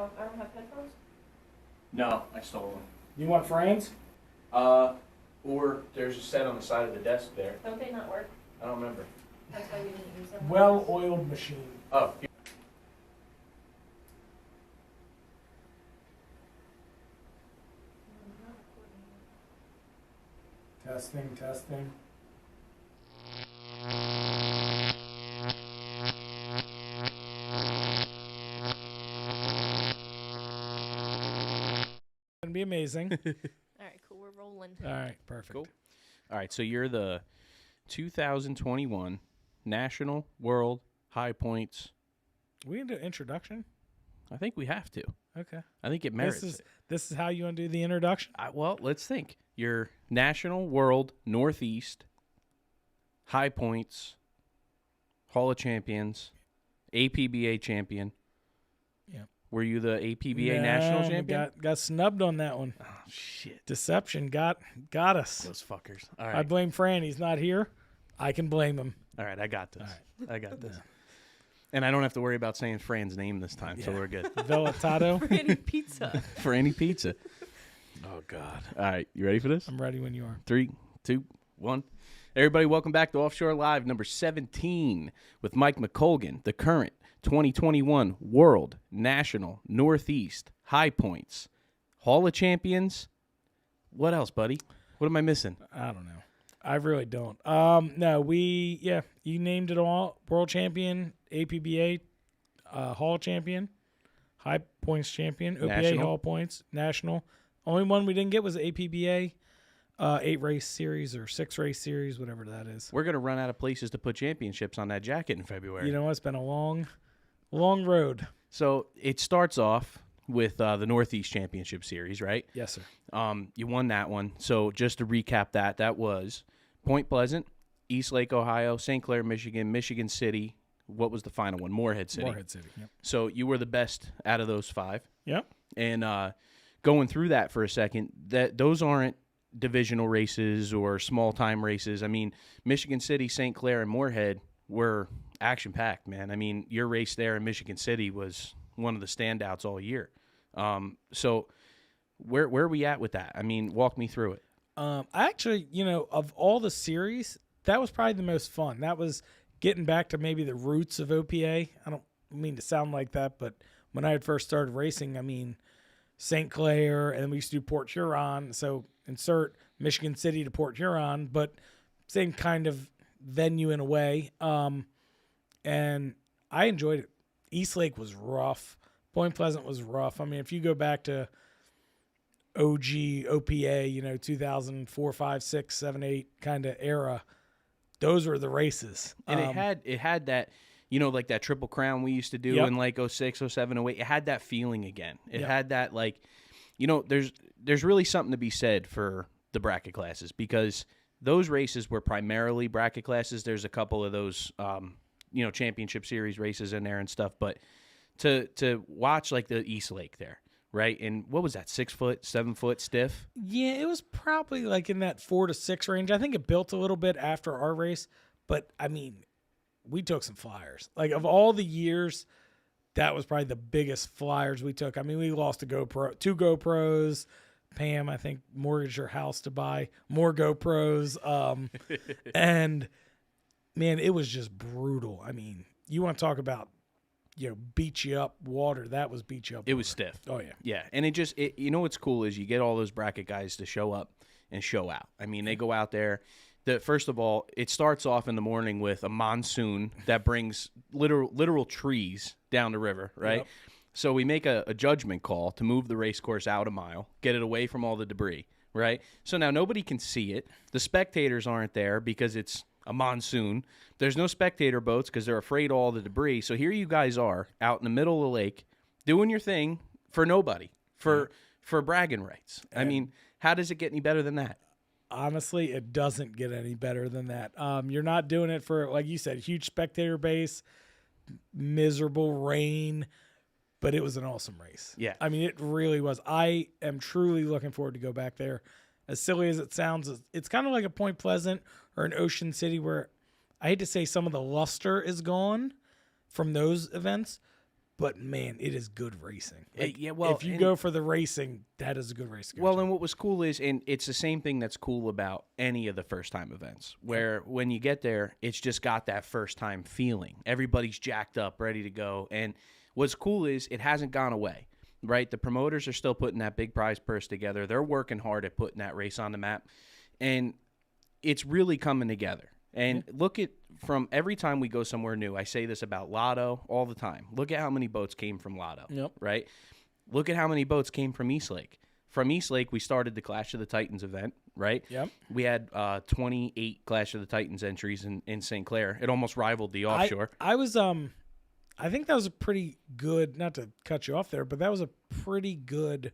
I don't have headphones. No, I stole them. You want friends? Or there's a set on the side of the desk there. Don't they not work? I don't remember. That's why we didn't use them. Well-oiled machine. Oh. Testing. Gonna be amazing. All right, cool. We're rolling. All right, perfect. Cool. All right, so you're the 2021 National World High Points. We into introduction? I think we have to. Okay. I think it merits it. This is how you want to do the introduction? Well, let's think. Your National World Northeast High Points Hall of Champions, APBA champion. Yeah. Were you the APBA national champion? Got snubbed on that one. Oh shit! Deception got us. Those fuckers. All right. I blame Fran. He's not here. I can blame him. All right, I got this. All right. I got this. And I don't have to worry about saying Fran's name this time, so we're good. Velatato. For any pizza. For any pizza. Oh, God. All right, you ready for this? I'm ready when you are. 3, 2, 1. Everybody, welcome back to Offshore Live, number 17, with Mike McColgan, the current 2021 World National Northeast High Points Hall of Champions. What else, buddy? What am I missing? I don't know. I really don't. No, you named it all. World champion, APBA, Hall champion, High Points champion, OPA National. Hall Points, National. Only one we didn't get was APBA, 8-race series or 6-race series, whatever that is. We're going to run out of places to put championships on that jacket in February. You know, it's been a long road. So it starts off with the Northeast Championship Series, right? Yes, sir. You won that one. So just to recap that was Point Pleasant, East Lake, Ohio, St. Clair, Michigan, Michigan City. What was the final one? Morehead City. Morehead City, yep. So you were the best out of those 5. Yep. And going through that for a second, those aren't divisional races or small-time races. I mean, Michigan City, St. Clair, and Morehead were action-packed, man. I mean, your race there in Michigan City was one of the standouts all year. So where are we at with that? I mean, walk me through it. Actually, of all the series, that was probably the most fun. That was getting back to maybe the roots of OPA. I don't mean to sound like that, but when I had first started racing, I mean, St. Clair, and we used to do Port Huron. So insert Michigan City to Port Huron, but same kind of venue in a way. And I enjoyed it. East Lake was rough. Point Pleasant was rough. I mean, if you go back to OG, OPA, 2004, 5, 6, 7, 8 kind of era, those were the races. And it had that, like that Triple Crown we used to do in like 06, 07, 08. It had that feeling again. It had that there's really something to be said for the bracket classes because those races were primarily bracket classes. There's a couple of those, championship series races in there and stuff. But to watch like the East Lake there, right? And what was that, 6 foot, 7 foot stiff? Yeah, it was probably like in that 4 to 6 range. I think it built a little bit after our race, but I mean, we took some flyers. Like of all the years, that was probably the biggest flyers we took. I mean, we lost 2 GoPros. Pam, I think, mortgaged her house to buy more GoPros. And man, it was just brutal. I mean, you want to talk about, beat you up water. That was beat you up. It was stiff. Oh, yeah. Yeah. And what's cool is you get all those bracket guys to show up and show out. I mean, they go out there. First of all, it starts off in the morning with a monsoon that brings literal trees down the river, right? Yep. So we make a judgment call to move the race course out a mile, get it away from all the debris, right? So now nobody can see it. The spectators aren't there because it's a monsoon. There's no spectator boats because they're afraid of all the debris. So here you guys are out in the middle of the lake doing your thing for nobody, for bragging rights. I mean, how does it get any better than that? Honestly, it doesn't get any better than that. You're not doing it for, like you said, huge spectator base, miserable rain, but it was an awesome race. Yeah. I mean, it really was. I am truly looking forward to go back there. As silly as it sounds, it's kind of like a Point Pleasant or an Ocean City where I hate to say some of the luster is gone from those events, but man, it is good racing. Like, yeah, well, if you and- go for the racing, that is a good race to go Well, to. and what was cool is, and it's the same thing that's cool about any of the first time events, where when you get there, it's just got that first time feeling. Everybody's jacked up, ready to go. And what's cool is it hasn't gone away, right? The promoters are still putting that big prize purse together. They're working hard at putting that race on the map. And it's really coming together. And look at, from every time we go somewhere new, I say this about Lotto all the time. Look at how many boats came from Lotto, Yep. right? Look at how many boats came from Eastlake. From Eastlake, we started the Clash of the Titans event, right? Yep. We had 28 Clash of the Titans entries in St. Clair. It almost rivaled the Offshore. I was I think that was a pretty good, not to cut you off there, but that was a pretty good,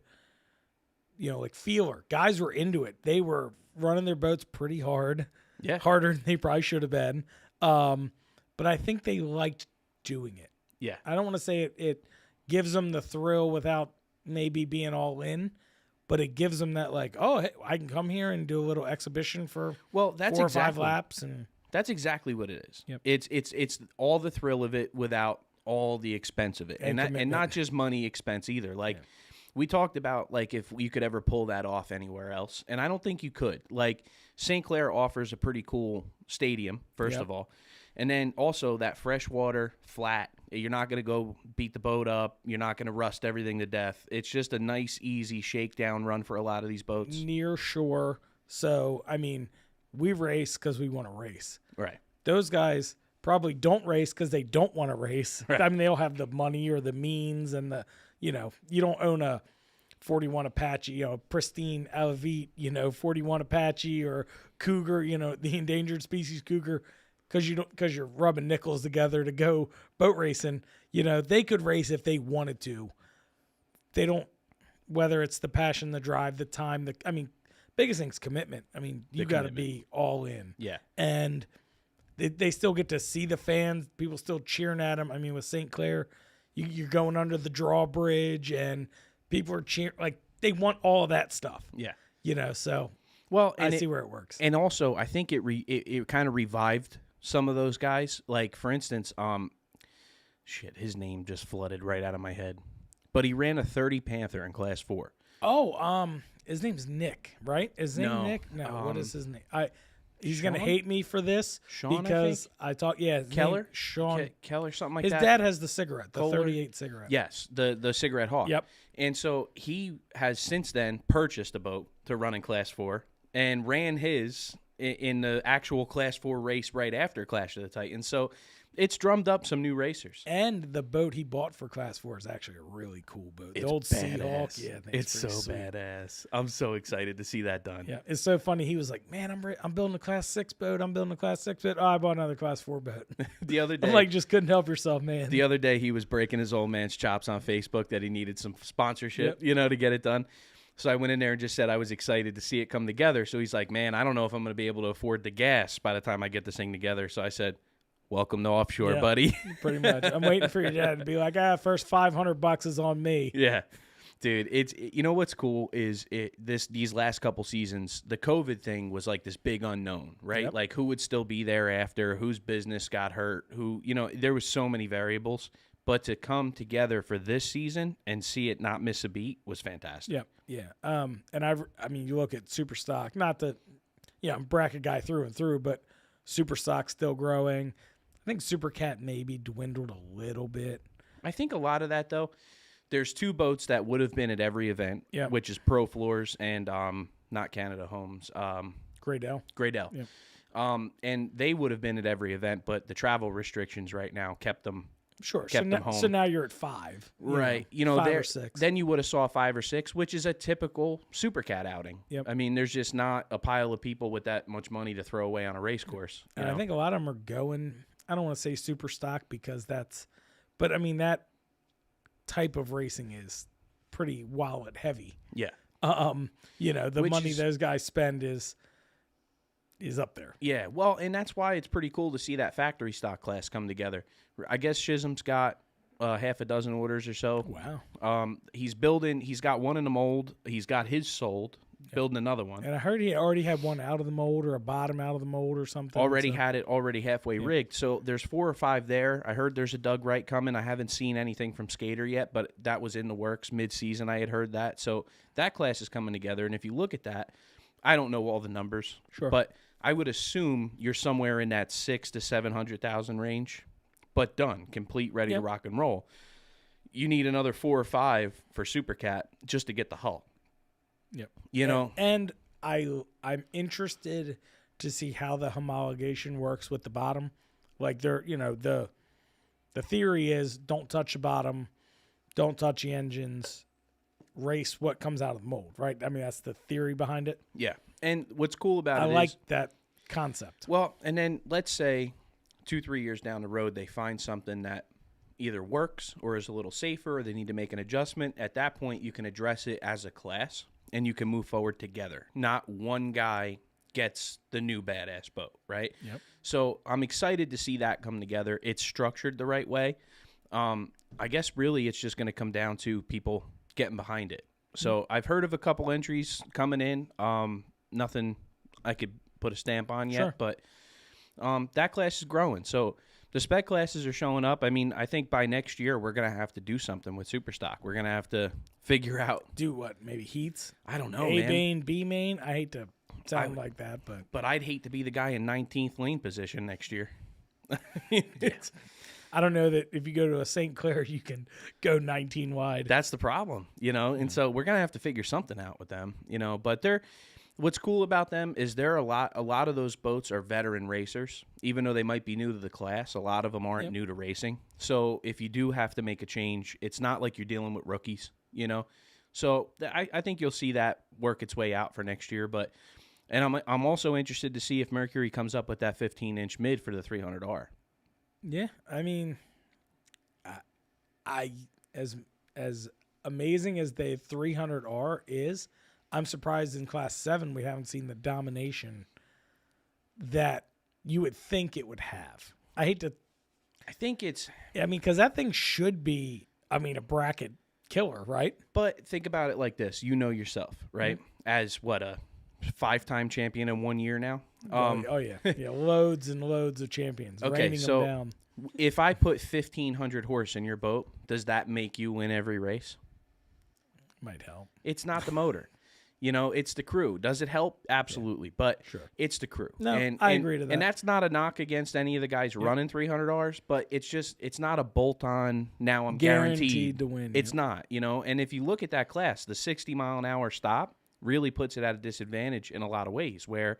like feeler. Guys were into it. They were running their boats pretty hard. Yeah. Harder than they probably should have been. But I think they liked doing it. Yeah. I don't want to say it gives them the thrill without maybe being all in, but it gives them that like, oh, hey, I can come here and do a little exhibition for Well, that's 4 or exactly 5 laps. And That's exactly what it is. Yep. It's all the thrill of it without all the expense of it, And and commitment. not just money expense either. Like we talked about, like if you could ever pull that off anywhere else, and I don't think you could. Like St. Clair offers a pretty cool stadium, first Yep. of all, and then also that freshwater flat. You're not going to go beat the boat up. You're not going to rust everything to death. It's just a nice, easy shakedown run for a lot of these boats. near shore. So, I mean, we race because we want to race. Right. Those guys probably don't race because they don't want to race. Right. I mean, they don't have the money or the means and the, you don't own a 41 Apache, pristine Alavite, 41 Apache or Cougar, the endangered species Cougar, because you're rubbing nickels together to go boat racing. They could race if they wanted to. They don't, whether it's the passion, the drive, the time, biggest thing's commitment. I mean, you got to be all in. Yeah. And they still get to see the fans. People still cheering at them. I mean, with St. Clair, you're going under the drawbridge and people are cheering. Like, they want all of that stuff. Yeah. So Well, I and see where it works. And also, I think it kind of revived some of those guys. Like, for instance, his name just flooded right out of my head. But he ran a 30 Panther in Class 4. His name's Nick, right? Is his name No. Nick? No, what is his name? He's Sean? gonna hate me for this Sean, I because I talk. Yeah, his Keller? name, Sean. Keller, something like His that. dad has the cigarette, the Kohler? 38 cigarette. Yes, the Cigarette Hawk. Yep. And so he has since then purchased a boat to run in Class 4 and ran his in the actual Class 4 race right after Clash of the Titans. So it's drummed up some new racers. And the boat he bought for Class 4 is actually a really cool boat. The It's old badass. Seahawk. Yeah, I think It's so pretty sweet. badass. I'm so excited to see that done. Yeah, it's so funny. He was like, "Man, I'm building a Class 6 boat. I'm building a Class 6 boat. Oh, I bought another Class 4 boat." The other day, I'm like, just couldn't help yourself, man. the other day he was breaking his old man's chops on Facebook that he needed some sponsorship, Yep. to get it done. So I went in there and just said I was excited to see it come together. So he's like, "Man, I don't know if I'm going to be able to afford the gas by the time I get this thing together." So I said, "Welcome to Offshore, Yeah. buddy." Pretty much. I'm waiting for your dad to be like, first $500 is on me. Yeah. Dude, what's cool is these last couple seasons, the COVID thing was like this big unknown, right? Yep. Like who would still be there after, whose business got hurt, there was so many variables. But to come together for this season and see it not miss a beat was fantastic. Yeah. And I mean, you look at Super Stock, not that, I'm a bracket guy through and through, but Super Stock's still growing. I think Super Cat maybe dwindled a little bit. I think a lot of that, though, there's 2 boats that would have been at every event, Yeah. which is Pro Floors and not Canada Homes, Graydale. Graydale. Yeah. And they would have been at every event, but the travel restrictions right now kept them. Sure. Kept them home. So now you're at 5. Right. 5 there, or 6. then you would have saw 5 or 6, which is a typical Super Cat outing. Yep. I mean, there's just not a pile of people with that much money to throw away on a race course. you And I know? think a lot of them are going, I don't want to say Super Stock because but I mean, that type of racing is pretty wallet heavy. Yeah. The Which money is- those guys spend is up there. Yeah, well, and that's why it's pretty cool to see that factory stock class come together. I guess Chisholm's got half a dozen orders or so. Wow. He's got one in the mold. He's got his sold. building another one. And I heard he already had one out of the mold or a bottom out of the mold or something. Already so- had it already halfway rigged. So there's 4 or 5 there. I heard there's a Doug Wright coming. I haven't seen anything from Skater yet, but that was in the works mid-season. I had heard that. So that class is coming together. And if you look at that, I don't know all the numbers, Sure. but I would assume you're somewhere in that 600,000 to 700,000 range, but done, complete, ready to rock and roll. You need another 4 or 5 for Supercat just to get the hull. Yep. You know, And I'm interested to see how the homologation works with the bottom. Like they're, the theory is don't touch the bottom, don't touch the engines, race what comes out of the mold, right? I mean, that's the theory behind it. yeah. And what's cool about I it like is, that concept. well, and then let's say 2-3 years down the road, they find something that either works or is a little safer, or they need to make an adjustment. At that point, you can address it as a class and you can move forward together. Not one guy gets the new badass boat, right? Yep. So I'm excited to see that come together. It's structured the right way. I guess really it's just going to come down to people getting behind it. So I've heard of a couple entries coming in. Nothing I could put a stamp on yet, Sure. but that class is growing. So the spec classes are showing up. I mean, I think by next year we're going to have to do something with Superstock. We're going to have to figure out. Do what? Maybe heats? I don't know, A man. main, B main? I hate to sound like that, but But I'd hate to be the guy in 19th lane position next year. I don't know that if you go to a St. Clair, you can go 19 wide. That's the problem, and so we're gonna have to figure something out with them, But what's cool about them is they're a lot of those boats are veteran racers, even though they might be new to the class. A lot of them aren't new to racing. So if you do have to make a change, it's not like you're dealing with rookies, So I think you'll see that work its way out for next year. And I'm also interested to see if Mercury comes up with that 15-inch mid for the 300R. Yeah, I mean, I as amazing as the 300R is, I'm surprised in Class 7 we haven't seen the domination that you would think it would have. I think it's, because that thing should be, a bracket killer, right? But think about it like this. You know yourself, right? As what, a 5-time champion in 1 year now? Oh yeah. Yeah, loads and loads of champions. Okay, raining so them down. if I put 1,500 horse in your boat, does that make you win every race? Might help. It's not the motor. It's the crew. Does it help? Absolutely. But Sure. it's the crew. No, and, I and- agree to that. And that's not a knock against any of the guys running 300Rs, but it's not a bolt-on, now I'm guaranteed to win. It's not, And if you look at that class, the 60-mile-an-hour stop really puts it at a disadvantage in a lot of ways, where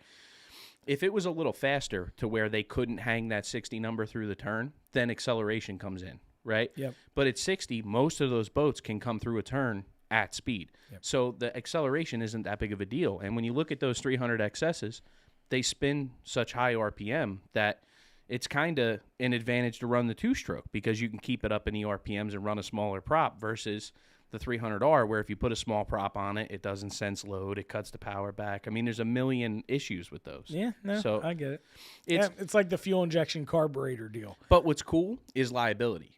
if it was a little faster to where they couldn't hang that 60 number through the turn, then acceleration comes in, right? Yep. But at 60, most of those boats can come through a turn at speed. Yep. So the acceleration isn't that big of a deal. And when you look at those 300 XSs, they spin such high RPM that it's kind of an advantage to run the two-stroke because you can keep it up in the RPMs and run a smaller prop versus the 300R, where if you put a small prop on it, it doesn't sense load, it cuts the power back. There's a million issues with those. Yeah, no, So I get it. it's It's like the fuel injection carburetor deal. But what's cool is reliability.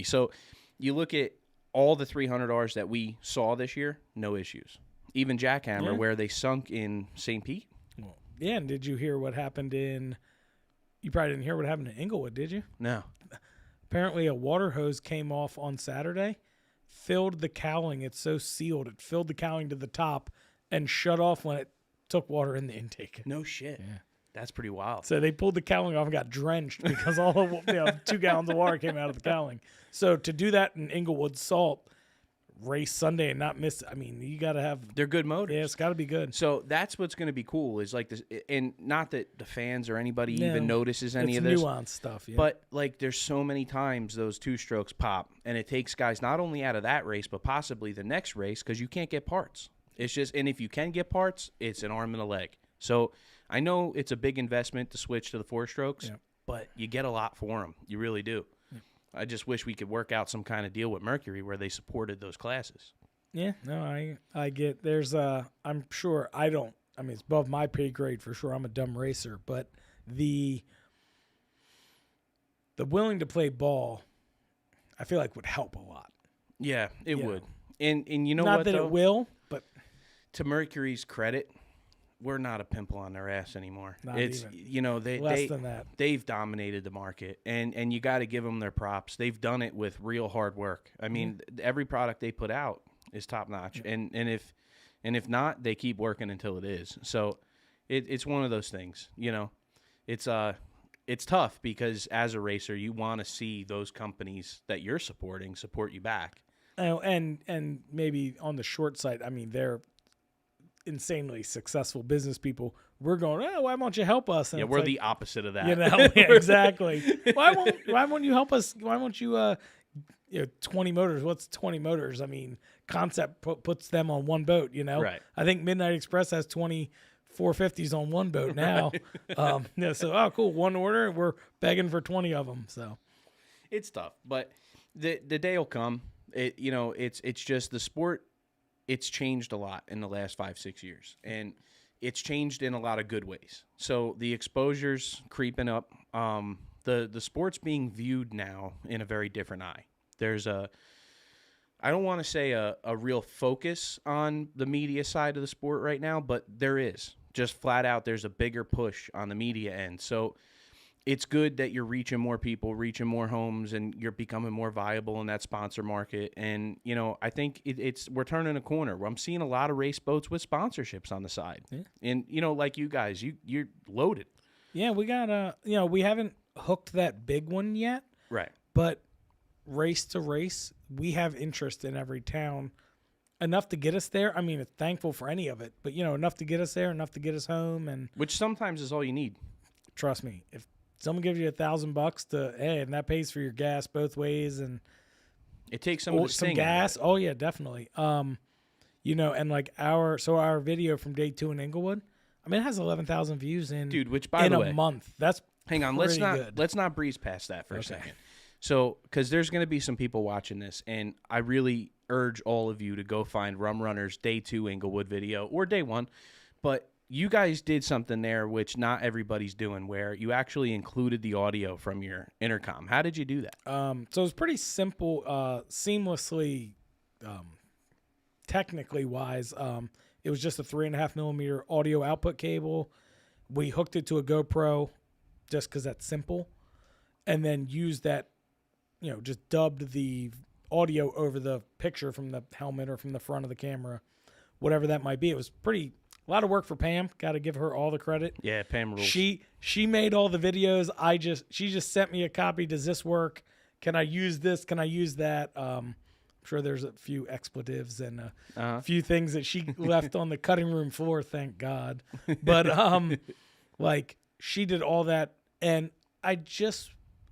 So you look at all the 300Rs that we saw this year, no issues. Even Jackhammer, Yeah. where they sunk in St. Pete. Yeah, and did you hear what happened you probably didn't hear what happened in Inglewood, did you? No. Apparently a water hose came off on Saturday, filled the cowling. It's so sealed. It filled the cowling to the top and shut off when it took water in the intake. No shit. Yeah. That's pretty wild. So they pulled the cowling off and got drenched because all of 2 gallons of water came out of the cowling. So to do that in Inglewood Salt, race Sunday and not miss, you got to have, They're good motors. yeah, it's got to be good. So that's what's going to be cool is like this, and not that the fans or anybody even No, notices any it's of this. nuanced stuff, yeah. But like, there's so many times those two strokes pop, and it takes guys not only out of that race, but possibly the next race because you can't get parts. It's just, and if you can get parts, it's an arm and a leg. So I know it's a big investment to switch to the 4 strokes, Yeah. but you get a lot for them. You really do. Yeah. I just wish we could work out some kind of deal with Mercury where they supported those classes. Yeah, no, I get, there's I'm sure it's above my pay grade for sure. I'm a dumb racer, but the willing to play ball, I feel like would help a lot. Yeah, it Yeah. would. And you know Not what, that though? it will, but to Mercury's credit, we're not a pimple on their ass anymore. Not It's even. they Less than that. they've dominated the market, and you got to give them their props. They've done it with real hard work. I mean, every product they put out is top notch, and if not, they keep working until it is. So it's one of those things. It's tough because as a racer, you want to see those companies that you're supporting support you back. Oh, and maybe on the short side, I mean, they're insanely successful business people. We're going, oh, why won't you help us? And Yeah, it's we're like, the opposite of that. yeah, exactly. Why won't you help us? Why won't you? 20 motors. What's 20 motors? I mean, Concept puts them on one boat. Right. I think Midnight Express has 20 450s on one boat now. So cool, one order, we're begging for 20 of them. So It's tough, but the day will come. It's just the sport. It's changed a lot in the last 5-6 years, and it's changed in a lot of good ways. So the exposure's creeping up. The sport's being viewed now in a very different eye. There's I don't want to say a real focus on the media side of the sport right now, but there is. Just flat out, there's a bigger push on the media end. So it's good that you're reaching more people, reaching more homes, and you're becoming more viable in that sponsor market. And, I think we're turning a corner. I'm seeing a lot of race boats with sponsorships on the side. Yeah. And, like you guys, you're loaded. Yeah, we got we haven't hooked that big one yet. Right. But race to race, we have interest in every town. Enough to get us there. I mean, thankful for any of it, but enough to get us there, enough to get us home, and which sometimes is all you need. Trust me, if someone gives you $1,000 and that pays for your gas both ways, and it takes some gas. Oh yeah, definitely. And like our video from day 2 in Inglewood, I mean, it has 11,000 views in which by the way, a month. That's hang on. Let's not breeze past that for a second. So, because there's going to be some people watching this, and I really urge all of you to go find Rum Runner's Day 2 Inglewood video or Day 1. But you guys did something there which not everybody's doing, where you actually included the audio from your intercom. How did you do that? So it was pretty simple, seamlessly, technically wise. It was just a 3.5 millimeter audio output cable. We hooked it to a GoPro just because that's simple, and then used that. Just dubbed the audio over the picture from the helmet or from the front of the camera, whatever that might be. It was a lot of work for Pam. Got to give her all the credit. Yeah, Pam rules. She made all the videos. She just sent me a copy. Does this work? Can I use this? Can I use that? I'm sure there's a few expletives and a few things that she left on the cutting room floor. Thank God. But she did all that, and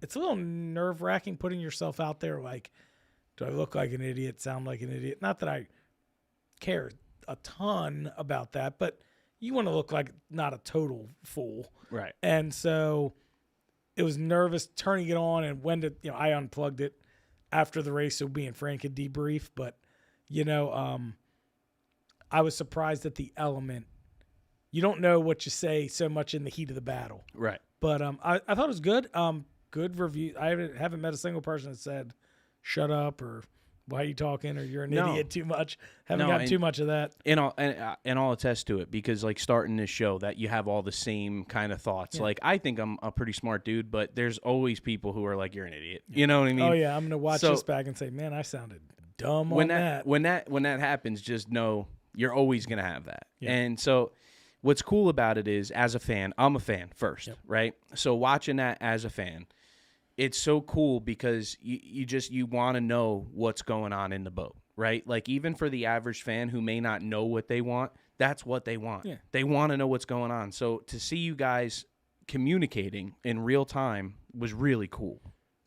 it's a little nerve-wracking putting yourself out there. Like, do I look like an idiot, sound like an idiot? Not that I care a ton about that, but you want to look like not a total fool. Right. And so it was nervous turning it on, and I unplugged it after the race so me and Frank could debrief. But, I was surprised at the element. You don't know what you say so much in the heat of the battle. Right. But I thought it was good. Good review. I haven't met a single person that said, "Shut up," or "Why are you talking?" or "You're an idiot too much." Haven't gotten too much of that. And I'll attest to it, because like starting this show, that you have all the same kind of thoughts. Yeah. Like, I think I'm a pretty smart dude, but there's always people who are like, "You're an idiot." Yeah. You know what I mean? Oh yeah, I'm gonna watch this back and say, "Man, I sounded dumb on that." When that happens, just know you're always gonna have that. Yeah. And so, what's cool about it is, as a fan, I'm a fan first, right? So watching that as a fan, it's so cool because you want to know what's going on in the boat, right? Like, even for the average fan who may not know what they want, that's what they want. Yeah. They want to know what's going on. So to see you guys communicating in real time was really cool.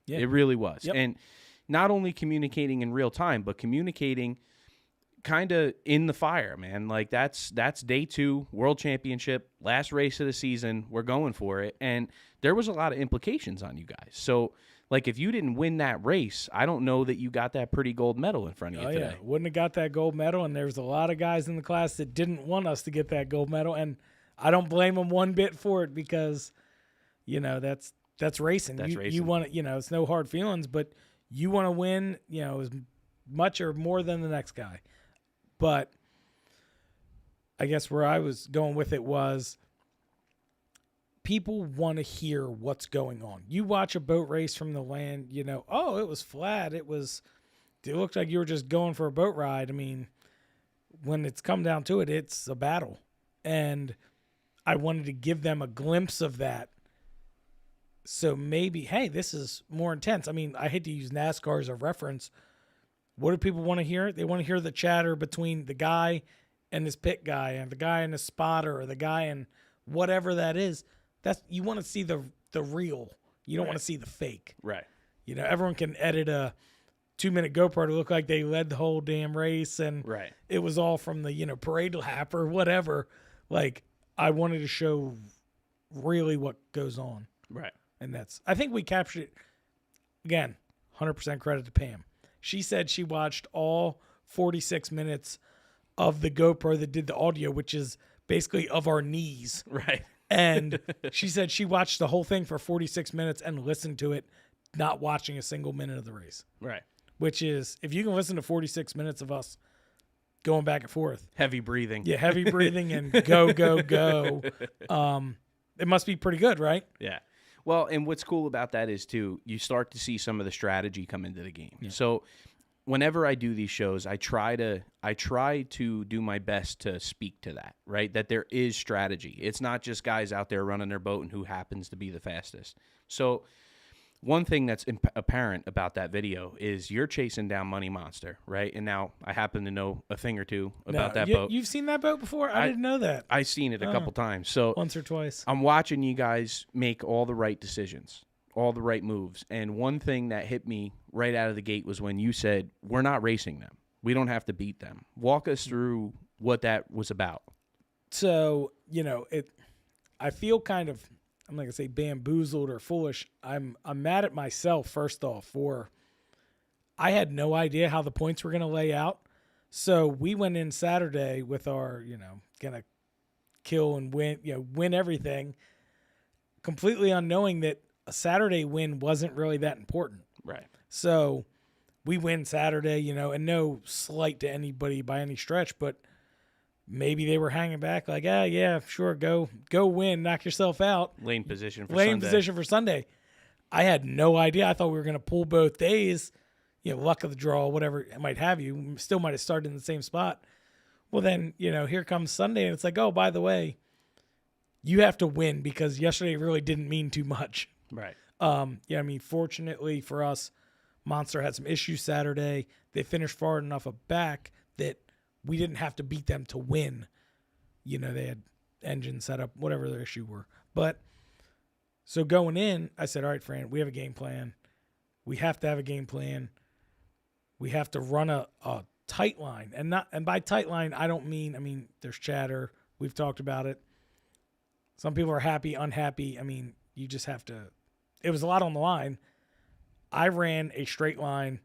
Yeah. It really was. Yep. And not only communicating in real time, but communicating kind of in the fire, man. Like, that's day 2, World Championship, last race of the season. We're going for it. And there was a lot of implications on you guys. So, like, if you didn't win that race, I don't know that you got that pretty gold medal in front of you today. Yeah, wouldn't have got that gold medal. And there's a lot of guys in the class that didn't want us to get that gold medal. And I don't blame them one bit for it, because, that's racing. That's racing. You want to, it's no hard feelings, but you want to win, as much or more than the next guy. But I guess where I was going with it was people want to hear what's going on. You watch a boat race from the land, you know, oh, it was flat. It looked like you were just going for a boat ride. I mean, when it's come down to it, it's a battle. And I wanted to give them a glimpse of that. So maybe, hey, this is more intense. I mean, I hate to use NASCAR as a reference. What do people want to hear? They want to hear the chatter between the guy and his pit guy, and the guy and his spotter, or the guy and whatever that is. You want to see the real. You don't want to see the fake. Right. You know, everyone can edit a 2-minute GoPro to look like they led the whole damn race, and it was all from the, you know, parade lap or whatever. Like, I wanted to show really what goes on. Right. And I think we captured it. Again, 100% credit to Pam. She said she watched all 46 minutes of the GoPro that did the audio, which is basically of our knees. Right. And she said she watched the whole thing for 46 minutes and listened to it, not watching a single minute of the race. Right. Which is, if you can listen to 46 minutes of us going back and forth. Heavy breathing. Yeah, heavy breathing and go, go, go. It must be pretty good, right? Yeah. Well, and what's cool about that is, too, you start to see some of the strategy come into the game. Yeah. So whenever I do these shows, I try to do my best to speak to that, right? That there is strategy. It's not just guys out there running their boat and who happens to be the fastest. So one thing that's apparent about that video is you're chasing down Money Monster, right? And now I happen to know a thing or two about that boat. You've seen that boat before? I didn't know that. I've seen it a couple times. So once or twice. I'm watching you guys make all the right decisions, all the right moves. And one thing that hit me right out of the gate was when you said, we're not racing them. We don't have to beat them. Walk us through what that was about. So, you know, I feel kind of, I'm not going to say bamboozled or foolish. I'm mad at myself, first off, I had no idea how the points were going to lay out. So we went in Saturday with our, you know, going to kill and win everything, completely unknowing that a Saturday win wasn't really that important. Right. So we win Saturday, you know, and no slight to anybody by any stretch, but maybe they were hanging back like, yeah, sure, go win, knock yourself out. Lane position for Sunday. I had no idea. I thought we were going to pull both days, you know, luck of the draw, whatever it might have you. Still might have started in the same spot. Well, then, you know, here comes Sunday, and it's like, oh, by the way, you have to win because yesterday really didn't mean too much. Right. Yeah, I mean, fortunately for us, Monster had some issues Saturday. They finished far enough back that we didn't have to beat them to win. You know, they had engine set up, whatever their issue were. But so going in, I said, all right, Fran, we have a game plan. We have to have a game plan. We have to run a tight line. And by tight line, I mean, there's chatter. We've talked about it. Some people are happy, unhappy. I mean, you just have to. It was a lot on the line. I ran a straight line,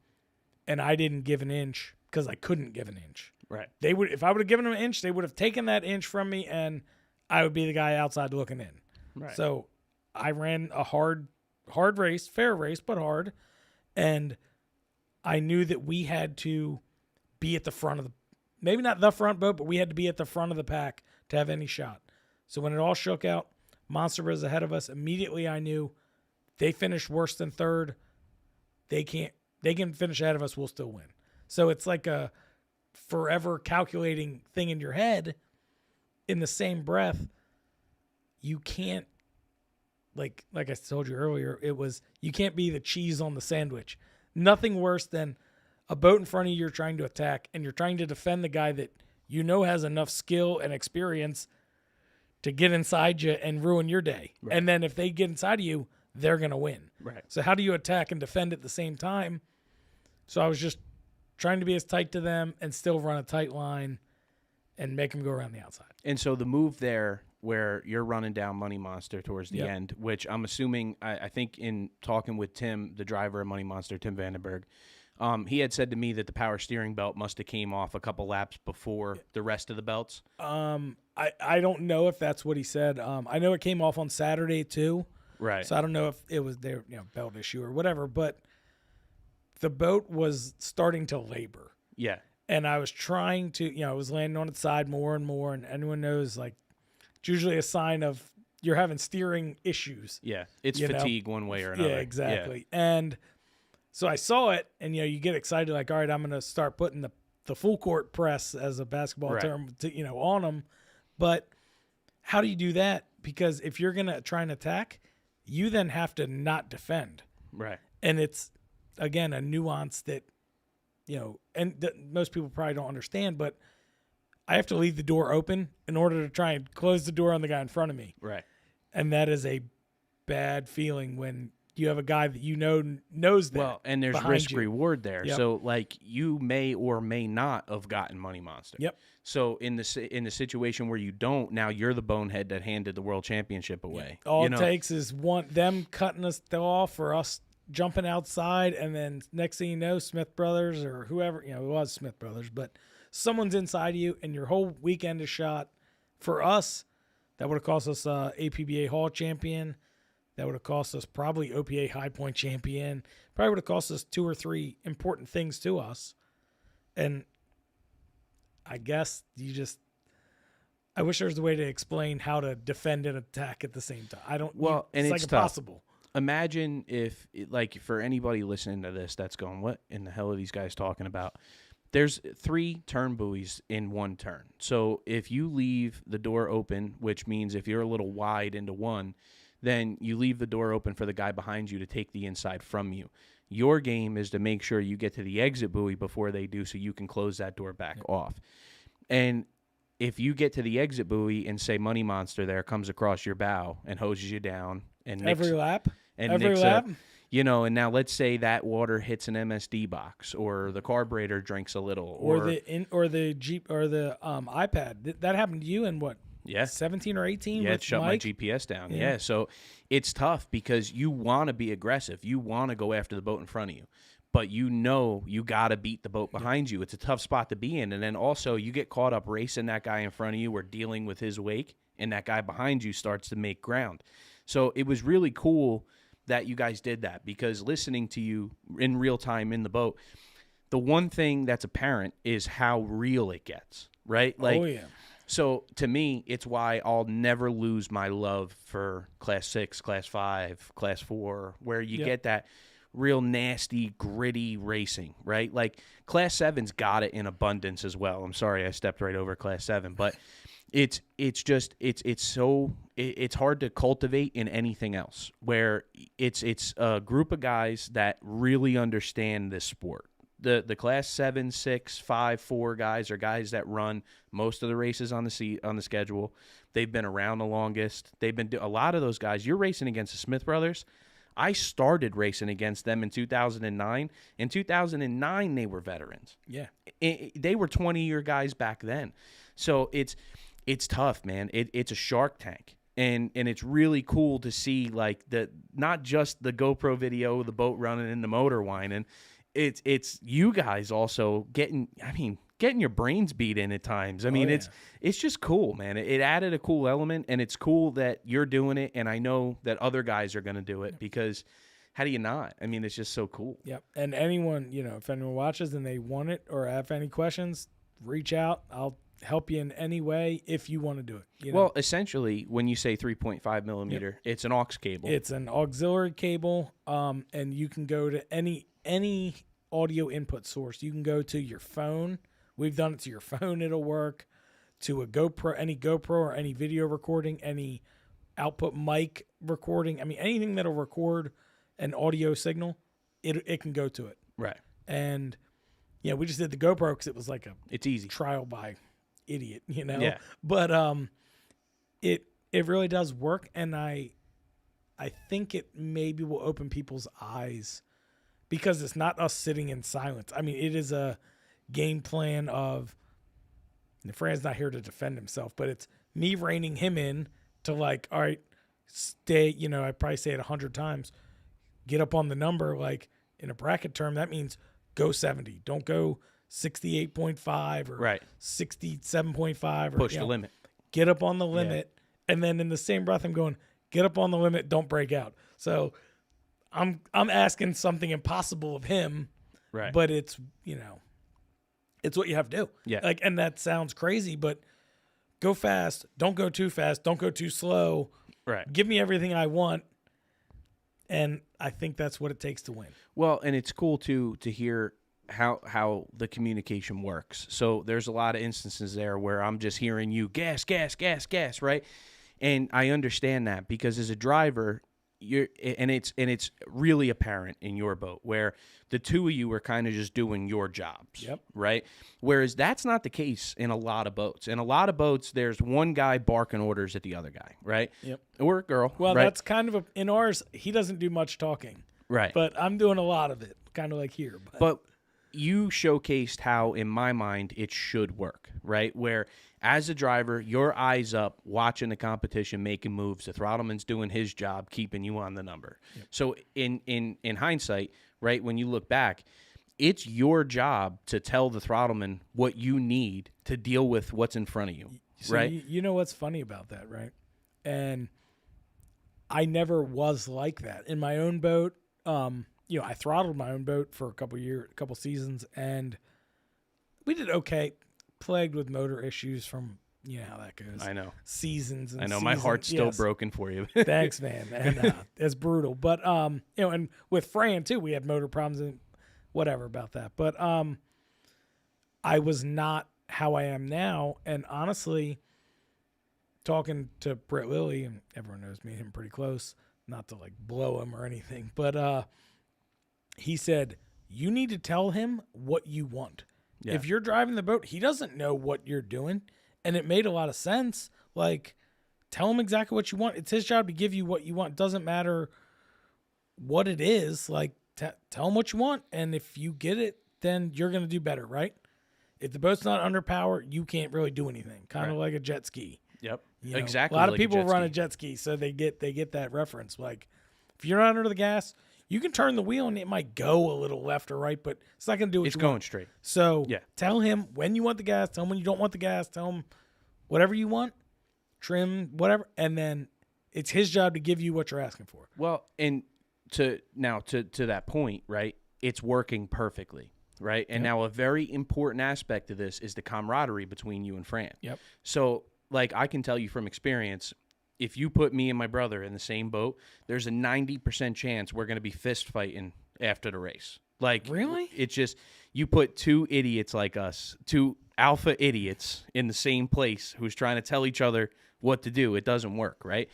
and I didn't give an inch because I couldn't give an inch. Right. If I would have given them an inch, they would have taken that inch from me, and I would be the guy outside looking in. Right. So I ran a hard race, fair race, but hard. And I knew that we had to be at the front of maybe not the front boat, but we had to be at the front of the pack to have any shot. So when it all shook out, Monster was ahead of us. Immediately I knew they finished worse than third. They can finish ahead of us. We'll still win. So it's like a forever calculating thing in your head. In the same breath, you can't, like I told you earlier, you can't be the cheese on the sandwich. Nothing worse than a boat in front of you you're trying to attack, and you're trying to defend the guy that you know has enough skill and experience to get inside you and ruin your day. Right. And then if they get inside of you, they're going to win. Right. So how do you attack and defend at the same time? So I was just trying to be as tight to them and still run a tight line and make them go around the outside. And so the move there where you're running down Money Monster towards the end, which I'm assuming, I think in talking with Tim, the driver of Money Monster, Tim Vandenberg, he had said to me that the power steering belt must have came off a couple laps before the rest of the belts. I don't know if that's what he said. I know it came off on Saturday too. Right. So I don't know if it was their belt issue or whatever, but the boat was starting to labor. Yeah. And I was trying to, I was landing on its side more and more. And anyone knows, like, it's usually a sign of you're having steering issues. Yeah, it's you know? fatigue one way or another. Yeah, exactly. And so I saw it, and you get excited, like, all right, I'm going to start putting the full court press, as a basketball term, on them. But how do you do that? Because if you're going to try and attack, you then have to not defend. Right. And it's, again, a nuance that, most people probably don't understand, but I have to leave the door open in order to try and close the door on the guy in front of me. Right. And that is a bad feeling when you have a guy that knows that. Well, and there's risk reward there. Yep. So, like, you may or may not have gotten Money Monster. Yep. So in the situation where you don't, now you're the bonehead that handed the world championship away. All it takes is them cutting us off, or us jumping outside, and then next thing you know, Smith Brothers or whoever, it was Smith Brothers, but someone's inside you, and your whole weekend is shot. For us, that would have cost us APBA Hall champion. That would have cost us probably OPA High Point champion. Probably would have cost us 2 or 3 important things to us. And I guess I wish there was a way to explain how to defend and attack at the same time. And it's like tough. Impossible. Imagine if, like, for anybody listening to this that's going, what in the hell are these guys talking about? There's 3 turn buoys in one turn. So if you leave the door open, which means if you're a little wide into one, then you leave the door open for the guy behind you to take the inside from you. Your game is to make sure you get to the exit buoy before they do, so you can close that door back off. And if you get to the exit buoy and say Money Monster there comes across your bow and hoses you down and every lap, and and now let's say that water hits an MSD box, or the carburetor drinks a little, or the Jeep or the iPad. That happened to you in what? Yeah, 17 or 18. Yeah, with it shut Mike? my GPS down. Yeah, so it's tough because you want to be aggressive. You want to go after the boat in front of you, but you got to beat the boat behind you. It's a tough spot to be in. And then also you get caught up racing that guy in front of you or dealing with his wake, and that guy behind you starts to make ground. So it was really cool that you guys did that, because listening to you in real time in the boat, the one thing that's apparent is how real it gets, right? Like, oh, yeah. So to me, it's why I'll never lose my love for Class 6, Class 5, Class 4, where you get that real nasty, gritty racing, right? Like Class 7's got it in abundance as well. I'm sorry I stepped right over Class 7, but it's hard to cultivate in anything else, where it's a group of guys that really understand this sport. The Class 7, 6, 5, 4 guys are guys that run most of the races on the schedule. They've been around the longest. A lot of those guys. You're racing against the Smith Brothers. I started racing against them in 2009. In 2009, they were veterans. Yeah, they were 20-year guys back then. So it's tough, man. It's a shark tank. And it's really cool to see, like, not just the GoPro video of the boat running and the motor whining. It's you guys also getting your brains beat in at times. I mean, it's just cool, man. It added a cool element, and it's cool that you're doing it, and I know that other guys are going to do it, because how do you not? I mean, it's just so cool. Yep. And anyone, if anyone watches and they want it or have any questions, reach out. I'll help you in any way if you want to do it. Well, essentially, when you say 3.5 millimeter, it's an aux cable. It's an auxiliary cable, and you can go to any audio input source. You can go to your phone. We've done it to your phone. It'll work. To a GoPro, any GoPro or any video recording, any output mic recording. I mean, anything that'll record an audio signal, it can go to it. Right. And we just did the GoPro because it was like it's easy trial by idiot, Yeah. But it really does work, and I think it maybe will open people's eyes, because it's not us sitting in silence. I mean, it is a game plan of, Fran's not here to defend himself, but it's me reining him in to, like, all right, stay, I probably say it 100 times, get up on the number. Like, in a bracket term, that means go 70. Don't go 68.5 or 67.5. Or, push the limit. Get up on the limit. Yeah. And then in the same breath, I'm going, get up on the limit, don't break out. So I'm asking something impossible of him, right? But it's It's what you have to do. Yeah. Like, and that sounds crazy, but go fast. Don't go too fast. Don't go too slow. Right. Give me everything I want. And I think that's what it takes to win. Well, and it's cool to hear how the communication works. So there's a lot of instances there where I'm just hearing you gas, gas, gas, gas, right? And I understand that because as a driver, it's really apparent in your boat where the two of you are kind of just doing your jobs, Yep. right? Whereas that's not the case in a lot of boats. In a lot of boats, there's one guy barking orders at the other guy, right? Yep. Or a girl. Well, right? that's kind of in ours, he doesn't do much talking. right. But I'm doing a lot of it, kind of like here. But you showcased how, in my mind, it should work, right? Where as a driver, your eyes up, watching the competition, making moves. The throttleman's doing his job, keeping you on the number. Yep. So in hindsight, right, when you look back, it's your job to tell the throttleman what you need to deal with what's in front of you, so right? You know what's funny about that, right? And I never was like that. In my own boat, I throttled my own boat for a couple seasons, and we did okay. Plagued with motor issues from how that goes. I know. Seasons. And I know. My heart's still broken for you. Thanks, man. And it's brutal. But and with Fran too, we had motor problems and whatever about that. But I was not how I am now, and honestly, talking to Brett Lilly, and everyone knows me and him pretty close. Not to like blow him or anything, but he said, you need to tell him what you want. Yeah. If you're driving the boat, he doesn't know what you're doing. And it made a lot of sense. Like, tell him exactly what you want. It's his job to give you what you want. It doesn't matter what it is. Like, tell him what you want. And if you get it, then you're going to do better, right? If the boat's not under power, you can't really do anything. Kind of like a jet ski. Yep. A Exactly. lot of people run a jet ski, so they get that reference. Like, if you're not under the gas, you can turn the wheel and it might go a little left or right, but it's not going to do what it's you going want. straight. So tell him when you want the gas, tell him when you don't want the gas, tell him whatever you want, trim, whatever, and then it's his job to give you what you're asking for. Well, and to that point, right, it's working perfectly, right? And now a very important aspect of this is the camaraderie between you and Fran. Yep. So, like, I can tell you from experience, if you put me and my brother in the same boat, there's a 90% chance we're going to be fist fighting after the race. Like, really? It's just, you put two idiots like us, two alpha idiots in the same place who's trying to tell each other what to do. It doesn't work, right?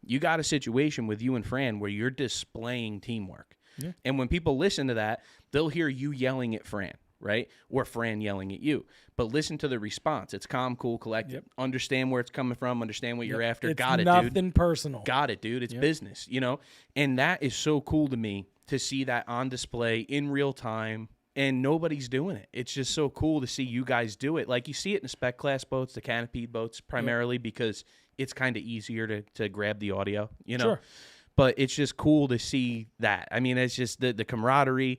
You got a situation with you and Fran where you're displaying teamwork. Yeah. And when people listen to that, they'll hear you yelling at Fran, right? Or Fran yelling at you. But listen to the response. It's calm, cool, collected. Yep. Understand where it's coming from. Understand what you're after. It's got it, dude. Nothing personal. Got it, dude. It's business, And that is so cool to me to see that on display in real time, and nobody's doing it. It's just so cool to see you guys do it. Like, you see it in the spec class boats, the canopied boats, primarily because it's kind of easier to grab the audio, Sure. But it's just cool to see that. I mean, it's just the camaraderie,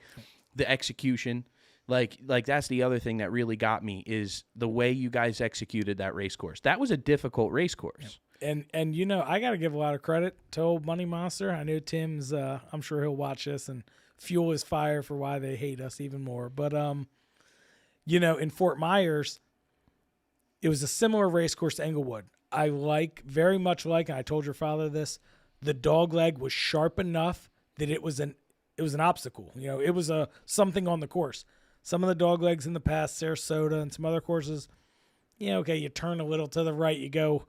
the execution. Like that's the other thing that really got me is the way you guys executed that race course. That was a difficult race course. And I got to give a lot of credit to old Money Monster. I know Tim's, I'm sure he'll watch this and fuel his fire for why they hate us even more. But, in Fort Myers, it was a similar race course to Englewood. I very much like, and I told your father this, the dog leg was sharp enough that it was an obstacle. It was something on the course. Some of the dog legs in the past, Sarasota and some other courses, okay, you turn a little to the right, you go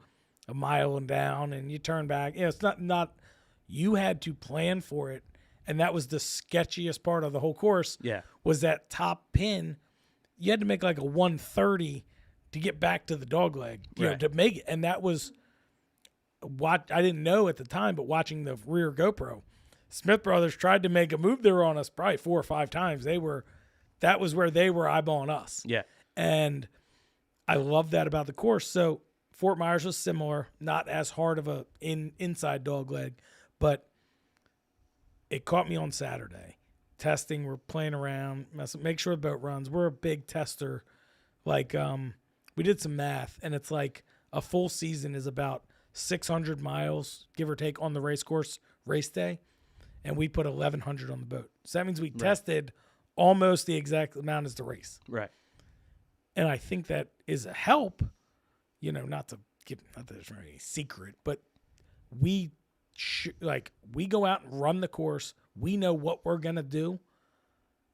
a mile and down, and you turn back. It's not. You had to plan for it, and that was the sketchiest part of the whole course. Yeah, was that top pin? You had to make like a 130 to get back to the dog leg, to make it, and that was what I didn't know at the time. But watching the rear GoPro, Smith Brothers tried to make a move there on us probably 4 or 5 times. That was where they were eyeballing us. Yeah. And I love that about the course. So Fort Myers was similar, not as hard of a inside dog leg, but it caught me on Saturday. Testing, we're playing around, make sure the boat runs. We're a big tester. Like, we did some math, and it's like a full season is about 600 miles, give or take, on the race course race day, and we put 1,100 on the boat. So that means we tested almost the exact amount as the race. Right. And I think that is a help, not that there's any secret, but we go out and run the course. We know what we're going to do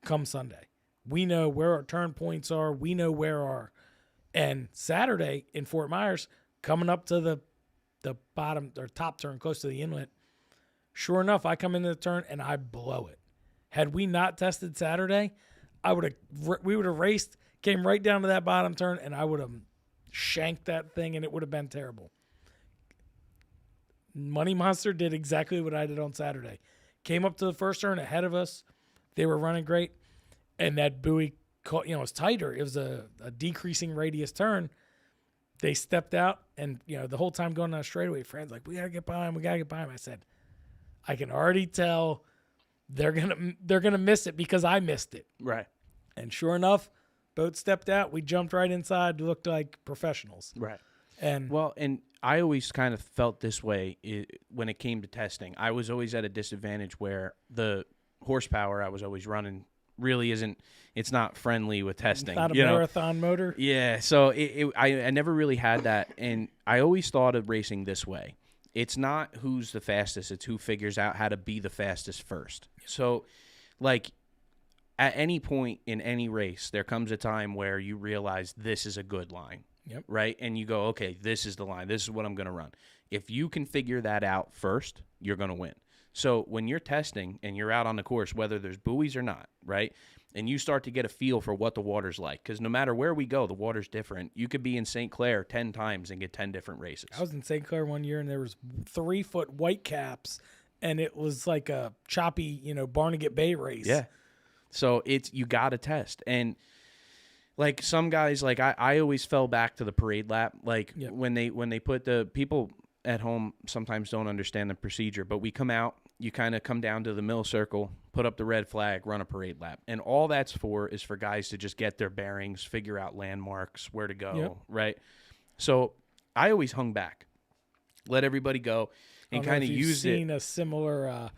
come Sunday. We know where our turn points are. We know and Saturday in Fort Myers, coming up to the bottom or top turn close to the inlet, sure enough, I come into the turn and I blow it. Had we not tested Saturday, we would have raced, came right down to that bottom turn, and I would have shanked that thing, and it would have been terrible. Money Monster did exactly what I did on Saturday. Came up to the first turn ahead of us. They were running great, and that buoy caught, it was tighter. It was a decreasing radius turn. They stepped out, and the whole time going down the straightaway, Fran's like, we gotta get by him. I said, I can already tell they're gonna miss it because I missed it. Right. And sure enough, boat stepped out. We jumped right inside. Looked like professionals. Right. And I always kind of felt this way when it came to testing. I was always at a disadvantage where the horsepower I was always running really isn't. It's not friendly with testing. Not a marathon motor. Yeah. So I never really had that, and I always thought of racing this way. It's not who's the fastest. It's who figures out how to be the fastest first. So, like, at any point in any race, there comes a time where you realize this is a good line. Yep. Right? And you go, okay, this is the line. This is what I'm going to run. If you can figure that out first, you're going to win. So when you're testing and you're out on the course, whether there's buoys or not, right, and you start to get a feel for what the water's like, because no matter where we go, the water's different. You could be in St. Clair 10 times and get 10 different races. I was in St. Clair one year, and there was 3-foot white caps, and it was like a choppy, Barnegat Bay race. Yeah. So you got to test. And like some guys, like I always fell back to the parade lap. Like Yep. when they put the people at home sometimes don't understand the procedure, but we come out, you kind of come down to the middle circle, put up the red flag, run a parade lap. And all that's for is for guys to just get their bearings, figure out landmarks, where to go, Yep. right? So I always hung back, let everybody go, and kind of use it. You've seen a similar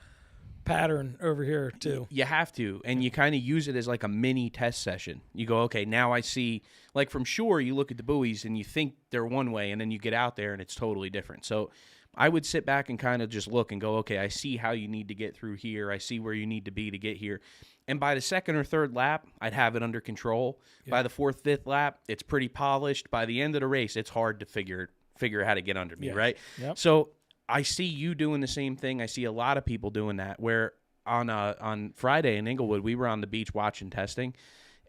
pattern over here too. You have to, and you kind of use it as like a mini test session. You go, okay, now I see, like from shore, you look at the buoys and you think they're one way, and then you get out there and it's totally different. So I would sit back and kind of just look and go, okay, I see how you need to get through here. I see where you need to be to get here. And by the second or third lap, I'd have it under control. Yeah. By the fourth, fifth lap, it's pretty polished. By the end of the race, it's hard to figure how to get under me, Yeah. right? Yep. So I see you doing the same thing. I see a lot of people doing that, where on Friday in Inglewood, we were on the beach watching testing,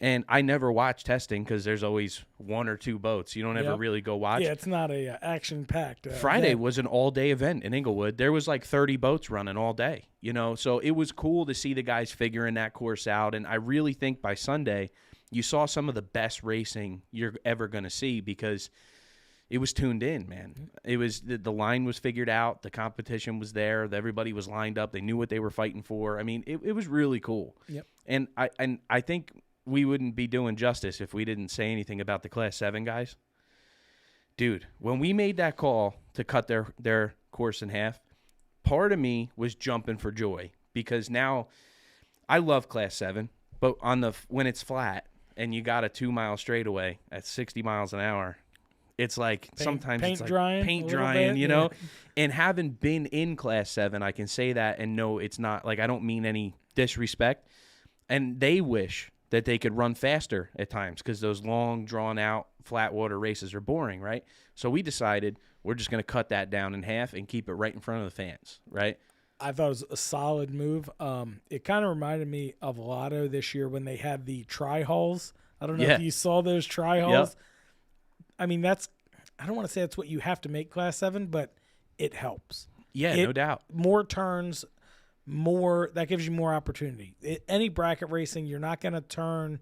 and I never watch testing because there's always one or two boats. You don't ever Yep. really go watch. Yeah, it's not a action-packed. Friday event. was an all-day event in Inglewood. There was like 30 boats running all day, so it was cool to see the guys figuring that course out. And I really think by Sunday, you saw some of the best racing you're ever going to see, because it was tuned in, man. It was the line was figured out. The competition was there. Everybody was lined up. They knew what they were fighting for. I mean, it was really cool. Yep. And I think we wouldn't be doing justice if we didn't say anything about the Class 7 guys. Dude, when we made that call to cut their course in half, part of me was jumping for joy, because now I love Class 7, but when it's flat and you got a 2-mile straightaway at 60 miles an hour, it's like sometimes paint it's like drying, paint a little drying, bit, you know? yeah. And having been in Class 7, I can say that and know it's not, like, I don't mean any disrespect. And they wish that they could run faster at times, because those long, drawn-out, flat water races are boring, right? So we decided we're just going to cut that down in half and keep it right in front of the fans, right? I thought it was a solid move. It kind of reminded me of Lotto this year when they had the tri-hulls. I don't know if you saw those tri-hulls. Yep. I mean, I don't want to say that's what you have to make Class 7, but it helps. Yeah, no doubt. More turns, that gives you more opportunity. Any bracket racing, you're not going to turn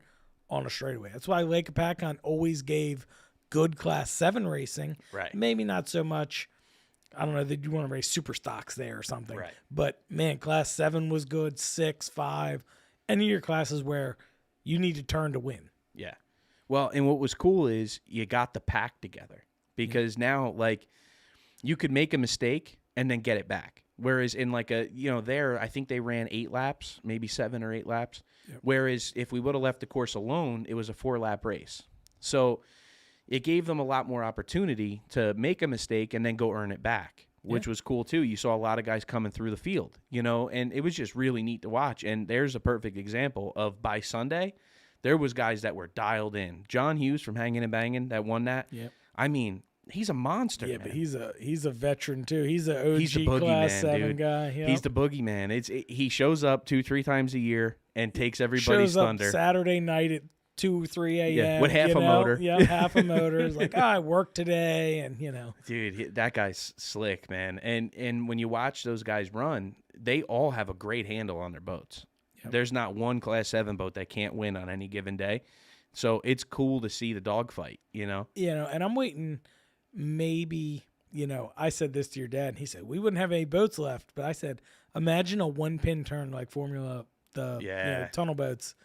on a straightaway. That's why Lake Apacon always gave good Class 7 racing. Right. Maybe not so much. I don't know, that you want to race super stocks there or something. Right. But, man, Class 7 was good, 6, 5. Any of your classes where you need to turn to win. Yeah. Well, and what was cool is you got the pack together, because now, like, you could make a mistake and then get it back. Whereas in like I think they ran 8 laps, maybe 7 or 8 laps. Yep. Whereas if we would have left the course alone, it was a 4-lap race. So it gave them a lot more opportunity to make a mistake and then go earn it back, which was cool too. You saw a lot of guys coming through the field, and it was just really neat to watch. And there's a perfect example of by Sunday, there was guys that were dialed in. John Hughes from Hanging and Banging that won that. Yep. I mean, he's a monster. Yeah, man. but he's a veteran too. He's an OG He's the Class boogeyman, 7 dude. guy. Yep. He's the boogeyman. He shows up 2-3 times a year and takes everybody's Shows up thunder. Saturday night at 2-3 a.m. Yeah, with half a motor. Yeah, half a motor. It's like, I worked today, and Dude, that guy's slick, man. And when you watch those guys run, they all have a great handle on their boats. Yep. There's not one Class 7 boat that can't win on any given day. So it's cool to see the dogfight, and I'm waiting. Maybe I said this to your dad, and he said we wouldn't have any boats left. But I said, imagine a 1-pin turn like Formula tunnel boats.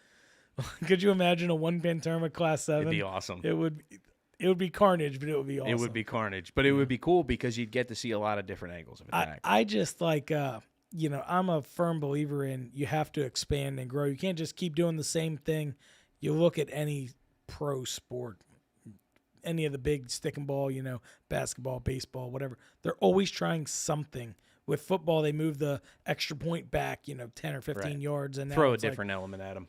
Could you imagine a 1-pin turn with Class 7? It'd be awesome. It would be carnage, but it would be awesome. It would be carnage, but it would be cool because you'd get to see a lot of different angles of attack. I just like, I'm a firm believer in you have to expand and grow. You can't just keep doing the same thing. You look at any pro sport, any of the big stick and ball, basketball, baseball, whatever. They're always trying something. With football, they move the extra point back, 10 or 15 yards. And now throw a it's different element at them.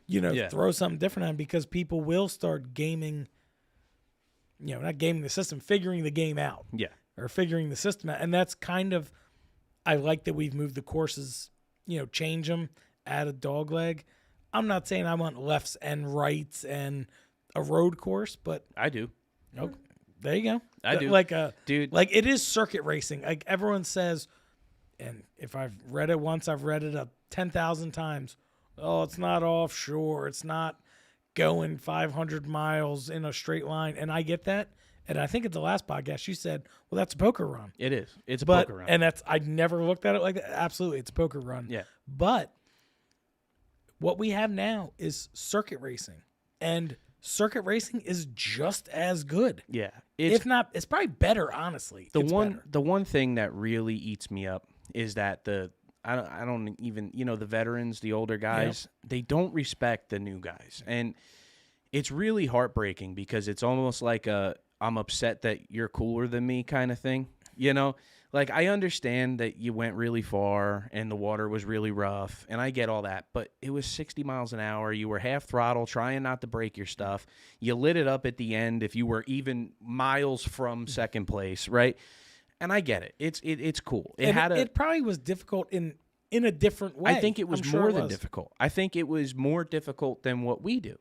Throw something different at them because people will start gaming, not gaming the system, figuring the game out. Yeah. Or figuring the system out. And that's kind of, I like that we've moved the courses, change them, add a dog leg. I'm not saying I want lefts and rights and a road course, but I do. Okay, there you go. I do. Dude. Like it is circuit racing. Like everyone says, and if I've read it once, I've read it 10,000 times. Oh, it's not offshore. It's not going 500 miles in a straight line. And I get that. And I think at the last podcast you said, well, that's a poker run. It is. It's a poker run. And I never looked at it like that. Absolutely, it's a poker run. Yeah. But what we have now is circuit racing. And circuit racing is just as good. Yeah. If not, it's probably better, honestly. The one thing that really eats me up is that I don't even, the veterans, the older guys, they don't respect the new guys. And it's really heartbreaking because it's almost like I'm upset that you're cooler than me kind of thing. Like I understand that you went really far and the water was really rough, and I get all that, but it was 60 miles an hour. You were half throttle, trying not to break your stuff. You lit it up at the end if you were even miles from second place, right? And I get it. It's cool. It probably was difficult in a different way. I think it was more than difficult. I think it was more difficult than what we do.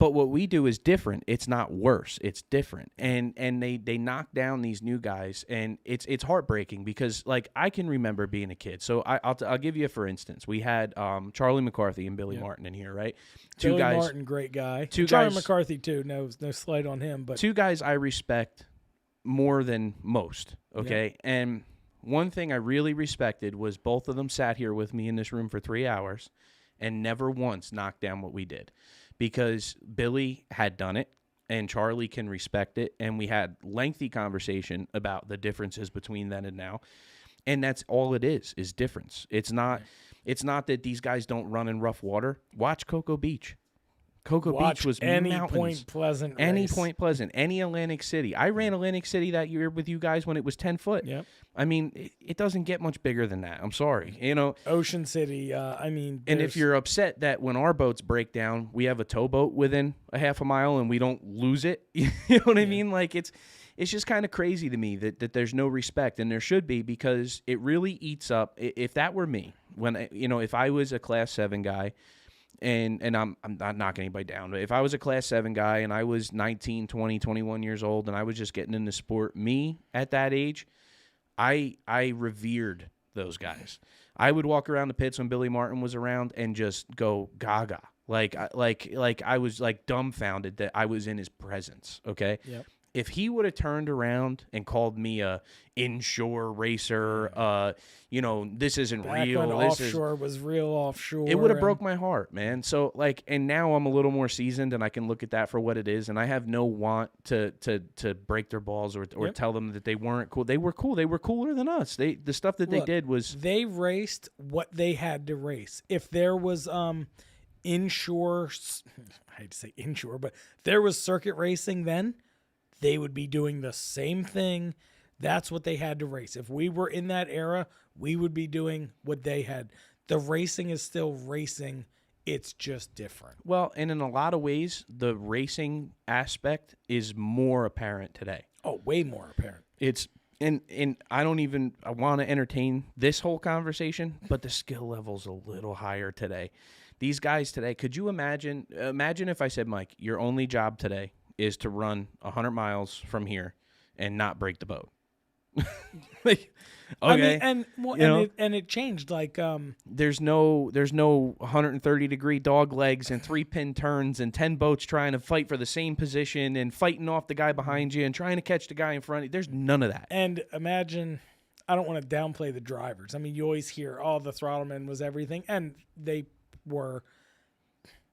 But what we do is different. It's not worse. It's different. And they knock down these new guys, and it's heartbreaking because like I can remember being a kid. So I'll give you a for instance. We had Charlie McCarthy and Billy Martin in here, right? Two Billy guys. Martin, great guy. Charlie Charlie McCarthy too. No slight on him, but two guys I respect more than most. Okay, and one thing I really respected was both of them sat here with me in this room for 3 hours, and never once knocked down what we did. Because Billy had done it and Charlie can respect it. And we had lengthy conversation about the differences between then and now. And that's all it is difference. It's not that these guys don't run in rough water. Watch Cocoa Beach. Cocoa Beach was any mountains. Point Pleasant Any race. Point Pleasant. Any Atlantic City. I ran Atlantic City that year with you guys when it was 10 foot. Yep. I mean, it doesn't get much bigger than that. I'm sorry. Ocean City. And if you're upset that when our boats break down, we have a towboat within a half a mile and we don't lose it, you know what I mean? Like it's just kind of crazy to me that there's no respect, and there should be, because it really eats up. If that were me, if I was a Class 7 guy, and I'm not knocking anybody down, but if I was a Class 7 guy and I was 19, 20, 21 years old and I was just getting into sport, me at that age, I revered those guys. I would walk around the pits when Billy Martin was around and just go gaga. Like I was like dumbfounded that I was in his presence, okay? Yep. If he would have turned around and called me a inshore racer, this isn't back real. when This offshore was real offshore. it would have broke my heart, man. So and now I'm a little more seasoned and I can look at that for what it is, and I have no want to break their balls or tell them that they weren't cool. They were cool. They were cooler than us. The stuff that they did was they raced what they had to race. If there was inshore, I hate to say inshore, but if there was circuit racing then, they would be doing the same thing. That's what they had to race. If we were in that era, we would be doing what they had. The racing is still racing. It's just different. Well, and in a lot of ways, the racing aspect is more apparent today. Oh, way more apparent. It's and I don't even want to entertain this whole conversation, but the skill level's a little higher today. These guys today, could you imagine if I said, Mike, your only job today is to run 100 miles from here and not break the boat? Like, okay. I mean, and it changed. Like, there's no 130-degree dog legs and 3-pin turns and 10 boats trying to fight for the same position and fighting off the guy behind you and trying to catch the guy in front of you. There's none of that. And imagine, I don't want to downplay the drivers. I mean, you always hear, oh, the throttleman was everything, and they were.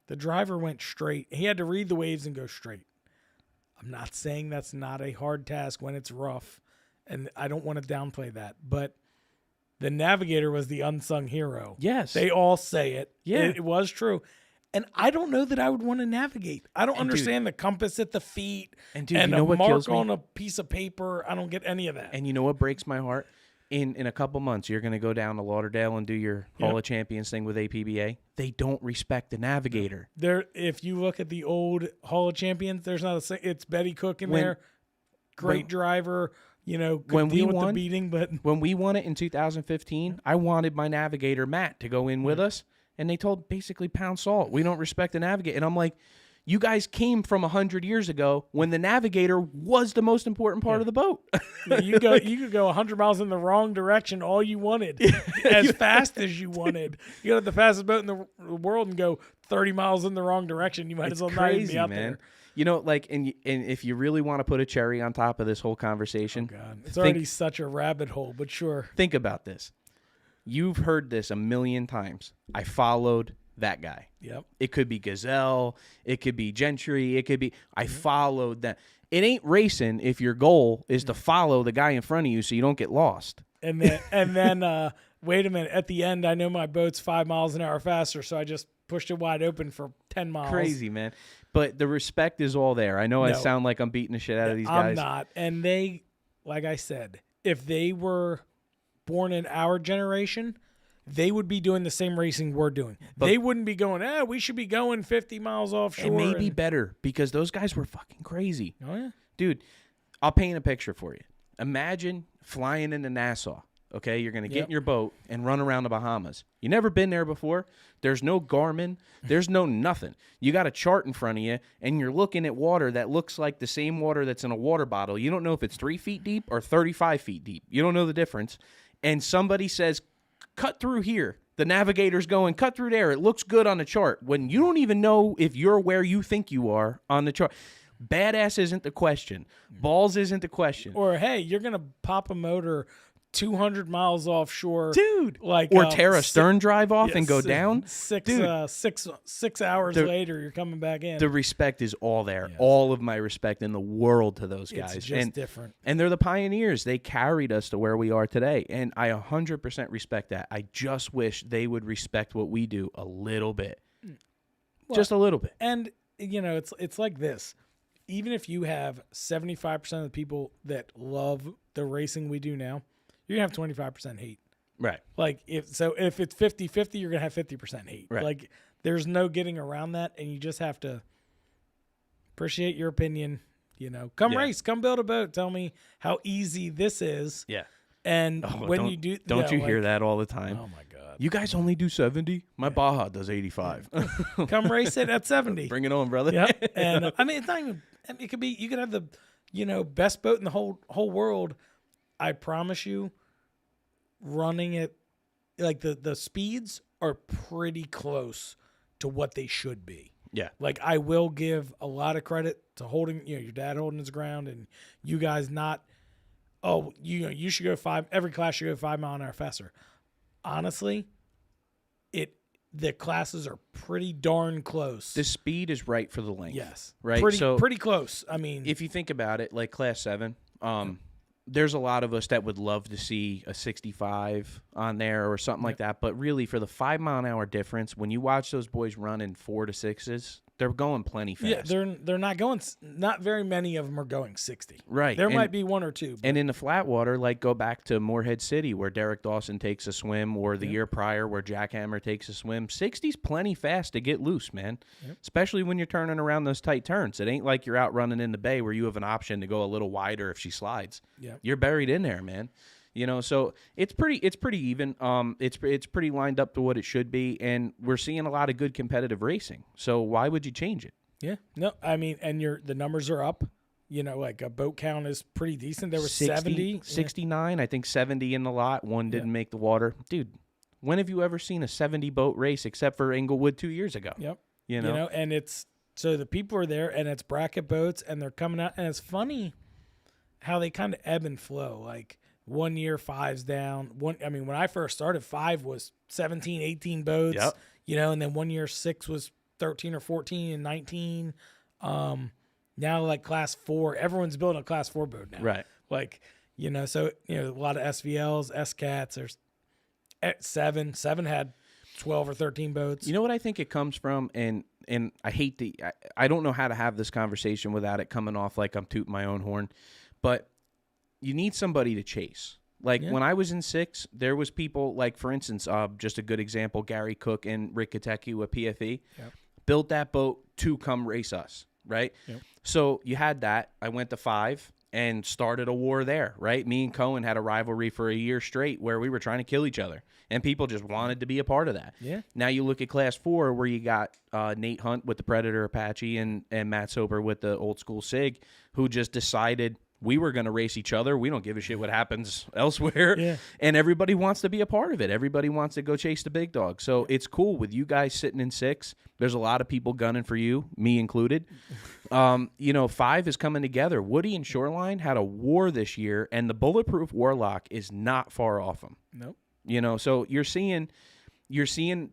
The driver went straight. He had to read the waves and go straight. I'm not saying that's not a hard task when it's rough. And I don't want to downplay that, but the navigator was the unsung hero. Yes. They all say it. Yeah. It was true. And I don't know that I would want to navigate. I don't understand the compass at the feet and you know a what mark kills on a piece of paper. I don't get any of that. And you know what breaks my heart? In a couple months, you're going to go down to Lauderdale and do your Hall of Champions thing with APBA. They don't respect the navigator. If you look at the old Hall of Champions, there's not it's Betty Cook in there. Great driver. You know, could deal with the beating, but when we won it in 2015, I wanted my navigator Matt to go in with us, and they told basically pound salt. We don't respect the navigator, and I'm like, you guys came from 100 years ago when the navigator was the most important part of the boat. You could go 100 miles in the wrong direction all you wanted, as fast as you wanted. You got the fastest boat in the world and go 30 miles in the wrong direction. You might as well not even be out there. You know, like, and if you really want to put a cherry on top of this whole conversation, it's already such a rabbit hole, but sure. Think about this. You've heard this a million times. I followed that guy. Yep. It could be Gazelle. It could be Gentry. It could be, I followed that. It ain't racing if your goal is to follow the guy in front of you so you don't get lost. And then, wait a minute. At the end, I know my boat's 5 miles an hour faster, so I just pushed it wide open for 10 miles. Crazy, man. But the respect is all there. I know I sound like I'm beating the shit out of these guys. I'm not. And they, like I said, if they were born in our generation, they would be doing the same racing we're doing. They wouldn't be going, we should be going 50 miles offshore. It may be better because those guys were fucking crazy. Oh, yeah. Dude, I'll paint a picture for you. Imagine flying into Nassau. Okay, you're going to get in your boat and run around the Bahamas. You never been there before. There's no Garmin. There's no nothing. You got a chart in front of you, and you're looking at water that looks like the same water that's in a water bottle. You don't know if it's 3 feet deep or 35 feet deep. You don't know the difference. And somebody says, cut through here. The navigator's going, cut through there. It looks good on the chart. When you don't even know if you're where you think you are on the chart. Badass isn't the question. Balls isn't the question. Or, hey, you're going to pop a motor 200 miles offshore, dude. Like, or tear a stern drive off and go down. 6 hours later, you're coming back in. The respect is all there. Yes. All of my respect in the world to those guys. It's just different. And they're the pioneers. They carried us to where we are today, and I 100% respect that. I just wish they would respect what we do a little bit, just a little bit. And you know, it's like this. Even if you have 75% of the people that love the racing we do now, you're going to have 25% hate. Right. Like, if it's 50-50, you're going to have 50% hate. Right. Like, there's no getting around that, and you just have to appreciate your opinion. You know, come race, come build a boat. Tell me how easy this is. Yeah. And when you do... Don't you hear that all the time? Oh, my God. You guys only do 70? My Baja does 85. Come race it at 70. Bring it on, brother. Yeah. And, I mean, it's not even... It could be... You could have the, best boat in the whole world. I promise you, running it, like the speeds are pretty close to what they should be. Yeah. Like, I will give a lot of credit to holding, your dad holding his ground and you guys not, you should go every class should go 5 mile an hour faster. Honestly, the classes are pretty darn close. The speed is right for the length. Yes. Right. Pretty close. I mean, if you think about it, like class 7, there's a lot of us that would love to see a 65 on there or something like that. But really, for the 5 mile an hour difference, when you watch those boys running 4 to 6s, they're going plenty fast. Yeah, they're not going. Not very many of them are going 60. Right. There might be one or two. But And in the flat water, like go back to Morehead City where Derek Dawson takes a swim, or the year prior where Jack Hammer takes a swim. 60's plenty fast to get loose, man. Especially when you're turning around those tight turns. It ain't like you're out running in the bay where you have an option to go a little wider if she slides. Yeah. You're buried in there, man. You know, so it's pretty even. It's pretty lined up to what it should be, and we're seeing a lot of good competitive racing. So why would you change it? yeah, no, I mean, and the numbers are up. You know, like a boat count is pretty decent. There was 70, 69, I think 70 in the lot. One didn't make the water. Dude, when have you ever seen a 70 boat race except for Inglewood 2 years ago? Yep. You know, And it's so the people are there, and it's bracket boats, and they're coming out, and it's funny how they kind of ebb and flow. Like 1 year 5's down. I mean, when I first started, 5 was 17, 18 boats. Yep. You know, and then 1 year 6 was 13 or 14 and 19. Now like class 4, everyone's building a class 4 boat now. right. Like, you know, so a lot of SVLs, S-Cats. There's 7 had 12 or 13 boats. You know what I think it comes from, and I hate I don't know how to have this conversation without it coming off like I'm tooting my own horn, but you need somebody to chase. Like when I was in 6, there was people like, for instance, just a good example, Gary Cook and Rick Kateku at PFE built that boat to come race us, right? Yep. So you had that. I went to 5 and started a war there, right? Me and Cohen had a rivalry for a year straight where we were trying to kill each other, and people just wanted to be a part of that. Yeah. Now you look at Class 4 where you got Nate Hunt with the Predator Apache and Matt Soper with the old school SIG, who just decided we were going to race each other. We don't give a shit what happens elsewhere. Yeah. And everybody wants to be a part of it. Everybody wants to go chase the big dog. So it's cool with you guys sitting in 6. There's a lot of people gunning for you, me included. 5 is coming together. Woody and Shoreline had a war this year, and the Bulletproof Warlock is not far off them. Nope. You know, so you're seeing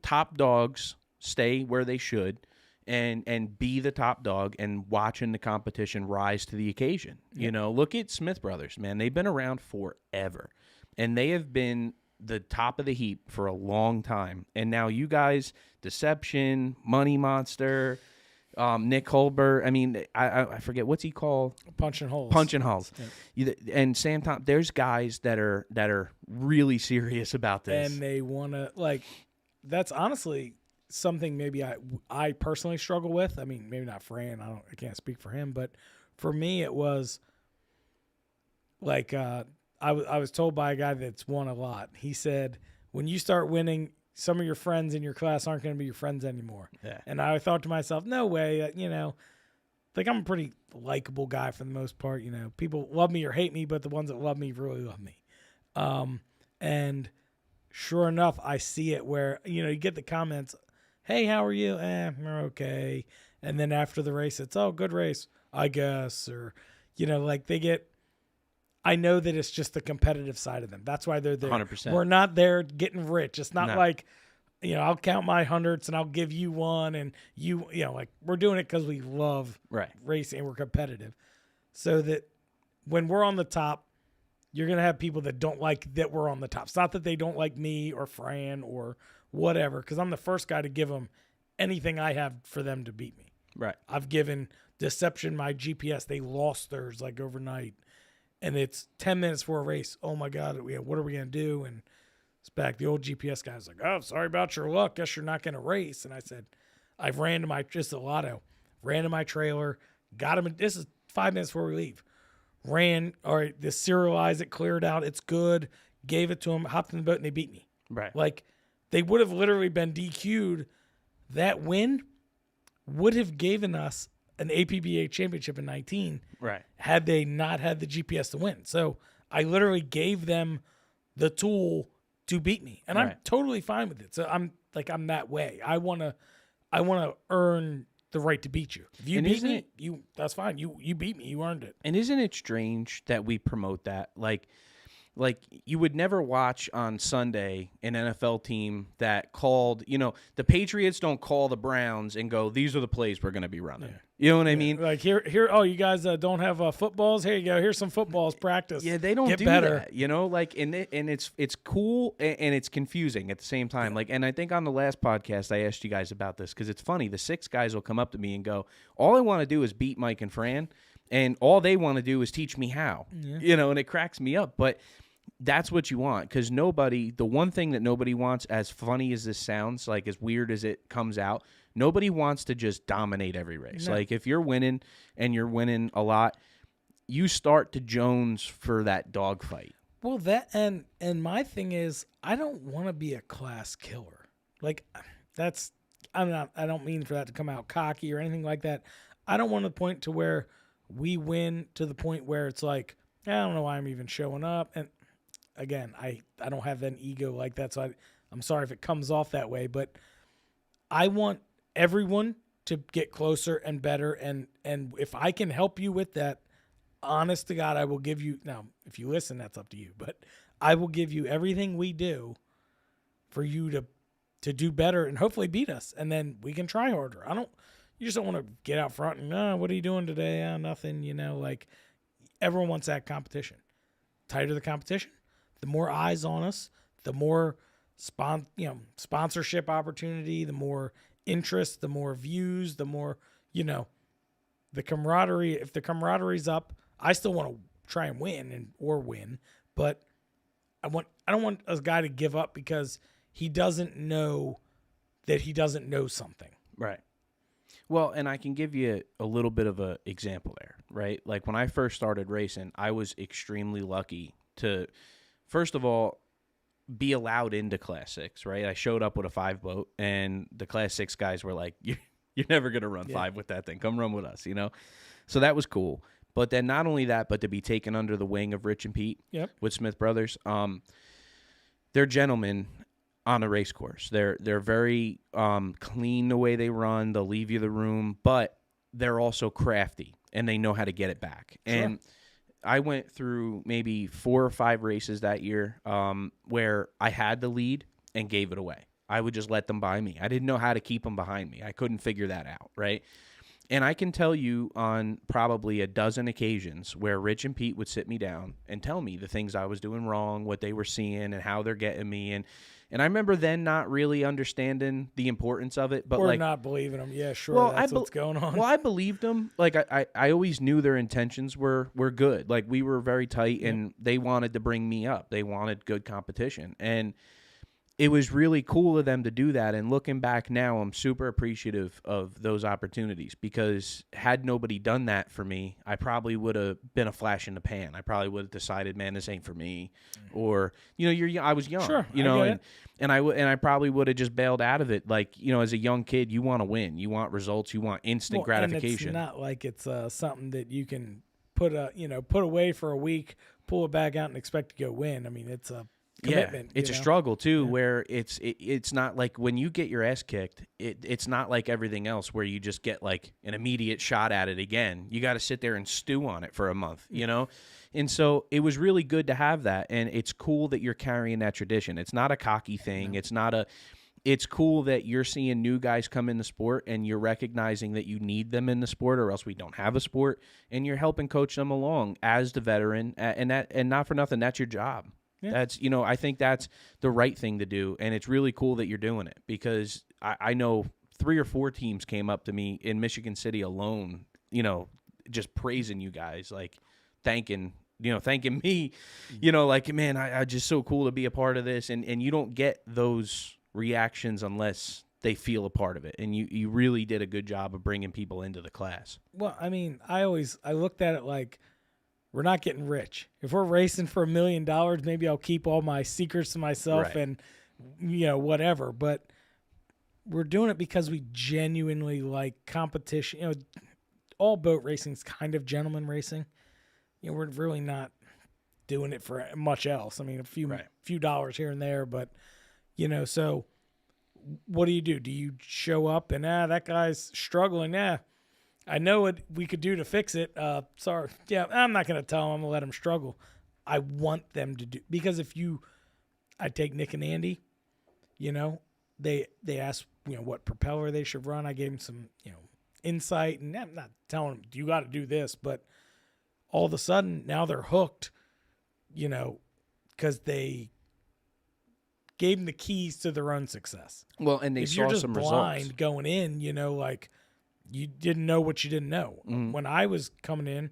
top dogs stay where they should and be the top dog, and watching the competition rise to the occasion. You know, look at Smith Brothers, man. They've been around forever, and they have been the top of the heap for a long time. And now you guys, Deception, Money Monster, Nick Holber. I mean, I forget, what's he called? Punching holes. Punching holes. And Sam Tom. There's guys that are really serious about this, And they want to, like, that's honestly something maybe I personally struggle with. I mean, maybe not Fran. I can't speak for him, but for me, it was like I was told by a guy that's won a lot. He said, when you start winning, some of your friends in your class aren't going to be your friends anymore. Yeah. And I thought to myself, no way. Like, I'm a pretty likable guy for the most part. You know, people love me or hate me, but the ones that love me really love me. And sure enough, I see it where, you get the comments, hey, how are you? We're okay. And then after the race, it's, oh, good race, I guess. Or, like they get, I know that it's just the competitive side of them. That's why they're there. 100%. We're not there getting rich. It's not No. like, I'll count my hundreds and I'll give you one. And like we're doing it because we love racing and we're competitive. So that when we're on the top, you're going to have people that don't like that we're on the top. It's not that they don't like me or Fran or whatever, because I'm the first guy to give them anything I have for them to beat me. Right. I've given Deception my GPS. They lost theirs like overnight. And it's 10 minutes for a race. Oh, my God, what are we going to do? And it's back. The old GPS guy's like, oh, sorry about your luck. Guess you're not going to race. And I said, I've ran to my, just a lotto, ran to my trailer, got him. This is 5 minutes before we leave. Ran, all right, the serialized it, cleared out, it's good, gave it to him, hopped in the boat, and they beat me. Right. Like, they would have literally been DQ'd. That win would have given us an APBA championship in 19 had they not had the GPS to win. So I literally gave them the tool to beat me, and I'm totally fine with it. So I'm that way. I want to earn the right to beat you. If you beat me, that's fine. You beat me. You earned it. And isn't it strange that we promote that? Like, like you would never watch on Sunday an NFL team that called, the Patriots don't call the Browns and go, these are the plays we're going to be running. Yeah. You know what I mean? Like here. Oh, you guys don't have footballs. Here you go. Here's some footballs. Practice. Yeah, they don't Get do better. that. Like, and it's cool and it's confusing at the same time. Yeah. Like, and I think on the last podcast I asked you guys about this because it's funny. The 6 guys will come up to me and go, all I want to do is beat Mike and Fran, and all they want to do is teach me how. Yeah. And it cracks me up, but. That's what you want, because the one thing that nobody wants, as funny as this sounds, like as weird as it comes out, nobody wants to just dominate every race. No. Like if you're winning and you're winning a lot, you start to Jones for that dogfight. Well, that and my thing is, I don't want to be a class killer. Like I don't mean for that to come out cocky or anything like that. I don't want to point to where we win to the point where it's like, I don't know why I'm even showing up. And again, I don't have an ego like that, so I'm sorry if it comes off that way, but I want everyone to get closer and better, and if I can help you with that, honest to God, I will give you. Now, if you listen, that's up to you, but I will give you everything we do for you to do better and hopefully beat us, and then we can try harder. You just don't want to get out front and, what are you doing today? Nothing, like everyone wants that competition. Tighter the competition, the more eyes on us, the more sponsorship opportunity, the more interest, the more views, the more, the camaraderie. If the camaraderie's up, I still want to try and win, but I don't want a guy to give up because he doesn't know that he doesn't know something. Right. Well, and I can give you a little bit of an example there, right? Like when I first started racing, I was extremely lucky to, first of all, be allowed into Class 6, right? I showed up with a 5 boat, and the Class 6 guys were like, you're never going to run 5 with that thing. Come run with us, So that was cool. But then not only that, but to be taken under the wing of Rich and Pete with Smith Brothers. They're gentlemen on a race course. They're very clean the way they run. They'll leave you the room, but they're also crafty, and they know how to get it back. Sure. And I went through maybe 4 or 5 races that year where I had the lead and gave it away. I would just let them by me. I didn't know how to keep them behind me. I couldn't figure that out, right? And I can tell you on probably a dozen occasions where Rich and Pete would sit me down and tell me the things I was doing wrong, what they were seeing, and how they're getting me. And I remember then not really understanding the importance of it, but or like not believing them. Yeah, sure. Well, That's what's going on. Well, I believed them. Like I always knew their intentions were good. Like we were very tight, and they wanted to bring me up. They wanted good competition, and it was really cool of them to do that. And looking back now, I'm super appreciative of those opportunities, because had nobody done that for me, I probably would have been a flash in the pan. I probably would have decided, man, this ain't for me. Or, I was young, Sure, and I probably would have just bailed out of it. Like, as a young kid, you want to win, you want results, you want instant gratification. And it's not like it's something that you can put away for a week, pull it back out and expect to go win. I mean, it's a commitment. It's a struggle too, where it's not like when you get your ass kicked, it's not like everything else where you just get like an immediate shot at it again. You got to sit there and stew on it for a month, And so it was really good to have that, and it's cool that you're carrying that tradition. It's not a cocky thing. No. It's cool that you're seeing new guys come in the sport, and you're recognizing that you need them in the sport, or else we don't have a sport, and you're helping coach them along as the veteran, and not for nothing, that's your job. Yeah. That's, I think that's the right thing to do, and it's really cool that you're doing it, because I know 3 or 4 teams came up to me in Michigan City alone, just praising you guys, like thanking me, like, man, I just so cool to be a part of this, and you don't get those reactions unless they feel a part of it, and you really did a good job of bringing people into the class. Well, I mean, I looked at it like, we're not getting rich. If we're racing for $1 million, maybe I'll keep all my secrets to myself, right, and whatever. But we're doing it because we genuinely like competition. All boat racing is kind of gentleman racing. We're really not doing it for much else. I mean, a few dollars here and there, but so what do? Do you show up and that guy's struggling? I know what we could do to fix it. Sorry. Yeah, I'm not going to tell him. I'm going to let him struggle. I want them to do, because I take Nick and Andy, they asked, what propeller they should run. I gave them some, insight, and I'm not telling them, you got to do this, but all of a sudden now they're hooked, because they gave them the keys to their own success. Well, and they if saw you're just some blind results. going in, like you didn't know what you didn't know. Mhm. When I was coming in,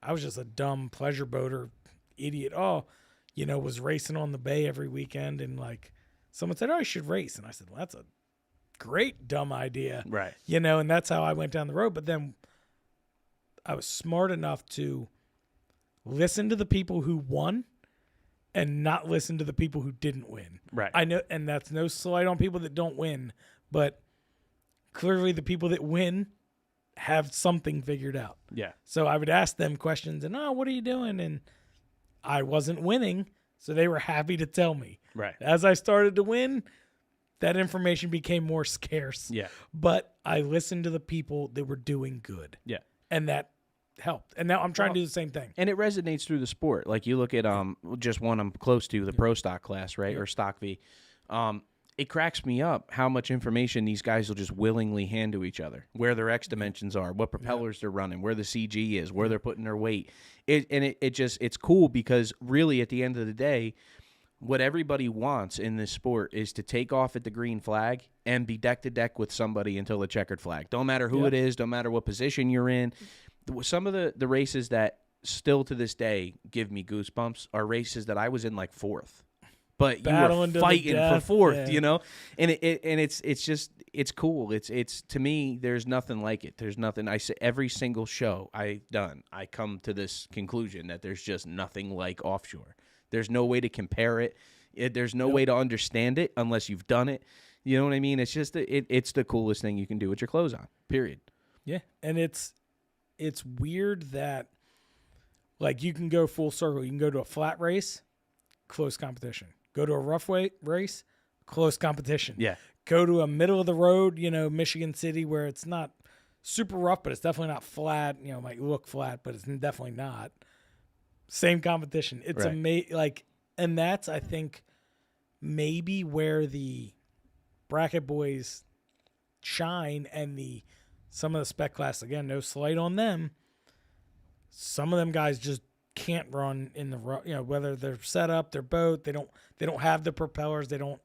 I was just a dumb pleasure boater idiot. Was racing on the bay every weekend, and like someone said, "Oh, I should race," and I said, "Well, that's a great dumb idea," Right. And that's how I went down the road. But then I was smart enough to listen to the people who won and not listen to the people who didn't win. Right. I know, and that's no slight on people that don't win, but clearly the people that win have something figured out. Yeah. So I would ask them questions and, what are you doing? And I wasn't winning, so they were happy to tell me. Right. As I started to win, that information became more scarce. Yeah. But I listened to the people that were doing good. Yeah. And that helped. And now I'm trying to do the same thing. And it resonates through the sport. Like you look at just one I'm close to, the pro stock class, right? Or stock V. It cracks me up how much information these guys will just willingly hand to each other. Where their X dimensions are, what propellers they're running, where the CG is, where they're putting their weight. It's cool because really at the end of the day, what everybody wants in this sport is to take off at the green flag and be deck to deck with somebody until the checkered flag. Don't matter who it is, don't matter what position you're in. Some of the races that still to this day give me goosebumps are races that I was in like fourth, but Battling you were fighting for fourth, yeah. and it's cool. It's to me, there's nothing like it. There's nothing. I say every single show I've done, I come to this conclusion that there's just nothing like offshore. There's no way to compare it. There's no way to understand it unless you've done it. You know what I mean? It's just it's the coolest thing you can do with your clothes on. Period. Yeah, and it's weird that like you can go full circle. You can go to a flat race, close competition. Go to a rough weight race, close competition. Yeah. Go to a middle of the road, Michigan City, where it's not super rough, but it's definitely not flat. It might look flat, but it's definitely not. Same competition. It's Right. amazing. And that's, I think, maybe where the bracket boys shine, and some of the spec class, again, no slight on them. Some of them guys just can't run in the whether they're set up, their boat, they don't have the propellers, they don't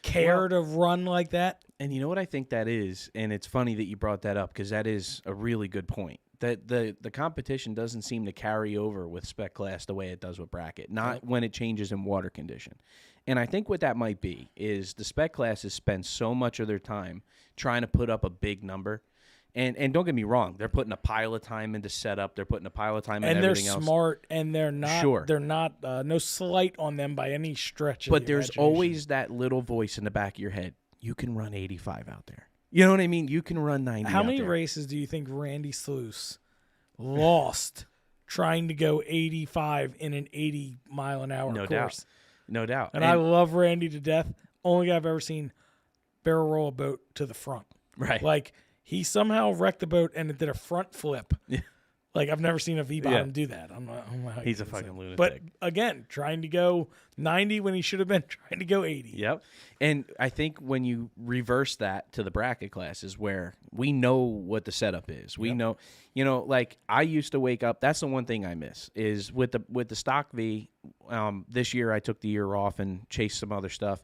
care to run like that. And you know what I think that is, and it's funny that you brought that up because that is a really good point. That the competition doesn't seem to carry over with spec class the way it does with bracket, not when it changes in water condition. And I think what that might be is the spec classes spend so much of their time trying to put up a big number. And don't get me wrong, they're putting a pile of time into setup. They're putting a pile of time into everything else. And they're smart, and they're not. Sure. They're not. No slight on them by any stretch. But there's always that little voice in the back of your head. You can run 85 out there. You know what I mean? You can run 90. How out many there. races do you think Randy Sluice lost trying to go 85 in an 80-mile-an-hour No course? No doubt. And I love Randy to death. Only guy I've ever seen barrel roll a boat to the front. Right. Like, he somehow wrecked the boat and it did a front flip. Yeah. Like, I've never seen a V-bottom do that. I don't know how He's you a can say fucking it. lunatic. But, again, trying to go 90 when he should have been trying to go 80. Yep. And I think when you reverse that to the bracket classes where we know what the setup is. We know, like I used to wake up. That's the one thing I miss is with the stock V. This year I took the year off and chased some other stuff.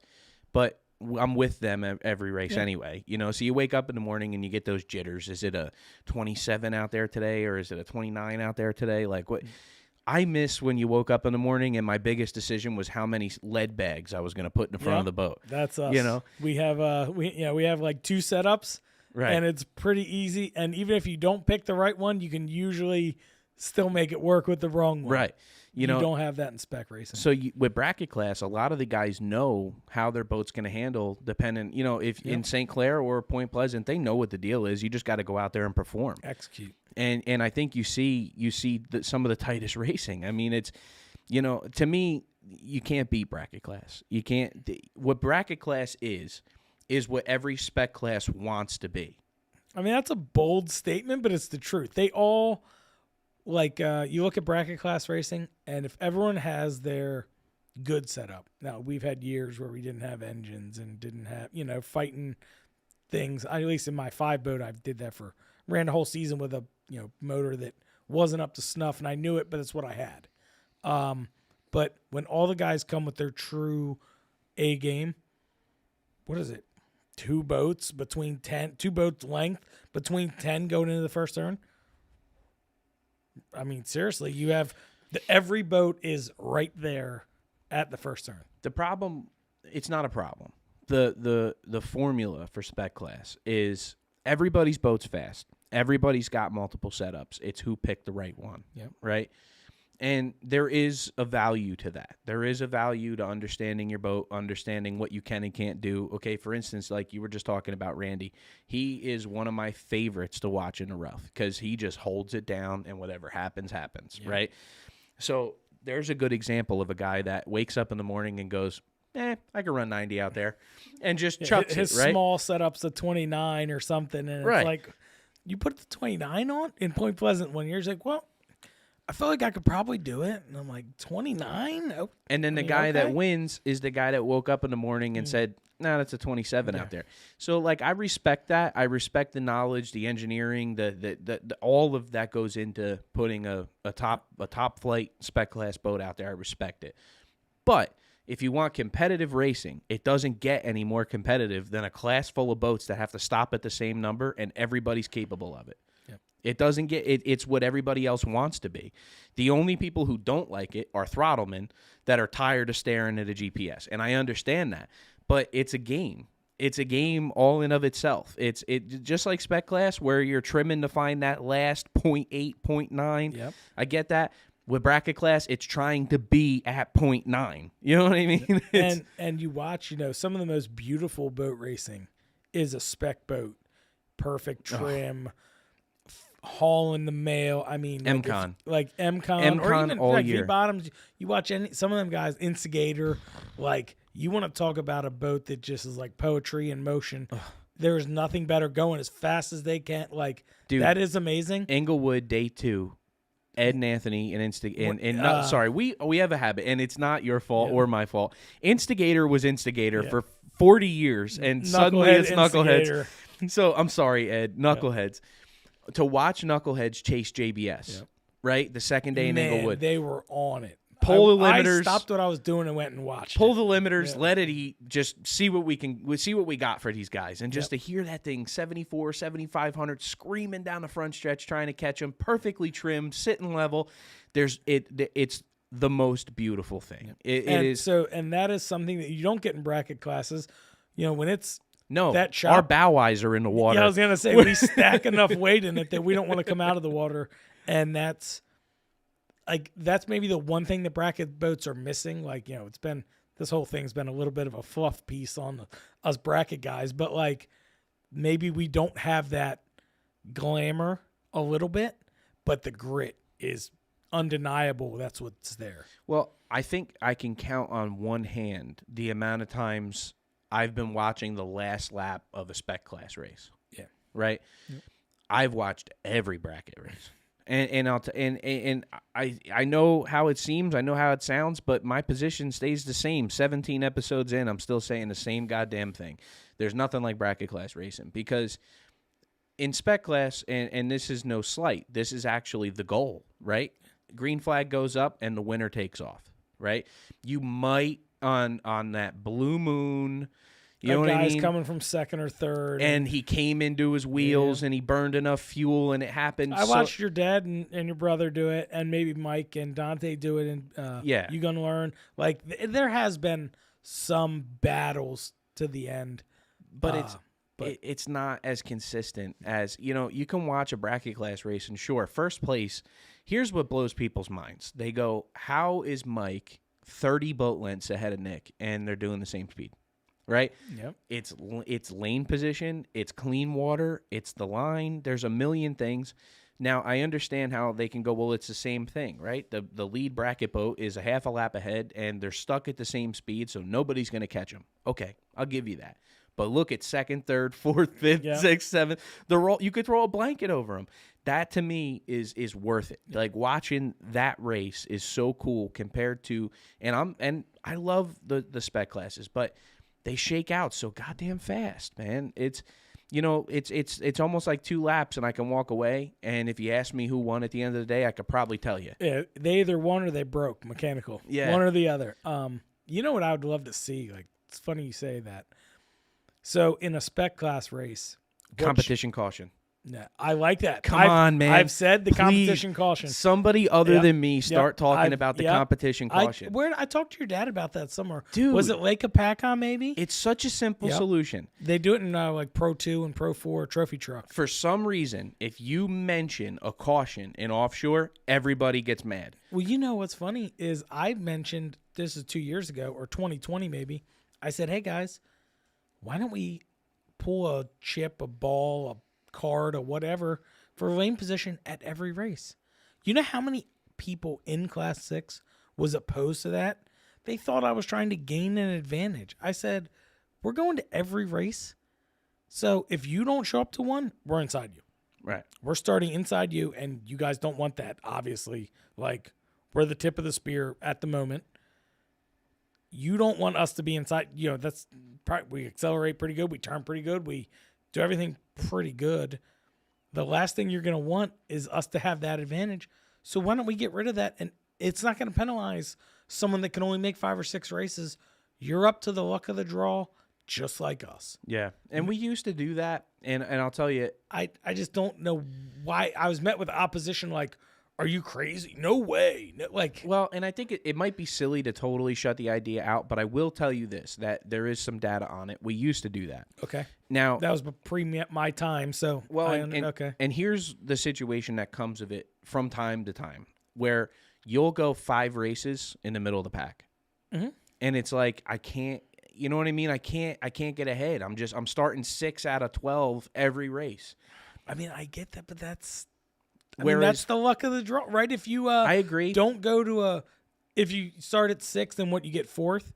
But I'm with them every race anyway, so you wake up in the morning and you get those jitters. Is it a 27 out there today or is it a 29 out there today? Like what I miss when you woke up in the morning and my biggest decision was how many lead bags I was going to put in the front of the boat. That's us. We have we have like 2 setups, right? And it's pretty easy. And even if you don't pick the right one, you can usually still make it work with the wrong one. Right. You don't have that in spec racing. So with bracket class, a lot of the guys know how their boat's going to handle depending, if in St. Clair or Point Pleasant, they know what the deal is. You just got to go out there and perform. Execute. And I think you see some of the tightest racing. I mean, it's, to me, you can't beat bracket class. You can't. What bracket class is what every spec class wants to be. I mean, that's a bold statement, but it's the truth. They all like you look at bracket class racing, and if everyone has their good setup. Now, we've had years where we didn't have engines and didn't have, fighting things. At least in my 5 boat, I did that ran the whole season with a, motor that wasn't up to snuff, and I knew it, but it's what I had. But when all the guys come with their true A game, what is it? 2 boats length between 10 going into the first turn. I mean, seriously, you have every boat is right there at the first turn. The problem, it's not a problem. The formula for spec class is everybody's boat's fast. Everybody's got multiple setups. It's who picked the right one. Yep. Right? And there is a value to that. There is a value to understanding your boat, understanding what you can and can't do. Okay, for instance, like you were just talking about Randy, he is one of my favorites to watch in the rough because he just holds it down and whatever happens, happens, right? So there's a good example of a guy that wakes up in the morning and goes, I could run 90 out there, and just chucks his it, right? small setup's a 29 or something, and Right. it's like, you put the 29 on in Point Pleasant one year. He's like, well, I feel like I could probably do it. And I'm like, 29? Oh, And then the guy that wins is the guy that woke up in the morning and said, nah, that's a 27 out there. So, like, I respect that. I respect the knowledge, the engineering, the all of that goes into putting a top flight spec class boat out there. I respect it. But if you want competitive racing, it doesn't get any more competitive than a class full of boats that have to stop at the same number and everybody's capable of it. It doesn't get it. It's what everybody else wants to be. The only people who don't like it are throttlemen that are tired of staring at a GPS, and I understand that. But it's a game. It's a game all in of itself. It's just like spec class where you're trimming to find that last 0.8, 0.9. Yep. I get that. With bracket class, it's trying to be at 0.9. You know what I mean? and you watch, some of the most beautiful boat racing is a spec boat, perfect trim. Hauling the mail. I mean, MCon. like MCon or even all like year. V-bottoms. You watch some of them guys, Instigator. Like, you want to talk about a boat that just is like poetry in motion. There's nothing better, going as fast as they can. Like, dude, that is amazing. Englewood day 2. Ed and Anthony and sorry, we have a habit, and it's not your fault or my fault. Instigator was Instigator for 40 years, and suddenly it's Knuckleheads. So I'm sorry, Ed, Knuckleheads. To watch Knuckleheads chase JBS, right? The second day in Englewood. They were on it. Pull the limiters. I stopped what I was doing and went and watched. Pull the limiters, let it eat, just see what we got for these guys. And just to hear that thing, 74, 7,500, screaming down the front stretch, trying to catch them, perfectly trimmed, sitting level. It's the most beautiful thing. It is. So, and that is something that you don't get in bracket classes. When it's, no, that shop, our bow eyes are in the water. Yeah, I was going to say, we stack enough weight in it that we don't want to come out of the water. And that's maybe the one thing that bracket boats are missing. Like, this whole thing's been a little bit of a fluff piece on us bracket guys. But, like, maybe we don't have that glamour a little bit, but the grit is undeniable. That's what's there. Well, I think I can count on one hand the amount of times I've been watching the last lap of a spec class race. Yeah. Right? Yep. I've watched every bracket race. And I know how it seems, I know how it sounds, but my position stays the same. 17 episodes in, I'm still saying the same goddamn thing. There's nothing like bracket class racing because in spec class, and this is no slight, this is actually the goal, right? Green flag goes up and the winner takes off, right? You might on that blue moon, you know what I mean? Guy's coming from second or third, and he came into his wheels and he burned enough fuel, and it happened. I watched your dad and your brother do it, and maybe Mike and Dante do it, and You Gonna Learn. Like, there has been some battles to the end, but it's not as consistent as you can watch a bracket class race, and sure, first place. Here's what blows people's minds: they go, "How is Mike 30 boat lengths ahead of Nick, and they're doing the same speed?" Right? Yep. It's lane position, it's clean water, it's the line. There's a million things. Now, I understand how they can go, well, it's the same thing, right? The lead bracket boat is a half a lap ahead, and they're stuck at the same speed, so nobody's going to catch them. Okay, I'll give you that. But look at second, third, fourth, fifth, Yeah. sixth, seventh. You could throw a blanket over them. That to me is worth it. Like watching that race is so cool compared to, and I love the spec classes, but they shake out so goddamn fast, man. It's almost like 2 laps and I can walk away. And if you ask me who won at the end of the day, I could probably tell you. Yeah, they either won or they broke mechanical. Yeah. One or the other. You know what I would love to see? Like, it's funny you say that. So in a spec class race, Competition caution. Yeah, I like that. Come on, man. I've said the Please, competition caution. Somebody other Yep. than me start talking about the Yep. competition caution. I talked to your dad about that somewhere. Dude. Was it Lake Apacon maybe? It's such a simple Yep. solution. They do it in like Pro 2 and Pro 4 trophy truck. For some reason, if you mention a caution in offshore, everybody gets mad. Well, you know what's funny is I mentioned, this is 2 years ago or 2020 maybe, I said, hey guys, why don't we pull a chip, a ball, a card, or whatever for lane position at every race? You know how many people in Class 6 was opposed to that? They thought I was trying to gain an advantage. I said, we're going to every race. So if you don't show up to one, we're inside you. Right. We're starting inside you, and you guys don't want that, obviously. Like, we're the tip of the spear at the moment. You don't want us to be inside. You know, that's we accelerate pretty good. We turn pretty good. We do everything pretty good. The last thing you're going to want is us to have that advantage. So why don't we get rid of that? And it's not going to penalize someone that can only make 5 or 6 races. You're up to the luck of the draw, just like us. Yeah. And we used to do that. And I'll tell you, I just don't know why. I was met with opposition like, are you crazy? No way. No, like, well, and I think it might be silly to totally shut the idea out, but I will tell you this, that there is some data on it. We used to do that. okay. Now, That was pre my time, so well, okay. And here's the situation that comes of it from time to time, where you'll go 5 races in the middle of the pack, Mhm. and it's like I can't. You know what I mean? I can't get ahead. I'm starting 6 out of 12 every race. I mean, I get that, but that's Whereas, that's the luck of the draw, right? If you I agree. don't go to if you start at 6th, then what, you get 4th?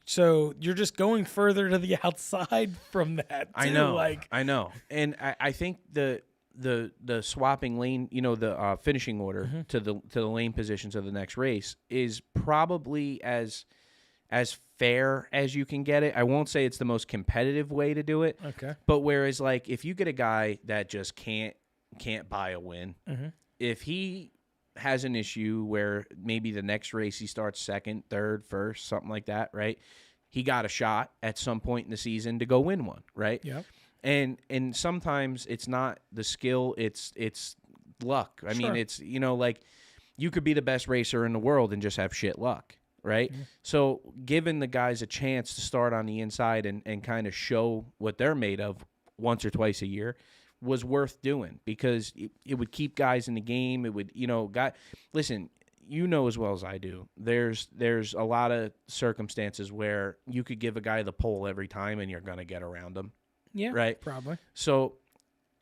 So you're just going further to the outside from that, too. I know. Like, I know. And I think the swapping lane, the finishing order Mm-hmm. to the lane positions of the next race is probably as fair as you can get it. I won't say it's the most competitive way to do it. okay. But whereas, like, if you get a guy that just can't buy a win, Mhm. if he has an issue where maybe the next race he starts 2nd, 3rd, 1st, something like that, right? He got a shot at some point in the season to go win one, right? Yep. And sometimes it's not the skill, it's luck. I mean, Sure. it's, like you could be the best racer in the world and just have shit luck, right? Mm-hmm. So giving the guys a chance to start on the inside and kind of show what they're made of once or twice a year was worth doing, because it would keep guys in the game. It would, listen, as well as I do, there's a lot of circumstances where you could give a guy the pole every time and you're going to get around him. Yeah, Right. probably. So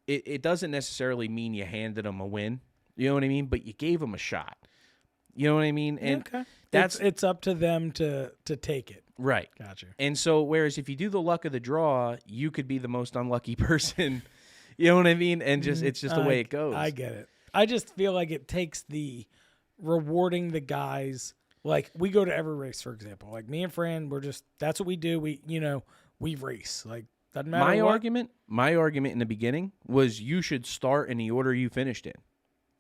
it doesn't necessarily mean you handed him a win. You know what I mean? But you gave him a shot. You know what I mean? And okay. that's It's up to them to take it. right. Gotcha. And so, whereas if you do the luck of the draw, you could be the most unlucky person. You know what I mean? And it's just the way it goes. I get it. I just feel like it takes the rewarding the guys. Like, we go to every race, for example. Like, me and Fran, that's what we do. We race. Like, doesn't matter My what. argument in the beginning was you should start in the order you finished in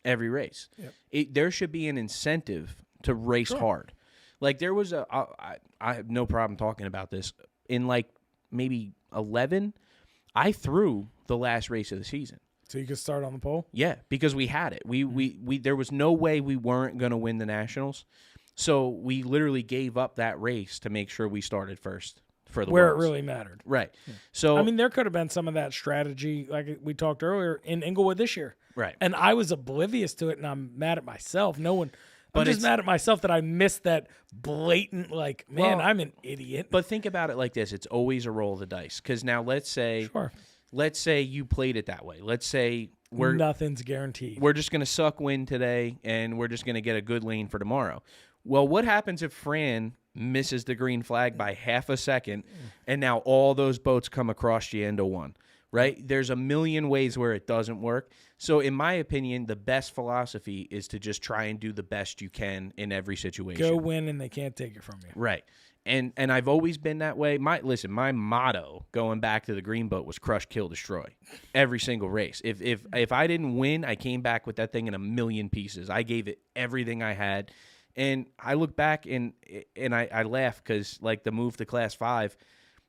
every race. Yep. There should be an incentive to race hard. Like, there was I have no problem talking about this. In like maybe 11, I threw the last race of the season. So you could start on the pole? Yeah, because we had it. We there was no way we weren't going to win the Nationals. So we literally gave up that race to make sure we started first for the Where Worlds. it really mattered. Right. So I mean, there could have been some of that strategy, like we talked earlier, in Inglewood this year. right. And I was oblivious to it, and I'm mad at myself. I'm But just it's- mad at myself that I missed that blatant, like, man, Well, I'm an idiot. But think about it like this. It's always a roll of the dice. Because now let's say you played it that way. Let's say Nothing's guaranteed. we're just going to suck wind today and we're just going to get a good lane for tomorrow. Well, what happens if Fran misses the green flag by half a second, and now all those boats come across you into one, right? There's a million ways where it doesn't work. So in my opinion, the best philosophy is to just try and do the best you can in every situation. Go win, and they can't take it from you. Right. And I've always been that way. My motto going back to the green boat was crush, kill, destroy. Every single race. If I didn't win, I came back with that thing in a million pieces. I gave it everything I had. And I look back and I laugh because like the move to Class 5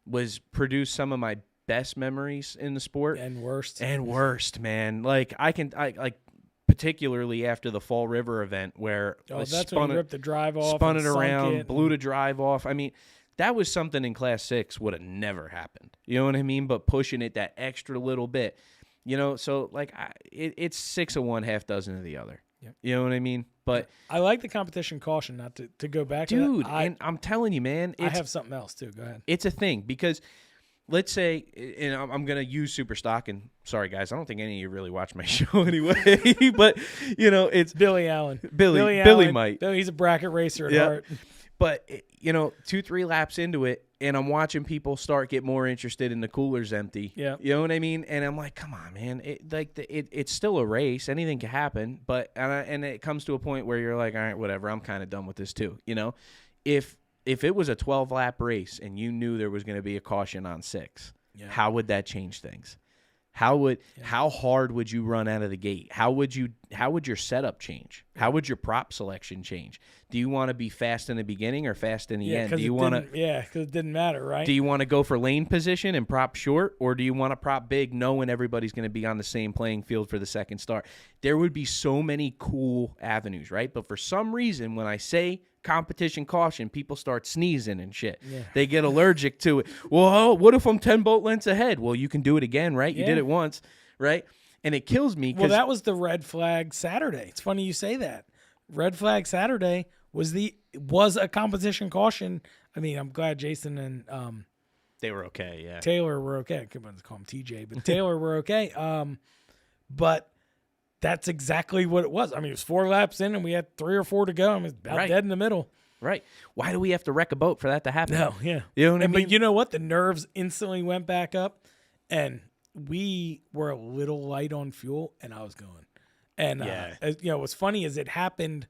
was produced some of my best memories in the sport. And worst. And worst, man. Like I particularly after the Fall River event where I that's when you ripped the drive off, spun and it sunk around, it, blew the drive off. I mean, that was something in Class 6 would have never happened. You know what I mean? But pushing it that extra little bit, you know. So like, it's 6 of one, half dozen of the other. Yep. You know what I mean? But I like the competition caution. Not to go back, dude, to that. and I'm telling you, man, I have something else too. Go ahead. It's a thing because. Let's say, and I'm going to use Superstock, and sorry, guys, I don't think any of you really watch my show anyway, but, you know, it's Billy Allen. Billy Allen, might. He's a bracket racer at Yeah. heart. But, you know, 2-3 laps into it, and I'm watching people start get more interested in the coolers empty. Yeah. You know what I mean? And I'm like, come on, man. It's still a race. Anything can happen. But and it comes to a point where you're like, all right, whatever. I'm kind of done with this too. You know, if it was a 12-lap race and you knew there was going to be a caution on 6, how would that change things? How hard would you run out of the gate? How would your setup change? How would your prop selection change? Do you want to be fast in the beginning or fast in the end? Do you want to? Yeah, because it didn't matter, right? Do you want to go for lane position and prop short, or do you want to prop big, knowing everybody's going to be on the same playing field for the second start? There would be so many cool avenues, right? But for some reason, when I say competition caution, people start sneezing and shit. Yeah. They get allergic to it. Well, what if I'm 10 boat lengths ahead? Well, you can do it again, right? You did it once, right? And it kills me. Well, that was the red flag Saturday. It's funny you say that. Red flag Saturday was a competition caution. I mean, I'm glad Jason and they were okay. Yeah, Taylor were okay. I couldn't call him TJ, but Taylor were okay. But that's exactly what it was. I mean, it was 4 laps in, and we had 3 or 4 to go. I mean, it's about dead in the middle. Right. Why do we have to wreck a boat for that to happen? No, yeah. You know what I mean? But you know what? The nerves instantly went back up, and we were a little light on fuel, and I was going. And, you know, what's funny is it happened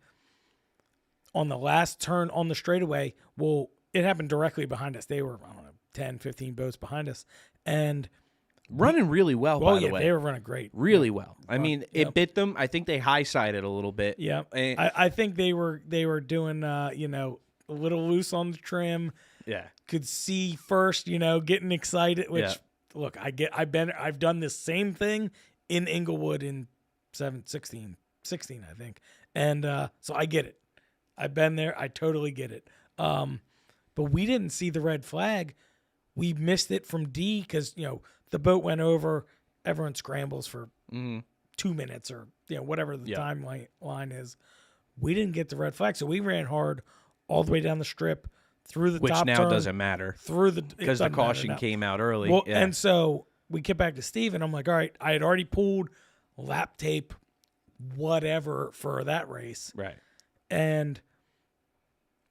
on the last turn on the straightaway. Well, it happened directly behind us. They were, I don't know, 10, 15 boats behind us. And running really well, by the way. They were running great. Really well. I mean, it bit them. I think they high-sided a little bit. Yeah. I think they were doing, you know, a little loose on the trim. Yeah. Could see first, you know, getting excited, which, look, I've done this same thing in Inglewood in 16, I think. And so I get it. I've been there. I totally get it. But we didn't see the red flag. We missed it from D because, you know, the boat went over. Everyone scrambles for 2 minutes or, you know, whatever the timeline is. We didn't get the red flag. So we ran hard all the way down the strip through the top turn. Which now doesn't matter. Because the caution came out early. Well, and so we get back to Steve, and I'm like, all right, I had already pulled lap tape, whatever, for that race. Right. And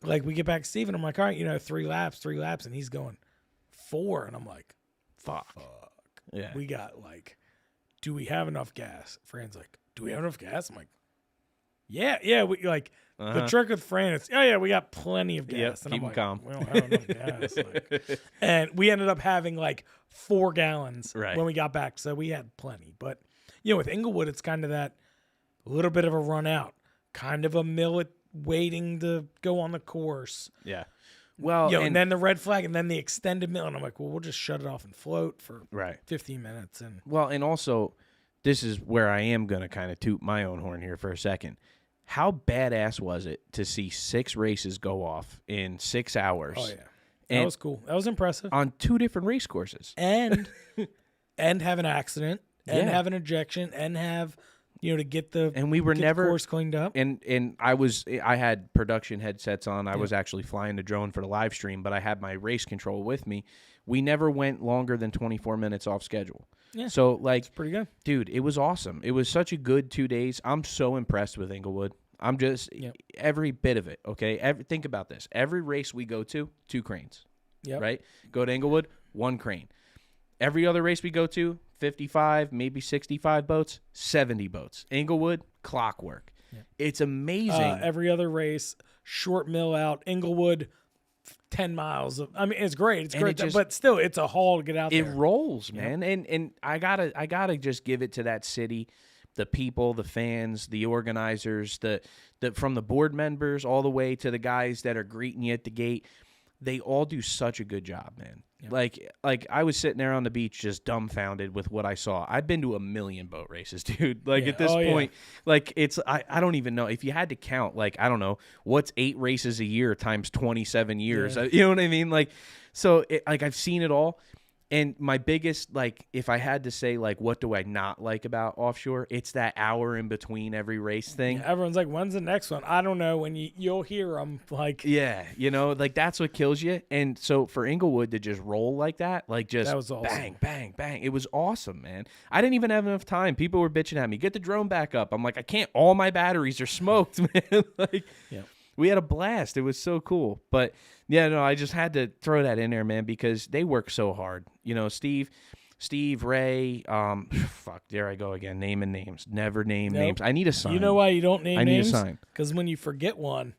like we get back to Steve, and I'm like, all right, you know, 3 laps, and he's going 4, and I'm like, fuck. Yeah. We got like, do we have enough gas? Fran's like, do we have enough gas? I'm like, yeah. We like the trick with Fran is, we got plenty of gas. Yep, and keep I'm like, calm. we don't have enough gas. Like, and we ended up having like 4 gallons when we got back, so we had plenty. But you know, with Inglewood, it's kind of that little bit of a run out, kind of a millet waiting to go on the course. Yeah. Well, and then the red flag, and then the extended mill, and I'm like, well, we'll just shut it off and float for 15 minutes. And and also, this is where I am going to kind of toot my own horn here for a second. How badass was it to see 6 races go off in 6 hours? Oh, yeah. That was cool. That was impressive. On 2 different race courses. And have an accident, and have an ejection, and have, you know, to get the course cleaned up. And I had production headsets on. I was actually flying the drone for the live stream, but I had my race control with me. We never went longer than 24 minutes off schedule. Yeah. So, like, pretty good. Dude, it was awesome. It was such a good 2 days. I'm so impressed with Inglewood. I'm just Yep. every bit of it. Okay, think about this. Every race we go to, 2 cranes. Yep. Right. Go to Inglewood, 1 crane. Every other race we go to, 55, maybe 65 boats, 70 boats. Inglewood, clockwork. Yeah. It's amazing. Every other race, short mill out, Inglewood, 10 miles. I mean, it's great. It's And great. it just- but still, it's a haul to get out It there. rolls, man. And I gotta just give it to that city, the people, the fans, the organizers, the from the board members all the way to the guys that are greeting you at the gate. They all do such a good job, man. Like I was sitting there on the beach just dumbfounded with what I saw. I've been to a million boat races, dude. Like Yeah. at this Oh, yeah. point, like it's I don't even know if you had to count, like, I don't know, what's 8 races a year times 27 years. Yeah. You know what I mean? Like, so like I've seen it all. And my biggest, like, if I had to say, like, what do I not like about Offshore, it's that hour in between every race thing. Everyone's like, when's the next one? I don't know. When you'll hear them, like, Yeah, you know, like that's what kills you. And so for Inglewood to just roll like that, like just That was awesome. bang, bang, bang. It was awesome, man. I didn't even have enough time. People were bitching at me, get the drone back up. I'm like, I can't. All my batteries are smoked, man. Like, Yeah. we had a blast. It was so cool. But yeah, no, I just had to throw that in there, man, because they work so hard. You know, Steve, Ray, fuck, there I go again, naming names. Never name Nope. names. I need a sign. you know why you don't name I need a names? sign. Because when you forget one,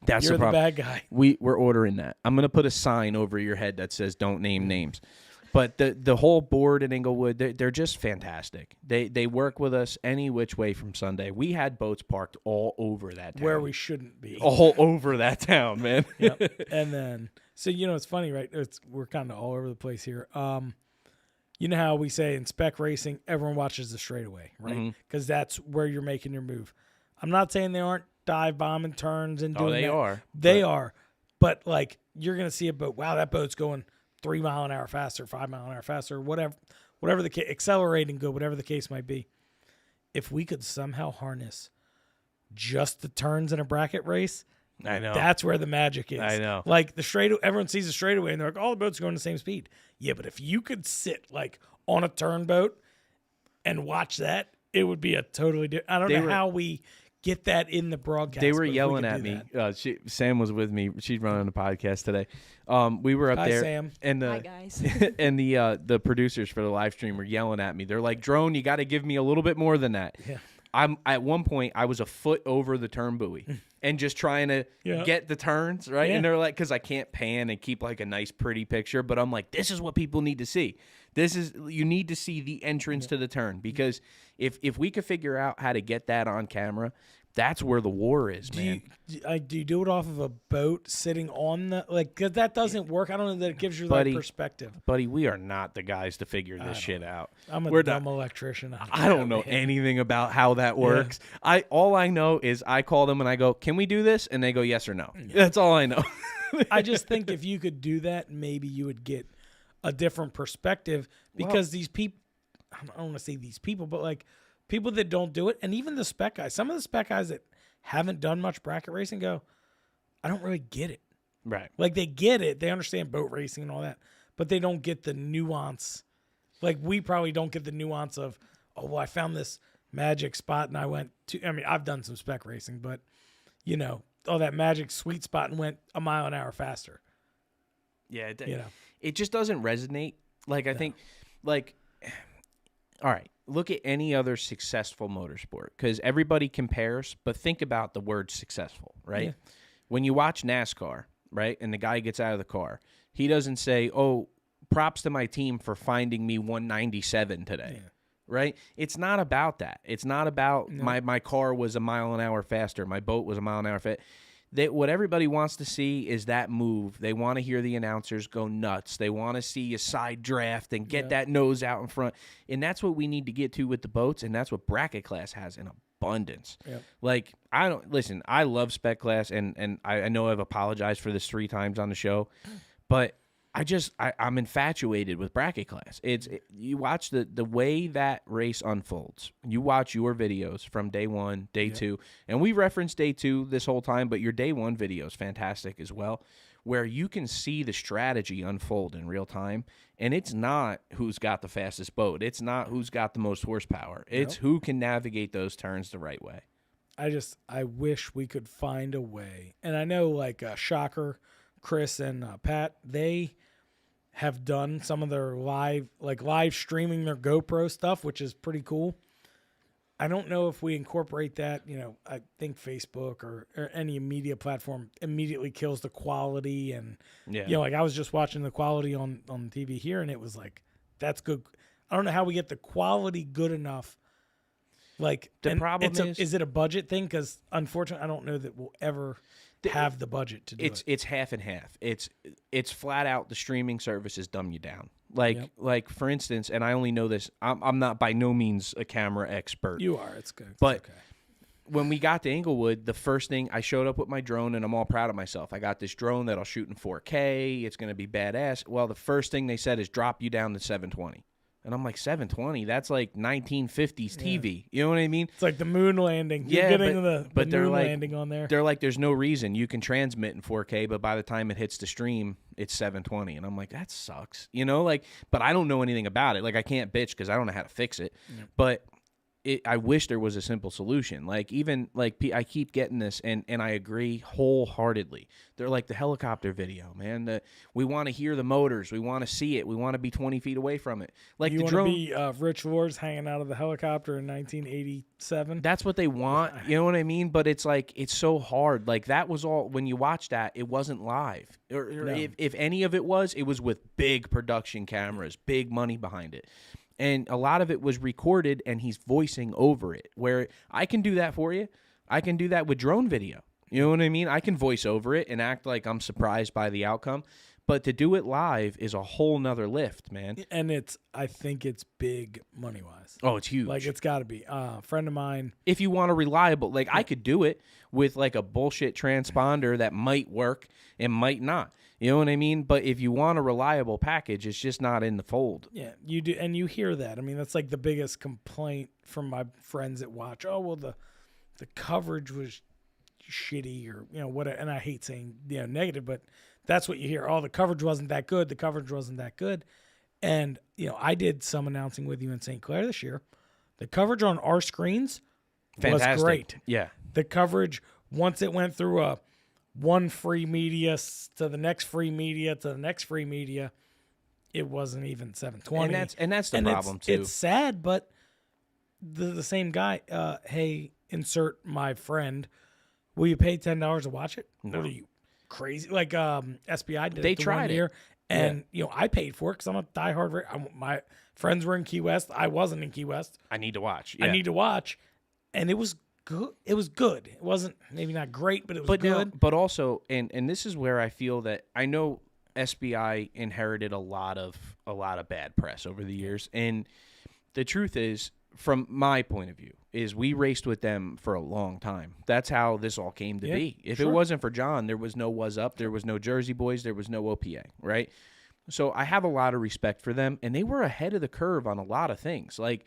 That's you're the the problem. bad guy. We're ordering that. I'm gonna put a sign over your head that says "Don't name names." But the whole board in Inglewood, they're just fantastic. They work with us any which way from Sunday. We had boats parked all over that town. Where we shouldn't be. all over that town, man. Yep. And then, so, it's funny, right? We're kind of all over the place here. You know how we say in spec racing, everyone watches the straightaway, right? Mm-hmm. Because that's where you're making your move. I'm not saying they aren't dive bombing turns and doing Oh, they that. are. They are. But, like, you're going to see a boat, wow, that boat's going 3 mile an hour faster, 5 mile an hour faster, whatever the case, accelerating good, whatever the case might be. If we could somehow harness just the turns in a bracket race, I know. that's where the magic is. I know. Like the everyone sees the straightaway and they're like, all the boats are going the same speed. Yeah, but if you could sit like on a turn boat and watch that, it would be a totally different. I don't know how we get that in the broadcast. They were but if we yelling could at do me. that. Sam was with me. She's running the podcast today. We were up Hi, there, Sam. and Hi, guys. and the producers for the live stream were yelling at me. They're like, "Drone, you got to give me a little bit more than that." Yeah. I'm at one point I was a foot over the turn buoy and just trying to Yeah. get the turns right. Yeah. And they're like, because I can't pan and keep like a nice pretty picture, but I'm like, this is what people need to see. You need to see the entrance to the turn, because if we could figure out how to get that on camera, that's where the war is, man. Do you do it off of a boat sitting on the, like, because that doesn't work. I don't know that it gives you Buddy, that perspective. Buddy, we are not the guys to figure this shit out. I'm a We're dumb not- electrician. I don't know anything about how that works. All I know is I call them and I go, "Can we do this?" And they go, "Yes or no." That's all I know. I just think if you could do that, maybe you would get a different perspective, because these people, I don't want to say these people, but like people that don't do it, and even the spec guys, some of the spec guys that haven't done much bracket racing go, I don't really get it. Right. Like they get it. They understand boat racing and all that, but they don't get the nuance. Like we probably don't get the nuance of, oh, well, I found this magic spot and I went to, I mean, I've done some spec racing, but that magic sweet spot and went a mile an hour faster. Yeah. You know. It just doesn't resonate. Like, I think, like, all right, look at any other successful motorsport, because everybody compares, but think about the word successful, right? Yeah. When you watch NASCAR, right, and the guy gets out of the car, he doesn't say, "Oh, props to my team for finding me 197 today." Yeah. Right? It's not about that. It's not about my car was a mile an hour faster, my boat was a mile an hour faster. What everybody wants to see is that move. They want to hear the announcers go nuts. They want to see you side draft and get that nose out in front. And that's what we need to get to with the boats, and that's what bracket class has in abundance. Yep. Like, I love spec class, and I know I've apologized for this 3 times on the show, but I'm infatuated with bracket class. You watch the way that race unfolds. You watch your videos from day 1, day 2, and we reference day 2 this whole time, but your day 1 video is fantastic as well, where you can see the strategy unfold in real time. And it's not who's got the fastest boat. It's not who's got the most horsepower. It's who can navigate those turns the right way. I wish we could find a way. And I know like Shocker, Chris and Pat, they have done some of their live streaming their GoPro stuff, which is pretty cool. I don't know if we incorporate that, I think Facebook or any media platform immediately kills the quality. And, like I was just watching the quality on TV here, and it was like, that's good. I don't know how we get the quality good enough. Like, the problem is it a budget thing? Because unfortunately, I don't know that we'll ever have the budget to do it. It's half and half. It's flat out the streaming services dumb you down. Like for instance, and I only know this. I'm not by no means a camera expert. You are. It's good. But okay. When we got to Inglewood, the first thing I showed up with my drone, and I'm all proud of myself. I got this drone that'll shoot in 4K. It's going to be badass. Well, the first thing they said is drop you down to 720. And I'm like, 720? That's like 1950s TV. You know what I mean? It's like the moon landing. You're getting the moon landing on there. They're like, there's no reason. You can transmit in 4K, but by the time it hits the stream, it's 720. And I'm like, that sucks. But I don't know anything about it. Like, I can't bitch because I don't know how to fix it. Yep. But I wish there was a simple solution. Like, even, I keep getting this, and I agree wholeheartedly. They're like the helicopter video, man. We want to hear the motors. We want to see it. We want to be 20 feet away from it. Like, you the drone. You want to be Rich Lords hanging out of the helicopter in 1987? That's what they want. You know what I mean? But it's like, it's so hard. Like, that was all, when you watch that, it wasn't live. Or No. if any of it was with big production cameras, big money behind it. And a lot of it was recorded, and he's voicing over it, where I can do that for you. I can do that with drone video. You know what I mean? I can voice over it and act like I'm surprised by the outcome. But to do it live is a whole nother lift, man. And I think it's big money-wise. Oh, it's huge. Like, it's got to be. A friend of mine. If you want a reliable, I could do it with like a bullshit transponder that might work and might not. You know what I mean? But if you want a reliable package, it's just not in the fold. Yeah, you do, and you hear that. I mean, that's like the biggest complaint from my friends that watch. Oh, well, the coverage was shitty, or what. And I hate saying negative, but that's what you hear. Oh, the coverage wasn't that good. The coverage wasn't that good. And I did some announcing with you in St. Clair this year. The coverage on our screens was great. Yeah, the coverage once it went through one free media to the next free media to the next free media, it wasn't even 720. And that's the problem too. It's sad, but the same guy, hey, insert my friend, will you pay $10 to watch it? No. What are you, crazy? Like SBI did they it the tried 1 year, it. and I paid for it because I'm a diehard. My friends were in Key West. I wasn't in Key West. I need to watch. Yeah. I need to watch, and it was good. It was good. It wasn't maybe not great, but it was good. But also, and this is where I feel that I know SBI inherited a lot of bad press over the years, and the truth is, from my point of view, is we raced with them for a long time. That's how this all came to be. If it wasn't for John, there was no Was Up, there was no Jersey Boys, there was no OPA, right? So I have a lot of respect for them, and they were ahead of the curve on a lot of things. Like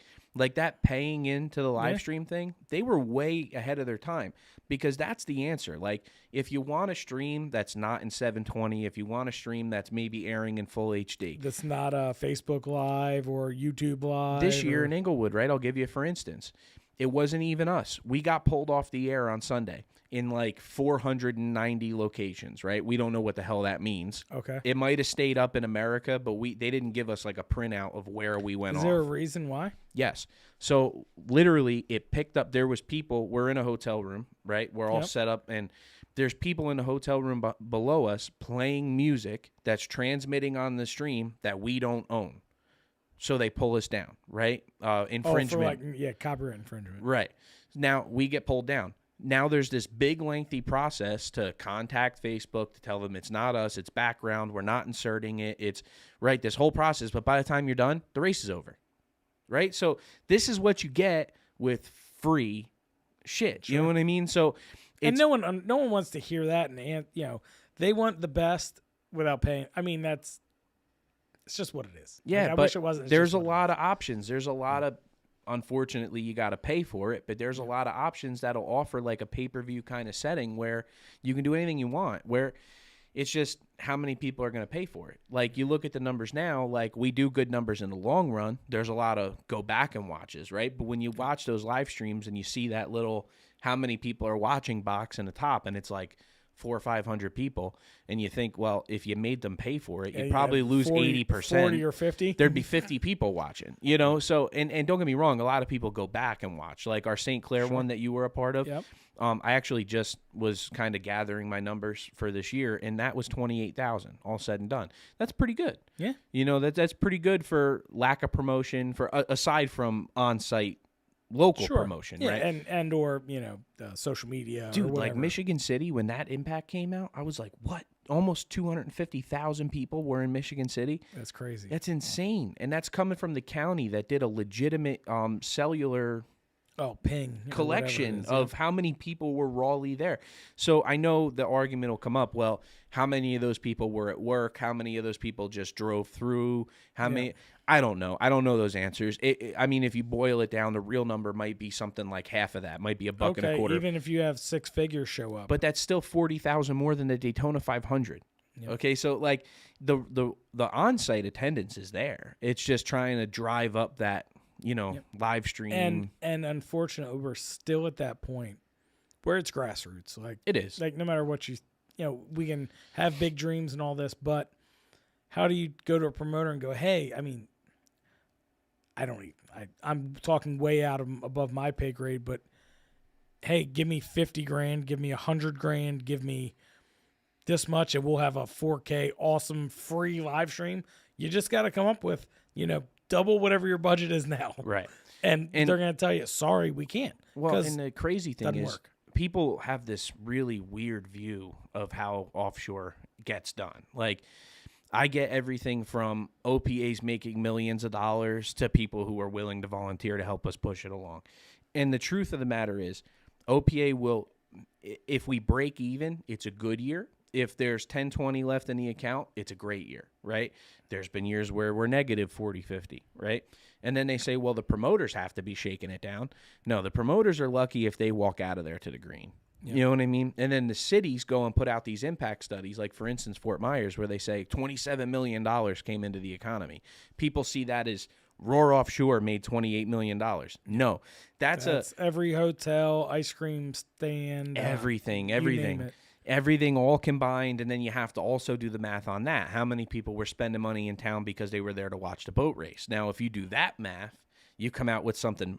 that paying into the live stream thing, they were way ahead of their time, because that's the answer. Like, if you want a stream that's not in 720, if you want a stream that's maybe airing in full HD. That's not Facebook Live or YouTube Live. This year in Inglewood, right? I'll give you for instance. It wasn't even us. We got pulled off the air on Sunday in like 490 locations, right? We don't know what the hell that means. Okay. It might have stayed up in America, but they didn't give us like a printout of where we went off. Is there a reason why? Yes. So literally it picked up, there was people, we're in a hotel room, right? We're all set up, and there's people in the hotel room below us playing music that's transmitting on the stream that we don't own. So they pull us down, right? Infringement. Oh, for copyright infringement. Right. Now we get pulled down. Now there's this big lengthy process to contact Facebook to tell them it's not us, it's background, we're not inserting it. It's right, this whole process, but by the time you're done, the race is over. Right? So this is what you get with free shit. Sure. You know what I mean? So and no one wants to hear that, and they want the best without paying. I mean, it's just what it is. Yeah, I but wish it wasn't. There's a lot of options. There's a lot of, unfortunately, you got to pay for it, but there's a lot of options that'll offer like a pay-per-view kind of setting where you can do anything you want, where it's just how many people are going to pay for it. Like, you look at the numbers now, like, we do good numbers in the long run. There's a lot of go back and watches, right? But when you watch those live streams and you see that little how many people are watching box in the top, and it's like 400 or 500 people, and you think, well, if you made them pay for it, you'd probably lose 80%. 40 or 50. There'd be 50 people watching, So, and don't get me wrong, a lot of people go back and watch, like our St. Clair one that you were a part of. Yep. I actually just was kind of gathering my numbers for this year, and that was 28,000 all said and done. That's pretty good. Yeah. That's pretty good for lack of promotion, for aside from on-site local promotion, yeah, right? and or social media, Dude, or like whatever. Michigan City, when that Impact came out, I was like, what? Almost 250,000 people were in Michigan City. That's crazy. That's insane, and that's coming from the county that did a legitimate cellular ping or collection whatever it is, of how many people were rawly there. So I know the argument will come up, well, how many of those people were at work? How many of those people just drove through? How many? I don't know. I don't know those answers. I mean, if you boil it down, the real number might be something like half of that. Might be $1 and a quarter. Even if you have 6 figures show up. But that's still 40,000 more than the Daytona 500. Yep. Okay, so like the on-site attendance is there. It's just trying to drive up that live stream. And unfortunately, we're still at that point where it's grassroots. Like it is. Like no matter what we can have big dreams and all this, but how do you go to a promoter and go, hey, I mean, I'm talking way above my pay grade, but hey, give me 50 grand, give me 100 grand, give me this much, and we'll have a 4K awesome free live stream. You just got to come up with, double whatever your budget is now. Right. And they're going to tell you, sorry, we can't. Well, and the crazy thing is work. People have this really weird view of how offshore gets done. Like, I get everything from OPAs making millions of dollars to people who are willing to volunteer to help us push it along. And the truth of the matter is, OPA will, if we break even, it's a good year. If there's 10, 20 left in the account, it's a great year, right? There's been years where we're negative 40, 50, right? And then they say, well, the promoters have to be shaking it down. No, the promoters are lucky if they walk out of there to the green. Yep. You know what I mean? And then the cities go and put out these impact studies, like, for instance, Fort Myers, where they say $27 million came into the economy. People see that as Roar Offshore made $28 million. No, that's every hotel, ice cream stand. Everything. Everything all combined, and then you have to also do the math on that. How many people were spending money in town because they were there to watch the boat race? Now, if you do that math, you come out with something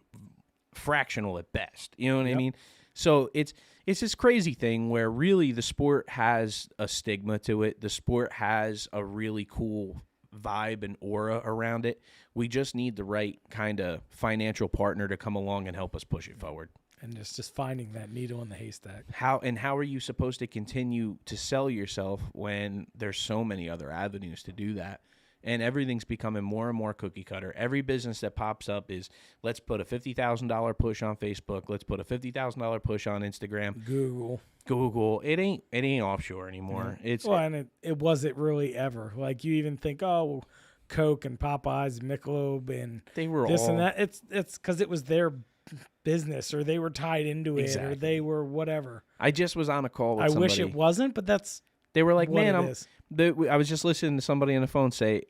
fractional at best. You know what I mean? So it's this crazy thing where really the sport has a stigma to it. The sport has a really cool vibe and aura around it. We just need the right kind of financial partner to come along and help us push it forward. And it's just finding that needle in the haystack. How are you supposed to continue to sell yourself when there's so many other avenues to do that? And everything's becoming more and more cookie cutter. Every business that pops up is, let's put a $50,000 push on Facebook. Let's put a $50,000 push on Instagram. Google. It ain't offshore anymore. Yeah. And it wasn't really ever. Like, you even think, Coke and Popeyes and Michelob and they were this all, and that. It's because it was their business, or they were tied into it, exactly. or they were whatever. I just was on a call with somebody. I wish it wasn't, but that's they were like, what man, I was just listening to somebody on the phone say,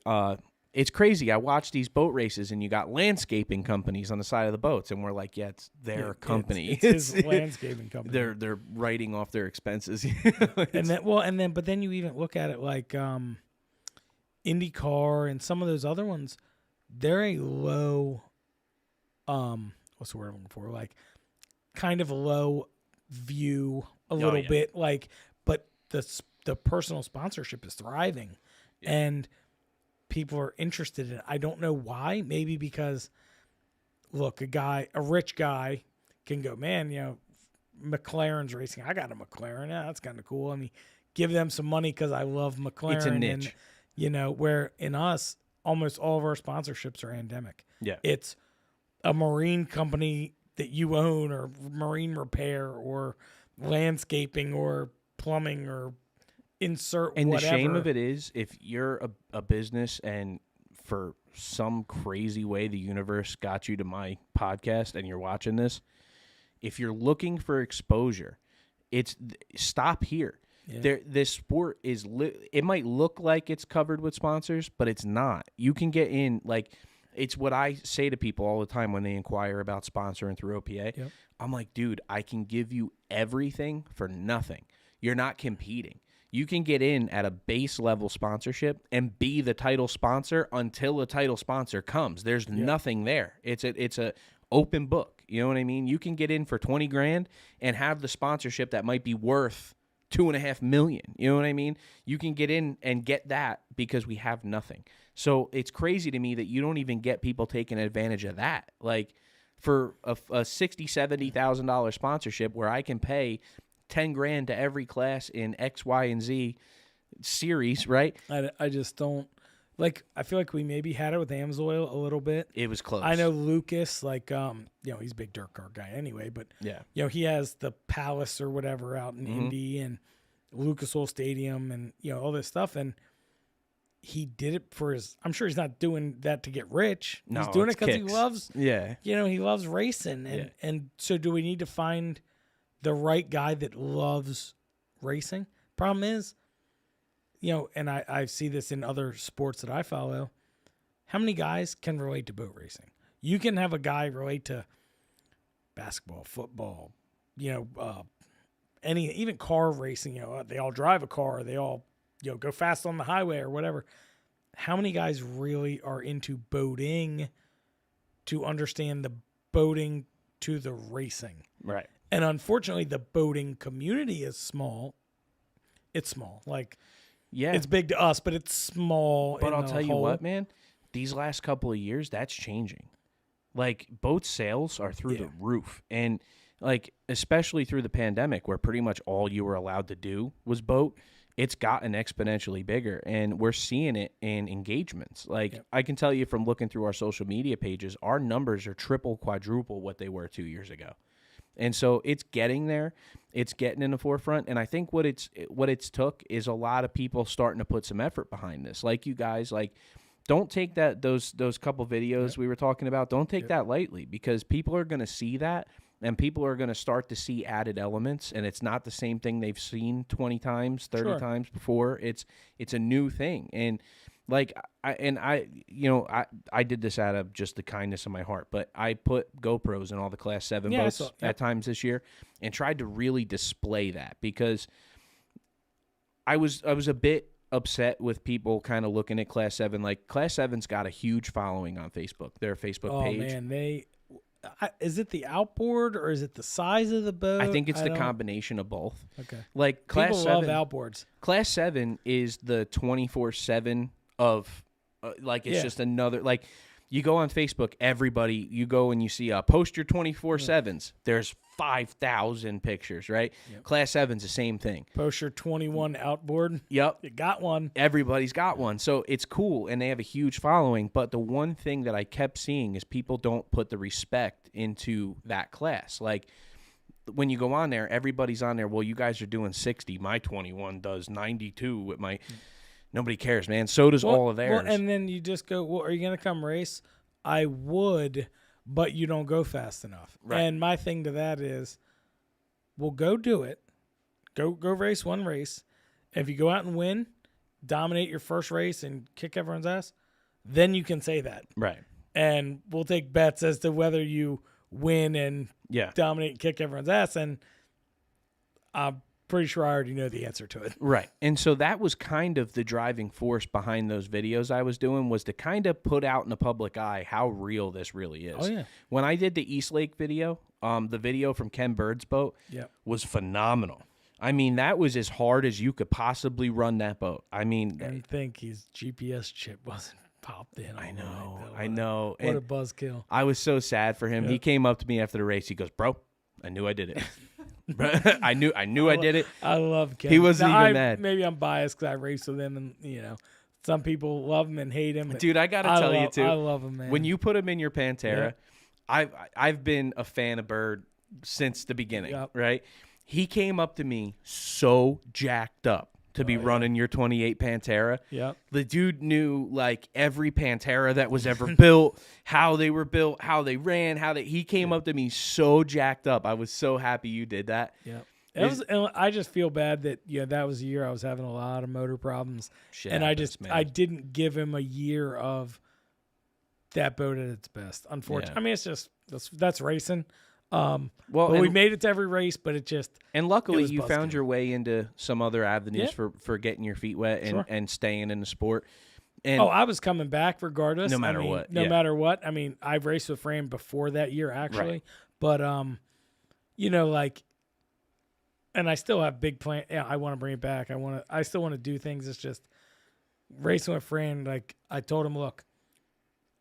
it's crazy. I watch these boat races, and you got landscaping companies on the side of the boats, and we're like, yeah, it's their company. It's his landscaping company. They're writing off their expenses. But then you even look at it like IndyCar and some of those other ones. They're a low, what's the word I'm looking for? Like, kind of a low view, little bit. Like, but the personal sponsorship is thriving, and people are interested in it. I don't know why. Maybe because, look, a rich guy can go, man, McLaren's racing. I got a McLaren. Yeah, that's kind of cool. I mean, give them some money because I love McLaren. It's a niche. And, where in us, almost all of our sponsorships are endemic. Yeah. It's a marine company that you own, or marine repair, or landscaping, or plumbing, or insert and whatever. The shame of it is, if you're a business and for some crazy way the universe got you to my podcast and you're watching this, if you're looking for exposure, stop here. Yeah. This sport it might look like it's covered with sponsors, but it's not. You can get in, like, it's what I say to people all the time when they inquire about sponsoring through OPA. Yep. I'm like, dude, I can give you everything for nothing. You're not competing. You can get in at a base level sponsorship and be the title sponsor until a title sponsor comes. There's nothing there. It's a open book. You know what I mean? You can get in for 20 grand and have the sponsorship that might be worth $2.5 million. You know what I mean? You can get in and get that because we have nothing. So it's crazy to me that you don't even get people taking advantage of that. Like for a $60,000, $70,000 sponsorship where I can pay 10 grand to every class in X, Y, and Z series, right? I just don't like. I feel like we maybe had it with Amsoil a little bit. It was close. I know Lucas, like, he's a big dirt car guy anyway, but he has the Palace or whatever out in Indy and Lucas Oil Stadium and all this stuff, and he did it for his. I'm sure he's not doing that to get rich. No, he's doing it because he kicks. loves. Yeah, he loves racing, and so do we need to find the right guy that loves racing? Problem is, and I see this in other sports that I follow. How many guys can relate to boat racing? You can have a guy relate to basketball, football, even car racing. They all drive a car. They all, go fast on the highway or whatever. How many guys really are into boating to understand the boating to the racing? right. And unfortunately, the boating community is small. It's small. Like, it's big to us, but it's small. But I'll tell you what, man, these last couple of years, that's changing. Like, boat sales are through the roof. And, like, especially through the pandemic where pretty much all you were allowed to do was boat, it's gotten exponentially bigger. And we're seeing it in engagements. Like, I can tell you from looking through our social media pages, our numbers are triple, quadruple what they were 2 years ago. And so it's getting there. It's getting in the forefront. And I think what it's took is a lot of people starting to put some effort behind this. Like you guys, like, don't take those couple videos we were talking about. Don't take that lightly because people are going to see that and people are going to start to see added elements. And it's not the same thing they've seen 20 times, 30 times before. It's a new thing. And like, I did this out of just the kindness of my heart, but I put GoPros in all the Class 7 boats at times this year and tried to really display that because I was a bit upset with people kind of looking at Class 7. Like, Class 7's got a huge following on Facebook, their Facebook page. Oh, man, is it the outboard or is it the size of the boat? I think it's the combination of both. Okay. Like, Class people 7, love outboards. Class 7 is the 24/7 of it's just another, like, you go on Facebook, everybody, you go and you see post your 24/7s. There's 5,000 pictures, right? Class 7's the same thing. Post your 21 outboard. Yep. You got one. Everybody's got one. So it's cool and they have a huge following, but the one thing that I kept seeing is people don't put the respect into that class. Like, when you go on there, everybody's on there, well, you guys are doing 60. My 21 does 92 with my... Nobody cares, man. So does all of theirs. Well, and then you just go, well, are you going to come race? I would, but you don't go fast enough. Right. And my thing to that is, well, go do it. Go race one race. If you go out and win, dominate your first race and kick everyone's ass, then you can say that. Right. And we'll take bets as to whether you win and dominate and kick everyone's ass. And I'm pretty sure I already know the answer to it. Right. And so that was kind of the driving force behind those videos I was doing, was to kind of put out in the public eye how real this really is. Oh, yeah. When I did the East Lake video, the video from Ken Bird's boat was phenomenal. I mean, that was as hard as you could possibly run that boat. I mean, I think his GPS chip wasn't popped in. I know. What a buzzkill. I was so sad for him. He came up to me after the race. He goes, "Bro, I knew I did it." I knew I did it. I love Ken. He wasn't even mad. Maybe I'm biased because I race with him, and some people love him and hate him. Dude, I gotta tell you too. I love him, man. When you put him in your Pantera, I've been a fan of Bird since the beginning. Right? He came up to me so jacked up to be running your 28 Pantera. Yep. The dude knew like every Pantera that was ever built, how they were built, how they ran, he came up to me so jacked up. I was so happy you did that. Yeah. I just feel bad that that was a year I was having a lot of motor problems. Shit and happens, man. I didn't give him a year of that boat at its best. Unfortunately, Yeah. I mean, it's just that's racing. Well, But we made it to every race, but it just and luckily was you found buzzkill. your way into some other avenues Yeah. for getting your feet wet and, Sure. and staying in the sport. And I was coming back regardless. No matter I mean, what, No yeah. matter what. I mean, I've raced with Fran before that year actually, Right. but like, and I still have big plan. Yeah, I want to bring it back. I still want to do things. It's just racing with Fran. Like I told him, look,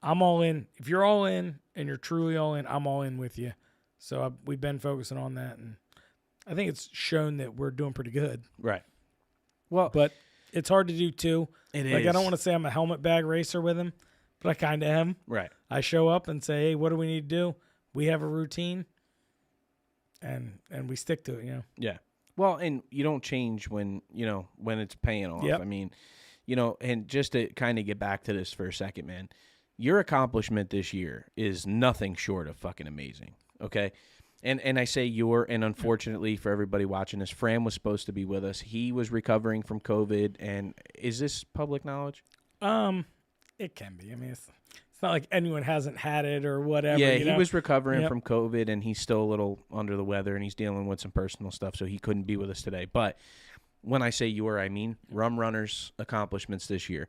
I'm all in. If you're all in and you're truly all in, I'm all in with you. So we've been focusing on that, and I think it's shown that we're doing pretty good. right. Well, But it's hard to do too. it Like is. I don't want to say I'm a helmet bag racer with him, but I kind of am. Right. I show up and say, hey, what do we need to do? We have a routine, and we stick to it. Yeah. Well, and you don't change when it's paying off. Yep. I mean, and just to kind of get back to this for a second, man, your accomplishment this year is nothing short of fucking amazing. Okay. And I say and unfortunately for everybody watching this, Fran was supposed to be with us. He was recovering from COVID. And is this public knowledge? It can be. I mean, it's not like anyone hasn't had it or whatever. Yeah, you he know? was recovering Yep. from COVID, and he's still a little under the weather, and he's dealing with some personal stuff, so he couldn't be with us today. But when I say I mean Rum Runner's accomplishments this year.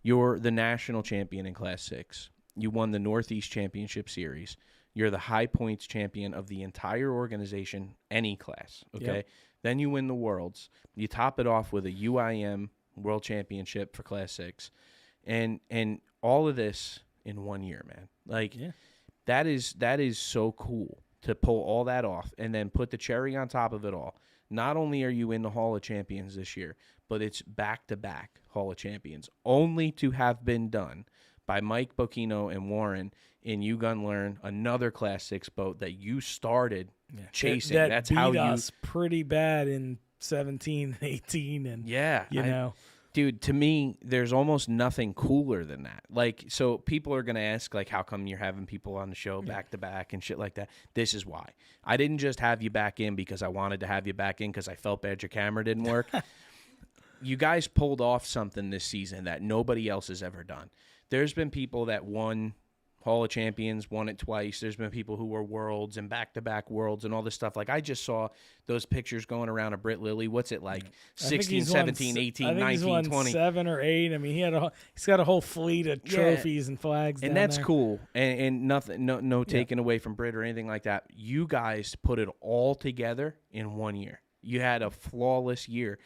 You're the national champion in Class 6. You won the Northeast Championship Series. You're the high points champion of the entire organization, any class, okay? Yep. Then you win the Worlds. You top it off with a UIM World Championship for Class 6. And all of this in 1 year, man. Like, Yeah. that is so cool to pull all that off and then put the cherry on top of it all. Not only are you in the Hall of Champions this year, but it's back-to-back Hall of Champions, only to have been done by Mike Bocchino and Warren in You Gun Learn, another Class 6 boat that you started chasing. That That's beat how you us pretty bad in 17, 18, and Yeah. Dude, to me, there's almost nothing cooler than that. Like, so people are going to ask, like, how come you're having people on the show back to back and shit like that? This is why. I didn't just have you back in because I wanted to have you back in because I felt bad your camera didn't work. You guys pulled off something this season that nobody else has ever done. There's been people that won Hall of Champions, won it twice. There's been people who were worlds and back-to-back worlds and all this stuff. Like, I just saw those pictures going around of Britt Lilly. What's it like? 16, 17, 18, 19, 20. 7 or 8. I mean, he's got a whole fleet of trophies and flags And down that's there. cool. And nothing, no taken away from Britt or anything like that. You guys put it all together in 1 year. You had a flawless year.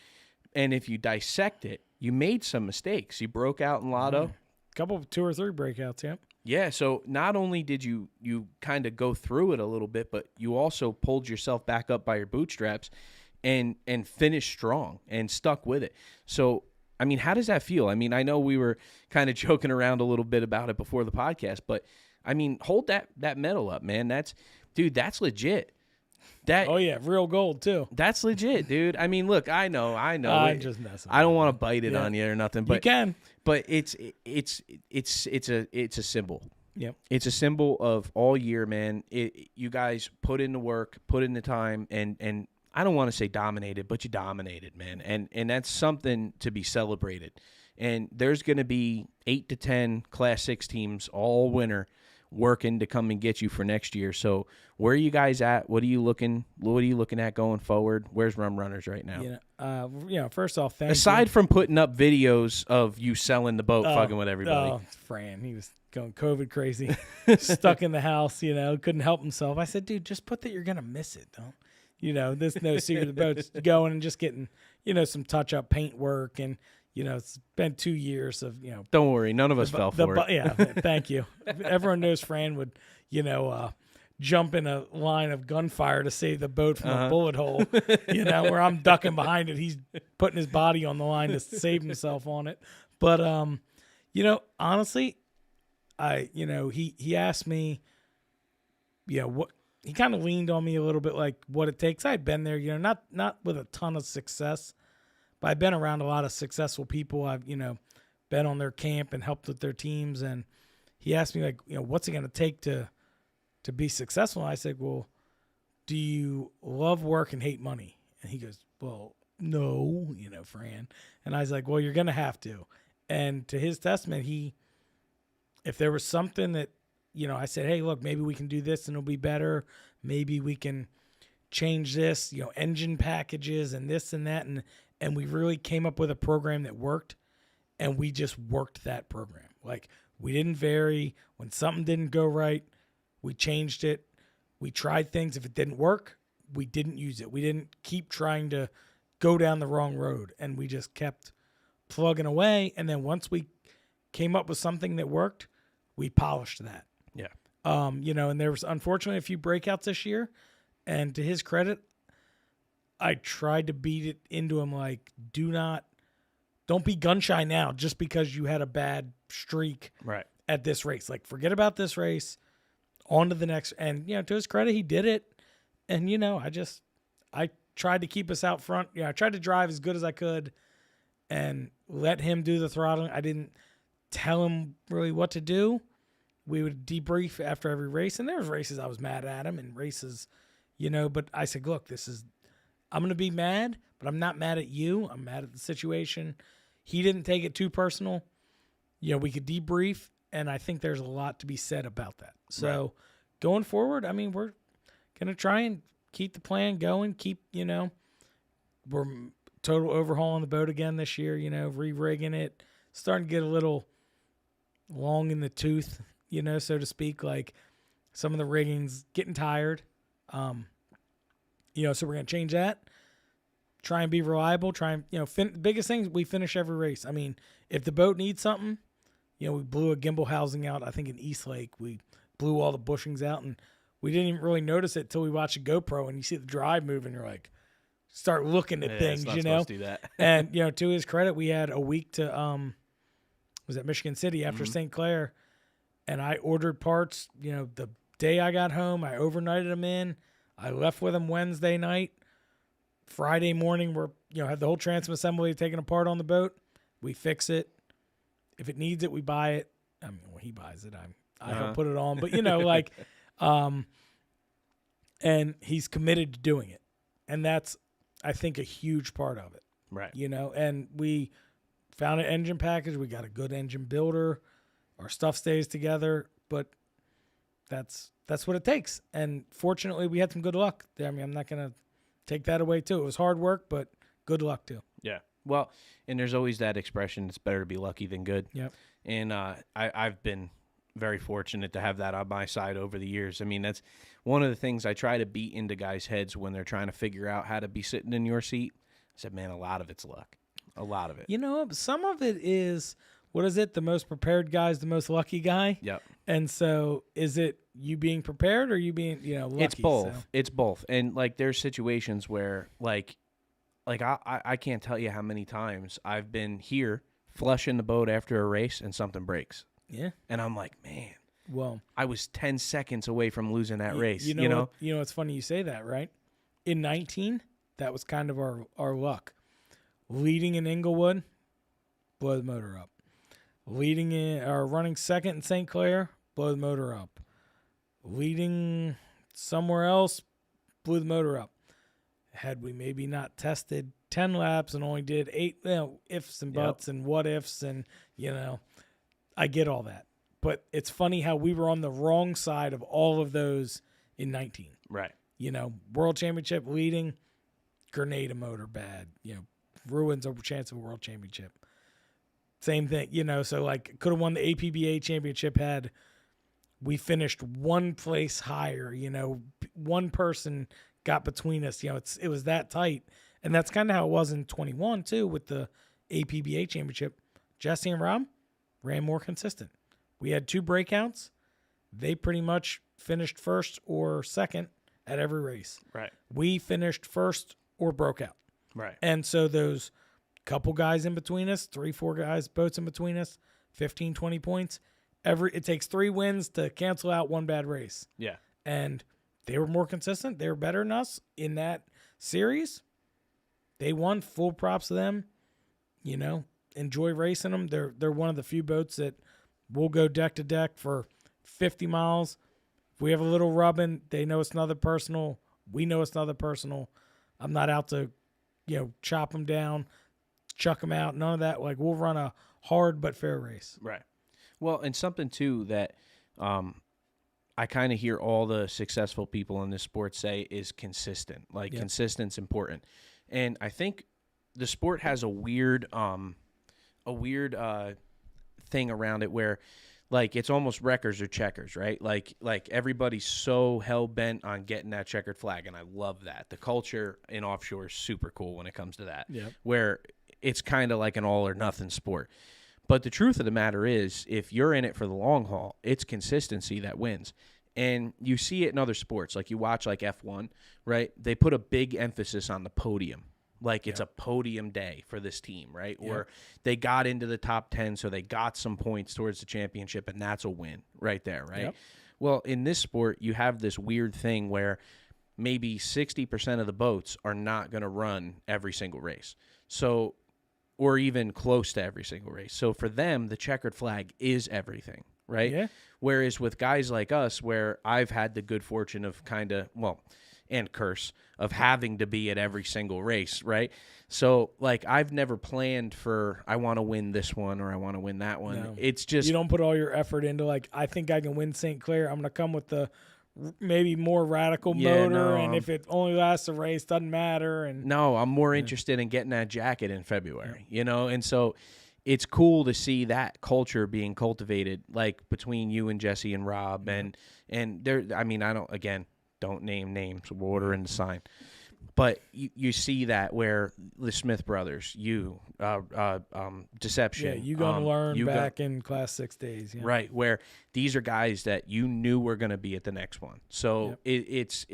And if you dissect it, you made some mistakes. You broke out in Lotto. Couple of 2 or 3 breakouts, yeah. Yeah, so not only did you kind of go through it a little bit, but you also pulled yourself back up by your bootstraps and finished strong and stuck with it. So, I mean, how does that feel? I mean, I know we were kind of joking around a little bit about it before the podcast, but I mean, hold that medal up, man. That's legit. Oh yeah, real gold too. That's legit, dude. I mean, look, I know. I'm just messing. I don't want to bite it on you or nothing, but you can. But it's a symbol. Yep. It's a symbol of all year, man. You guys put in the work, put in the time, and I don't want to say dominated, but you dominated, man. And that's something to be celebrated. And there's going to be 8 to 10 Class 6 teams all winter working to come and get you for next year. So where are you guys at? What are you looking at going forward? Where's Rum Runners right now? First off, thank Aside you. from putting up videos of you selling the boat, fucking with everybody. Oh, Fran, he was going COVID crazy, stuck in the house, couldn't help himself. I said, dude, just put that you're going to miss it. Don't, there's no secret. The boat's going and just getting, some touch-up paint work. And, it's been 2 years of, Don't worry, none of us fell for it. Yeah, thank you. Everyone knows Fran would, jump in a line of gunfire to save the boat from a bullet hole, where I'm ducking behind it. He's putting his body on the line to save himself on it. But, honestly, he asked me, what he kind of leaned on me a little bit, like what it takes. I'd been there, not with a ton of success, but I've been around a lot of successful people. I've, been on their camp and helped with their teams. And he asked me, like, what's it going to take to be successful? And I said, well, do you love work and hate money? And he goes, well, no, Fran. And I was like, well, you're going to have to. And to his testament, if there was something that, I said, hey, look, maybe we can do this and it'll be better. Maybe we can change this, engine packages and this and that. And we really came up with a program that worked, and we just worked that program. Like, we didn't vary. When something didn't go right, we changed it. We tried things. If it didn't work, we didn't use it. We didn't keep trying to go down the wrong road, and we just kept plugging away. And then once we came up with something that worked, we polished that. Yeah. And there was unfortunately a few breakouts this year, and to his credit, I tried to beat it into him like, don't be gun shy now just because you had a bad streak Right. at this race. Like, forget about this race, on to the next. And, to his credit, he did it. And, I tried to keep us out front. I tried to drive as good as I could and let him do the throttling. I didn't tell him really what to do. We would debrief after every race. And there was races I was mad at him, and races, but I said, look, I'm going to be mad, but I'm not mad at you. I'm mad at the situation. He didn't take it too personal. We could debrief, and I think there's a lot to be said about that. So going forward, we're going to try and keep the plan going. We're total overhauling the boat again this year, re-rigging it, starting to get a little long in the tooth, so to speak. Like, some of the rigging's getting tired. So we're going to change that. Try and be reliable. Try and, biggest thing is we finish every race. If the boat needs something, we blew a gimbal housing out, I think in East Lake. We blew all the bushings out, and we didn't even really notice it till we watched a GoPro, and you see the drive moving. You're like, start looking at things, it's not supposed to do that. And, to his credit, we had a week to, was at Michigan City after St. Clair, and I ordered parts, the day I got home. I overnighted them in. I left with them Wednesday night. Friday morning, we're, had the whole transom assembly taken apart on the boat. We fix it. If it needs it, we buy it. When he buys it, I don't put it on. But, and he's committed to doing it. And that's, I think, a huge part of it. Right. And we found an engine package. We got a good engine builder. Our stuff stays together. But that's what it takes. And fortunately, we had some good luck. I'm not going to take that away, too. It was hard work, but good luck, too. Yeah. Well, and there's always that expression, it's better to be lucky than good. Yep. And I've been very fortunate to have that on my side over the years. That's one of the things I try to beat into guys' heads when they're trying to figure out how to be sitting in your seat. I said, man, a lot of it's luck. A lot of it. Some of it is, what is it? The most prepared guy is the most lucky guy. Yep. And so is it you being prepared or you being, lucky? It's both. So. It's both. And, there's situations where, I can't tell you how many times I've been here flushing the boat after a race and something breaks. Yeah. And I'm like, man, well, I was 10 seconds away from losing that race. It's funny you say that, right? In 19, that was kind of our luck. Leading in Inglewood, blow the motor up. Running second in St. Clair, blow the motor up. Leading somewhere else, blew the motor up. Had we maybe not tested 10 laps and only did 8 ifs and buts and what ifs and, I get all that. But it's funny how we were on the wrong side of all of those in 19. Right. World Championship leading, Grenada motor bad, ruins a chance of a world championship. Same thing, so could have won the APBA championship had we finished one place higher, one person got between us, it was that tight. And that's kind of how it was in 21 too with the APBA championship. Jesse and Rob ran more consistent. We had 2 breakouts. They pretty much finished first or second at every race. Right. We finished first or broke out. Right. And so those couple guys in between us, 3-4 guys, boats in between us, 15, 20 points. It takes 3 wins to cancel out one bad race. Yeah. And they were more consistent. They were better than us in that series. They won. Full props to them. Enjoy racing them. They're one of the few boats that will go deck to deck for 50 miles. If we have a little rubbing, they know it's another personal. We know it's another personal. I'm not out to, chop them down, chuck them out. None of that. We'll run a hard but fair race. Right. Well, and something too that I kind of hear all the successful people in this sport say is consistent. Like consistent's important, and I think the sport has a weird thing around it where, like, it's almost wreckers or checkers, right? Like everybody's so hell bent on getting that checkered flag, and I love that. The culture in offshore is super cool when it comes to that, where it's kind of like an all or nothing sport. But the truth of the matter is, if you're in it for the long haul, it's consistency that wins. And you see it in other sports. Like you watch like F1, right? They put a big emphasis on the podium. Like it's a podium day for this team, right? Or they got into the top 10, so they got some points towards the championship, and that's a win right there, right? Well, in this sport, you have this weird thing where maybe 60% of the boats are not going to run every single race. So, or even close to every single race. So for them, the checkered flag is everything, right? Yeah. Whereas with guys like us, where I've had the good fortune of and curse of having to be at every single race, right? So, like, I've never planned for, I want to win this one or I want to win that one. No. It's just... You don't put all your effort into, like, I think I can win St. Clair. I'm going to come with the maybe more radical motor, and if it only lasts a race, doesn't matter. And no, I'm more interested in getting that jacket in February, you know? And so it's cool to see that culture being cultivated, like, between you and Jesse and Rob. And there, I mean, don't name names, we'll order in the sign. But you see that where the Smith brothers, Deception. Yeah, you're going to learn back in Class 6 days. Yeah. Right, where these are guys that you knew were going to be at the next one. So it's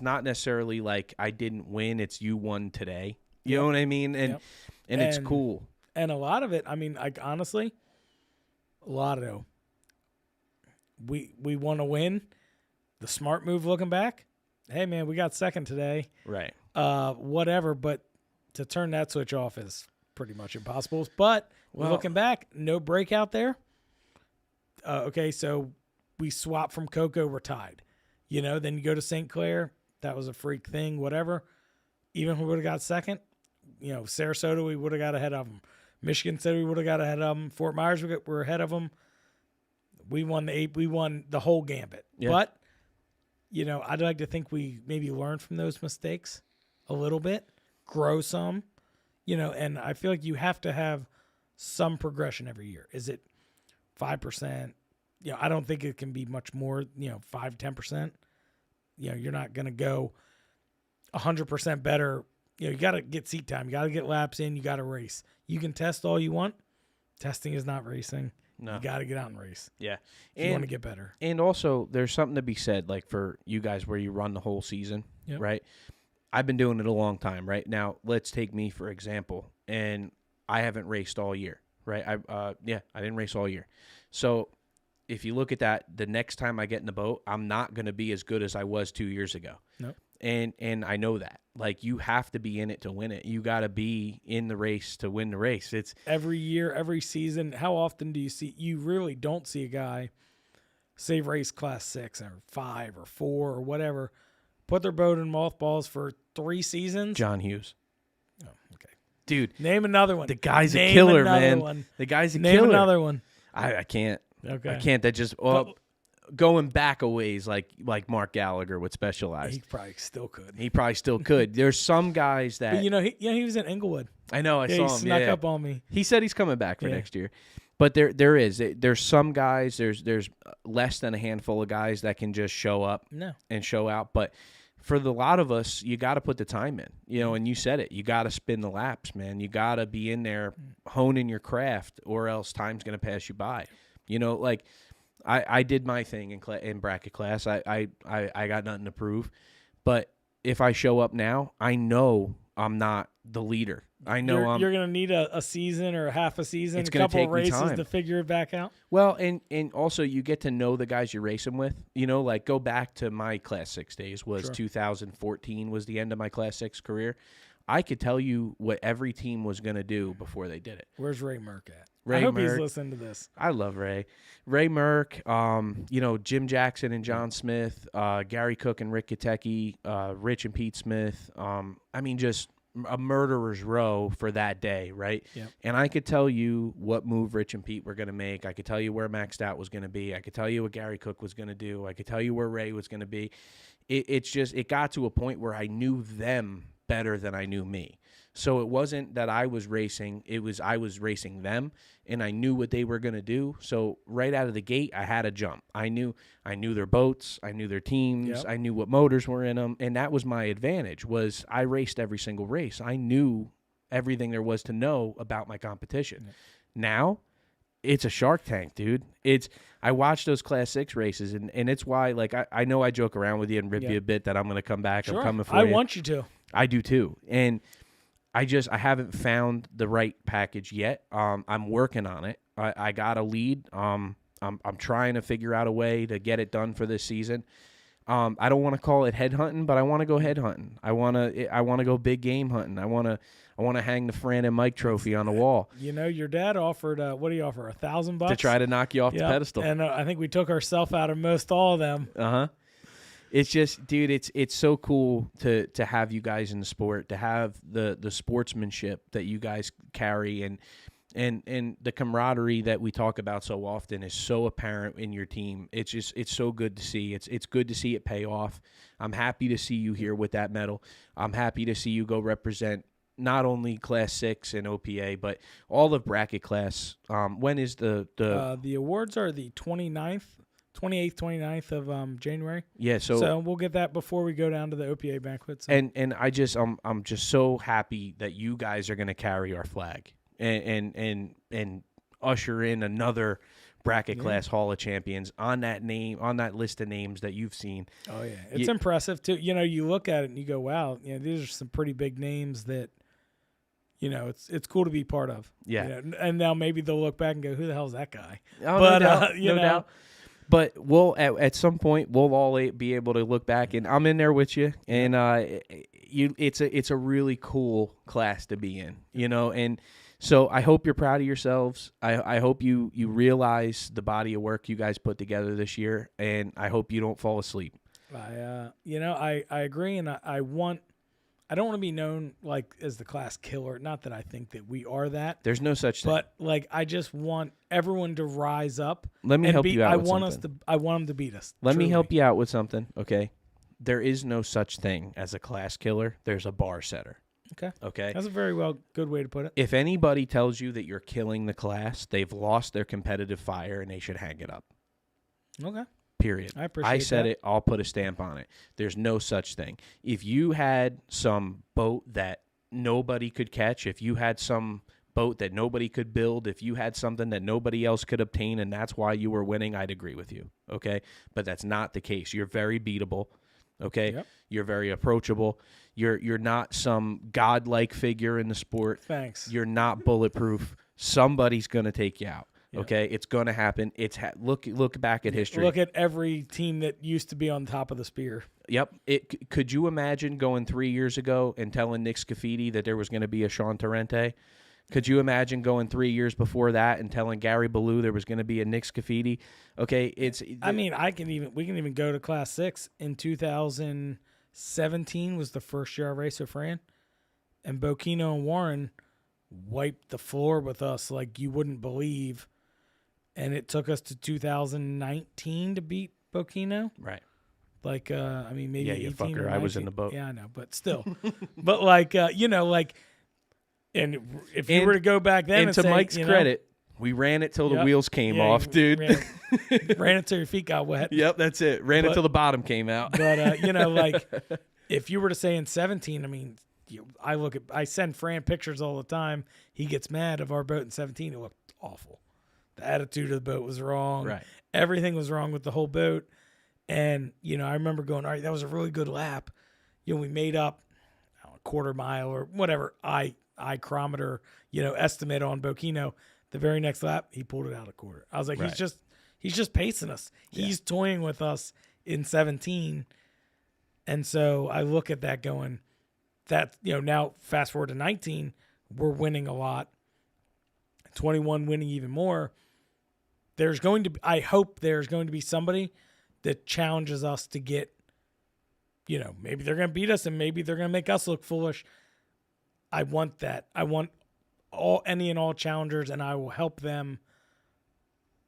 not necessarily like I didn't win, it's you won today. You know what I mean? And it's cool. And a lot of it, I mean, like, honestly, a lot of it, we want to win. The smart move looking back, hey, man, we got second today. Right. Whatever, but to turn that switch off is pretty much impossible. But looking back, no breakout there. Okay, so we swap from Coco, we're tied. You know, then you go to St. Clair, that was a freak thing, whatever. Even if we would have got second, you know, Sarasota, we would have got ahead of them. Michigan said we would have got ahead of them. Fort Myers, we're ahead of them. We won the whole gambit. Yeah. But you know, I'd like to think we maybe learn from those mistakes a little bit, grow some, you know, and I feel like you have to have some progression every year. Is it 5%? You know, I don't think it can be much more, 5, 10%. You know, you're not going to go 100% better. You know, you got to get seat time. You got to get laps in. You got to race. You can test all you want. Testing is not racing. No. You got to get out and race. Yeah. If you want to get better. And also, there's something to be said, like, for you guys where you run the whole season, right? I've been doing it a long time, right? Now, let's take me, for example, and I haven't raced all year, right? I didn't race all year. So if you look at that, the next time I get in the boat, I'm not going to be as good as I was 2 years ago. Nope. And I know that. Like, you have to be in it to win it. You got to be in the race to win the race. It's every year, every season. How often do you see? You really don't see a guy, say, race Class 6 or 5 or 4 or whatever, put their boat in mothballs for 3 seasons. John Hughes. Oh, okay. Dude. Name another one. The guy's a killer, man. One. The guy's a Name killer. Name another one. I can't. Okay. I can't. That just... going back a ways, like Mark Gallagher with Specialized. He probably still could. He probably still could. There's some guys that... But he was in Inglewood. I know, I saw him. He snuck up on me. He said he's coming back for next year. But there's some guys, there's less than a handful of guys that can just show up and show out. But for a lot of us, you got to put the time in. You know, and you said it. You got to spin the laps, man. You got to be in there honing your craft, or else time's going to pass you by. You know, like... I did my thing in bracket class. I got nothing to prove. But if I show up now, I know I'm not the leader. I know you're going to need a season or half a season, a couple of races to figure it back out. Well, and also you get to know the guys you're racing with. You know, like go back to my Class 6 days was 2014 was the end of my Class 6 career. I could tell you what every team was going to do before they did it. Where's Ray Merck at? I hope he's listening to this. I love Ray. Ray Merck, Jim Jackson and John Smith, Gary Cook and Rick Katecki, Rich and Pete Smith. Just a murderer's row for that day, right? Yep. And I could tell you what move Rich and Pete were going to make. I could tell you where Max Stout was going to be. I could tell you what Gary Cook was going to do. I could tell you where Ray was going to be. It got to a point where I knew them better than I knew me. So it wasn't that I was racing, I was racing them, and I knew what they were going to do. So right out of the gate, I had a jump. I knew their boats, I knew their teams, Yep. I knew what motors were in them, and that was my advantage. Was I raced every single race. I knew everything there was to know about my competition. Yep. Now, it's a Shark Tank, dude. I watch those Class 6 races, and it's why, like, I know I joke around with you and rip Yep. you a bit that I'm going to come back. Sure. I'm coming for I you. want you to. I do too. And I haven't found the right package yet. I'm working on it. I got a lead. I'm trying to figure out a way to get it done for this season. I don't want to call it headhunting, but I want to go headhunting. I want to go big game hunting. I want to hang the Fran and Mike trophy on the wall You know, your dad offered, what do you offer, $1,000 to try to knock you off the Yep. pedestal. And I think we took ourselves out of most all of them. Uh-huh. It's just, dude, it's so cool to have you guys in the sport, to have the sportsmanship that you guys carry, and the camaraderie that we talk about so often is so apparent in your team. It's so good to see. It's good to see it pay off. I'm happy to see you here with that medal. I'm happy to see you go represent not only Class 6 and OPA, but all of bracket class. When is the awards are the 28th, 29th of January. yeah? So we'll get that before we go down to the OPA banquet. So. And I'm just so happy that you guys are going to carry our flag and usher in another bracket class Hall of Champions on that list of names that you've seen. Oh yeah, it's impressive too. You know, you look at it and you go, wow, you know, these are some pretty big names that, you know, it's cool to be part of. Yeah. You know, and now maybe they'll look back and go, who the hell's that guy? Oh, But, no doubt, you no know. doubt. But we'll at some point we'll all be able to look back, and I'm in there with you. And it's a really cool class to be in, you know. And so I hope you're proud of yourselves. I hope you realize the body of work you guys put together this year, and I hope you don't fall asleep. I agree, and I don't want to be known like as the class killer. Not that I think that we are that. There's no such thing. But like, I just want everyone to rise up. Let me and help you out. I with want something. I want them to beat us. Let me truly. help you out with something, okay? There is no such thing as a class killer. There's a bar setter. Okay. That's a very good way to put it. If anybody tells you that you're killing the class, they've lost their competitive fire and they should hang it up. Okay. Period. I appreciate I said that. it. I'll put a stamp on it. There's no such thing. If you had some boat that nobody could catch, if you had some boat that nobody could build, if you had something that nobody else could obtain, and that's why you were winning, I'd agree with you. Okay. But that's not the case. You're very beatable. Okay. Yep. You're very approachable. You're not some godlike figure in the sport. Thanks. You're not bulletproof. Somebody's going to take you out. Yep. Okay, it's going to happen. Look back at history. Look at every team that used to be on top of the spear. Yep. Could you imagine going 3 years ago and telling Nick Scafidi that there was going to be a Sean Torrente? Could you imagine going 3 years before that and telling Gary Ballou there was going to be a Nick Scafidi? Okay, we can even go to Class 6 in 2017 was the first year I raced with Fran, and Bokino and Warren wiped the floor with us like you wouldn't believe. And it took us to 2019 to beat Bokino. right. Like, maybe Yeah, you 18 fucker. or I was 19. in the boat. Yeah, I know, but still. But like, and if you were to go back then And and to say, Mike's credit, we ran it till the Yep. wheels came Yeah, off, dude. ran it till your feet got wet. Yep, that's it. Ran it But- till the bottom came out. But, like, if you were to say in 17, I mean, I send Fran pictures all the time. He gets mad of our boat in 17. It looked awful. The attitude of the boat was wrong. Right. Everything was wrong with the whole boat. And, I remember going, all right, that was a really good lap. We made up a quarter mile or whatever I-chrometer, estimate on Bokino. The very next lap, he pulled it out a quarter. I was like, Right. he's just pacing us. Yeah. He's toying with us in 17. And so I look at that going, that, now fast forward to 19, we're winning a lot. 21 winning even more. I hope there's going to be somebody that challenges us to get, maybe they're going to beat us and maybe they're going to make us look foolish. I want that. I want any and all challengers, and I will help them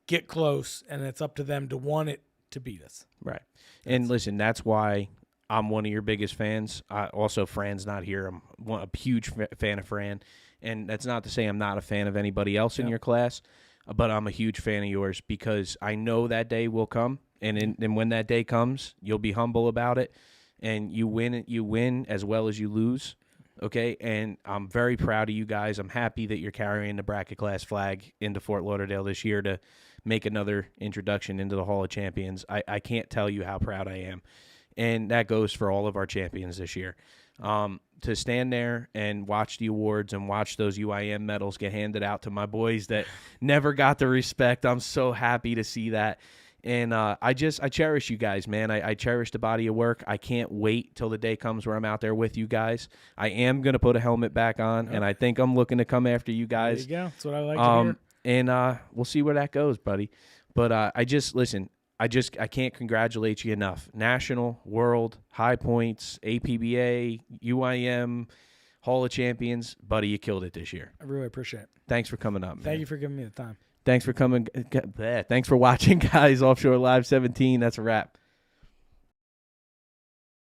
get close, and it's up to them to want it to beat us. Right. And listen, that's why I'm one of your biggest fans. Also, Fran's not here. I'm a huge fan of Fran. And that's not to say I'm not a fan of anybody else in your class, but I'm a huge fan of yours because I know that day will come. And when that day comes, you'll be humble about it. And you win as well as you lose. Okay, and I'm very proud of you guys. I'm happy that you're carrying the bracket class flag into Fort Lauderdale this year to make another introduction into the Hall of Champions. I can't tell you how proud I am. And that goes for all of our champions this year. To stand there and watch the awards and watch those UIM medals get handed out to my boys that never got the respect, I'm so happy to see that. And I cherish you guys, man. I cherish the body of work. I can't wait till the day comes where I'm out there with you guys. I am going to put a helmet back on, and I think I'm looking to come after you guys. There you go. That's what I like to hear. And we'll see where that goes, buddy. But I can't congratulate you enough. National, world, high points, APBA, UIM, Hall of Champions. Buddy, you killed it this year. I really appreciate it. Thanks for coming up, man. Thank you for giving me the time. Thanks for coming. Thanks for watching, guys. Offshore Live 17. That's a wrap.